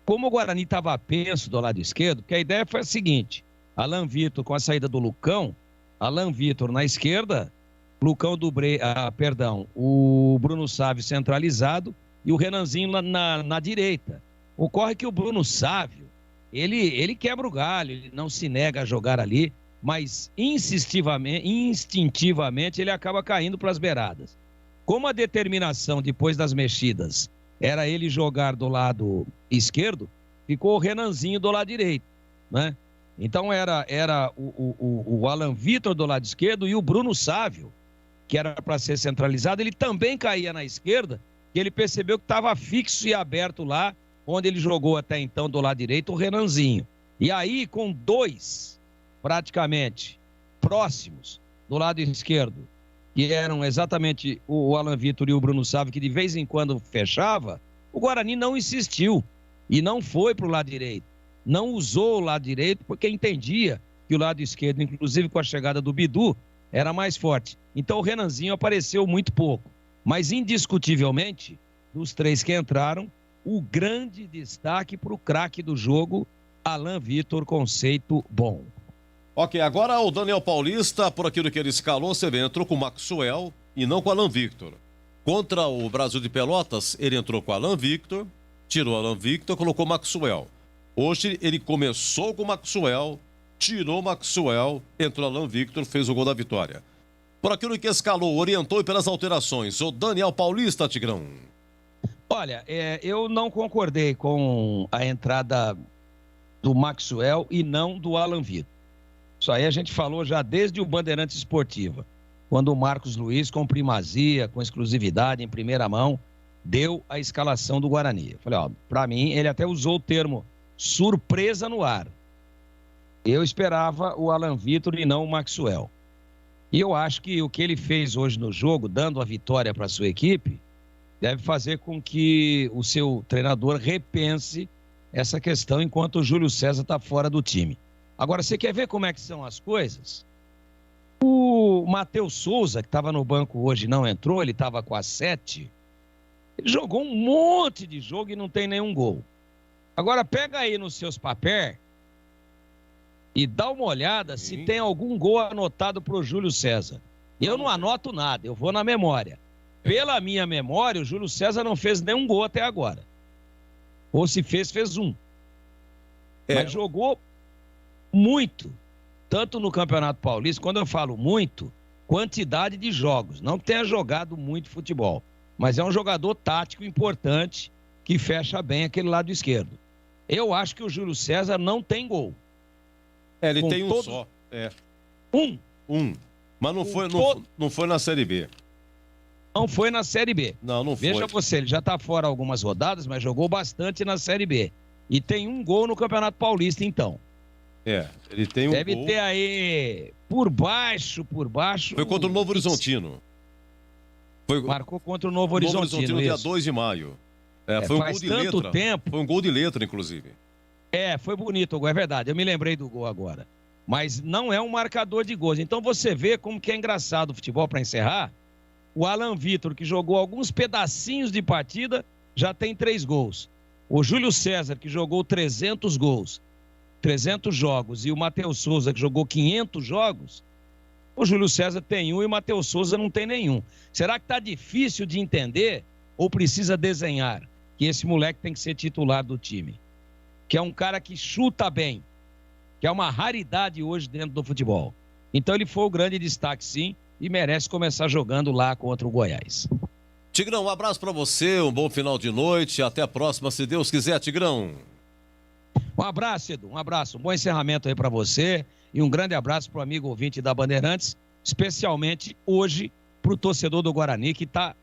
Como o Guarani estava penso do lado esquerdo, que a ideia foi a seguinte, Alan Victor com a saída do Lucão, Alan Victor na esquerda, Lucão o Bruno Sávio centralizado e o Renanzinho na direita. Ocorre que o Bruno Sávio, ele quebra o galho, ele não se nega a jogar ali, mas instintivamente ele acaba caindo para as beiradas. Como a determinação depois das mexidas era ele jogar do lado esquerdo, ficou o Renanzinho do lado direito, né? Então era o Alan Victor do lado esquerdo e o Bruno Sávio, que era para ser centralizado, ele também caía na esquerda, e ele percebeu que estava fixo e aberto lá, onde ele jogou até então do lado direito, o Renanzinho. E aí, com dois, praticamente, próximos do lado esquerdo, que eram exatamente o Alan Victor e o Bruno Sávio, que de vez em quando fechava, o Guarani não insistiu e não foi para o lado direito. Não usou o lado direito porque entendia que o lado esquerdo, inclusive com a chegada do Bidu, era mais forte. Então o Renanzinho apareceu muito pouco. Mas indiscutivelmente, dos três que entraram, o grande destaque para o craque do jogo, Alan Victor, conceito bom. Ok, agora o Daniel Paulista, por aquilo que ele escalou, você vê, entrou com o Maxwell e não com o Alan Victor. Contra o Brasil de Pelotas, ele entrou com o Alan Victor, tirou o Alan Victor, colocou o Maxwell. Hoje ele começou com o Maxwell, tirou o Maxwell, entrou o Alan Victor, fez o gol da vitória. Por aquilo que escalou, orientou e pelas alterações, o Daniel Paulista, Tigrão. Olha, eu não concordei com a entrada do Maxwell e não do Alan Victor. Isso aí a gente falou já desde o Bandeirantes Esportiva, quando o Marcos Luiz, com primazia, com exclusividade, em primeira mão, deu a escalação do Guarani. Eu falei, para mim, ele até usou o termo surpresa no ar. Eu esperava o Alan Victor e não o Maxwell. E eu acho que o que ele fez hoje no jogo, dando a vitória para a sua equipe, deve fazer com que o seu treinador repense essa questão enquanto o Júlio César está fora do time. Agora, você quer ver como é que são as coisas? O Matheus Souza, que estava no banco hoje e não entrou, ele estava com a 7, ele jogou um monte de jogo e não tem nenhum gol. Agora, pega aí nos seus papéis e dá uma olhada se tem algum gol anotado para o Júlio César. Eu não anoto nada, eu vou na memória. Pela minha memória, o Júlio César não fez nenhum gol até agora. Ou se fez, fez um. Mas jogou muito. Tanto no Campeonato Paulista, quando eu falo muito, quantidade de jogos. Não que tenha jogado muito futebol. Mas é um jogador tático importante que fecha bem aquele lado esquerdo. Eu acho que o Júlio César não tem gol. Ele tem um só. Um. Mas não foi na Série B. Não foi na Série B. Não foi. Veja você, ele já está fora algumas rodadas, mas jogou bastante na Série B. E tem um gol no Campeonato Paulista, então. Ele tem um gol. Deve ter aí, por baixo. Foi contra o Novo Horizontino. Marcou contra o Novo Horizontino, dia 2 de maio. Foi um gol de letra. Tempo. Foi um gol de letra, inclusive. Foi bonito o gol, é verdade. Eu me lembrei do gol agora. Mas não é um marcador de gols. Então você vê como que é engraçado o futebol, para encerrar. O Alan Vitor, que jogou alguns pedacinhos de partida, já tem 3 gols. O Júlio César, que jogou 300 gols, 300 jogos, e o Matheus Souza, que jogou 500 jogos, o Júlio César tem 1 e o Matheus Souza não tem nenhum. Será que tá difícil de entender ou precisa desenhar que esse moleque tem que ser titular do time? Que é um cara que chuta bem, que é uma raridade hoje dentro do futebol. Então ele foi o grande destaque, sim, e merece começar jogando lá contra o Goiás. Tigrão, um abraço pra você, um bom final de noite, até a próxima, se Deus quiser, Tigrão. Um abraço, Edu, um abraço, um bom encerramento aí pra você e um grande abraço pro amigo ouvinte da Bandeirantes, especialmente hoje pro torcedor do Guarani, que tá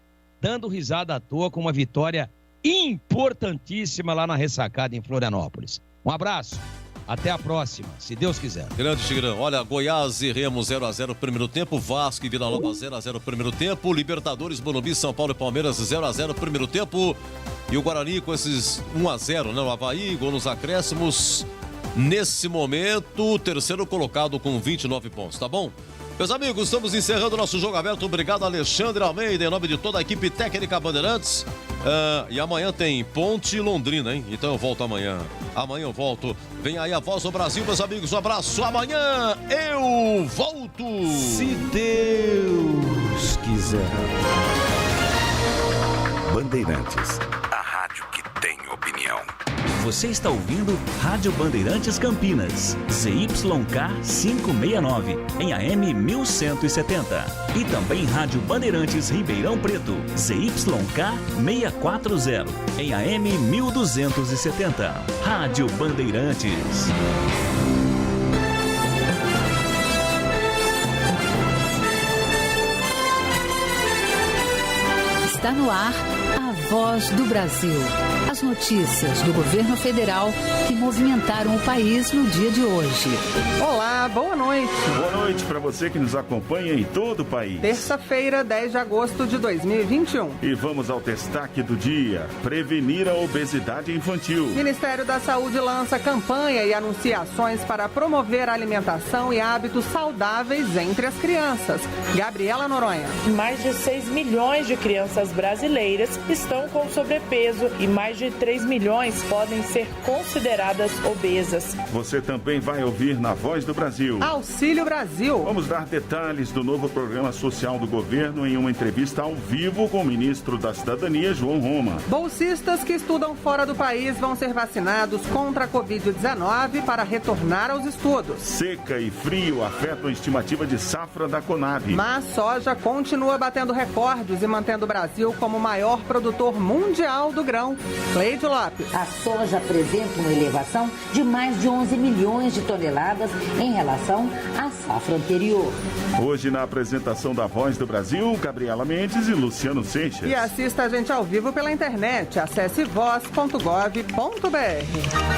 dando risada à toa com uma vitória importantíssima lá na Ressacada em Florianópolis. Um abraço. Até a próxima, se Deus quiser. Grande Tigrão. Olha, Goiás e Remo 0x0 primeiro tempo, Vasco e Vila Nova 0x0 primeiro tempo, Libertadores, Morumbi, São Paulo e Palmeiras 0x0 primeiro tempo, e o Guarani com esses 1x0, né? O Avaí, gol nos acréscimos. Nesse momento, terceiro colocado com 29 pontos, tá bom? Meus amigos, estamos encerrando o nosso Jogo Aberto. Obrigado, Alexandre Almeida, em nome de toda a equipe técnica Bandeirantes. E amanhã tem Ponte Londrina, hein? Então eu volto amanhã. Amanhã eu volto. Vem aí a Voz do Brasil, meus amigos. Um abraço. Amanhã eu volto. Se Deus quiser. Bandeirantes, a rádio que tem opinião. Você está ouvindo Rádio Bandeirantes Campinas, ZYK 569, em AM 1170. E também Rádio Bandeirantes Ribeirão Preto, ZYK 640, em AM 1270. Rádio Bandeirantes. Está no ar a Voz do Brasil. As notícias do governo federal que movimentaram o país no dia de hoje. Olá, boa noite. Boa noite para você que nos acompanha em todo o país. Terça-feira, 10 de agosto de 2021. E vamos ao destaque do dia: prevenir a obesidade infantil. Ministério da Saúde lança campanha e anuncia ações para promover a alimentação e hábitos saudáveis entre as crianças. Gabriela Noronha. Mais de 6 milhões de crianças brasileiras estão com sobrepeso e mais de 3 milhões podem ser consideradas obesas. Você também vai ouvir na Voz do Brasil. Auxílio Brasil. Vamos dar detalhes do novo programa social do governo em uma entrevista ao vivo com o ministro da Cidadania, João Roma. Bolsistas que estudam fora do país vão ser vacinados contra a Covid-19 para retornar aos estudos. Seca e frio afetam a estimativa de safra da Conab. Mas soja continua batendo recordes e mantendo o Brasil como o maior produtor mundial do grão. Cleide Lopes. A soja apresenta uma elevação de mais de 11 milhões de toneladas em relação à safra anterior. Hoje, na apresentação da Voz do Brasil, Gabriela Mendes e Luciano Seixas. E assista a gente ao vivo pela internet. Acesse voz.gov.br.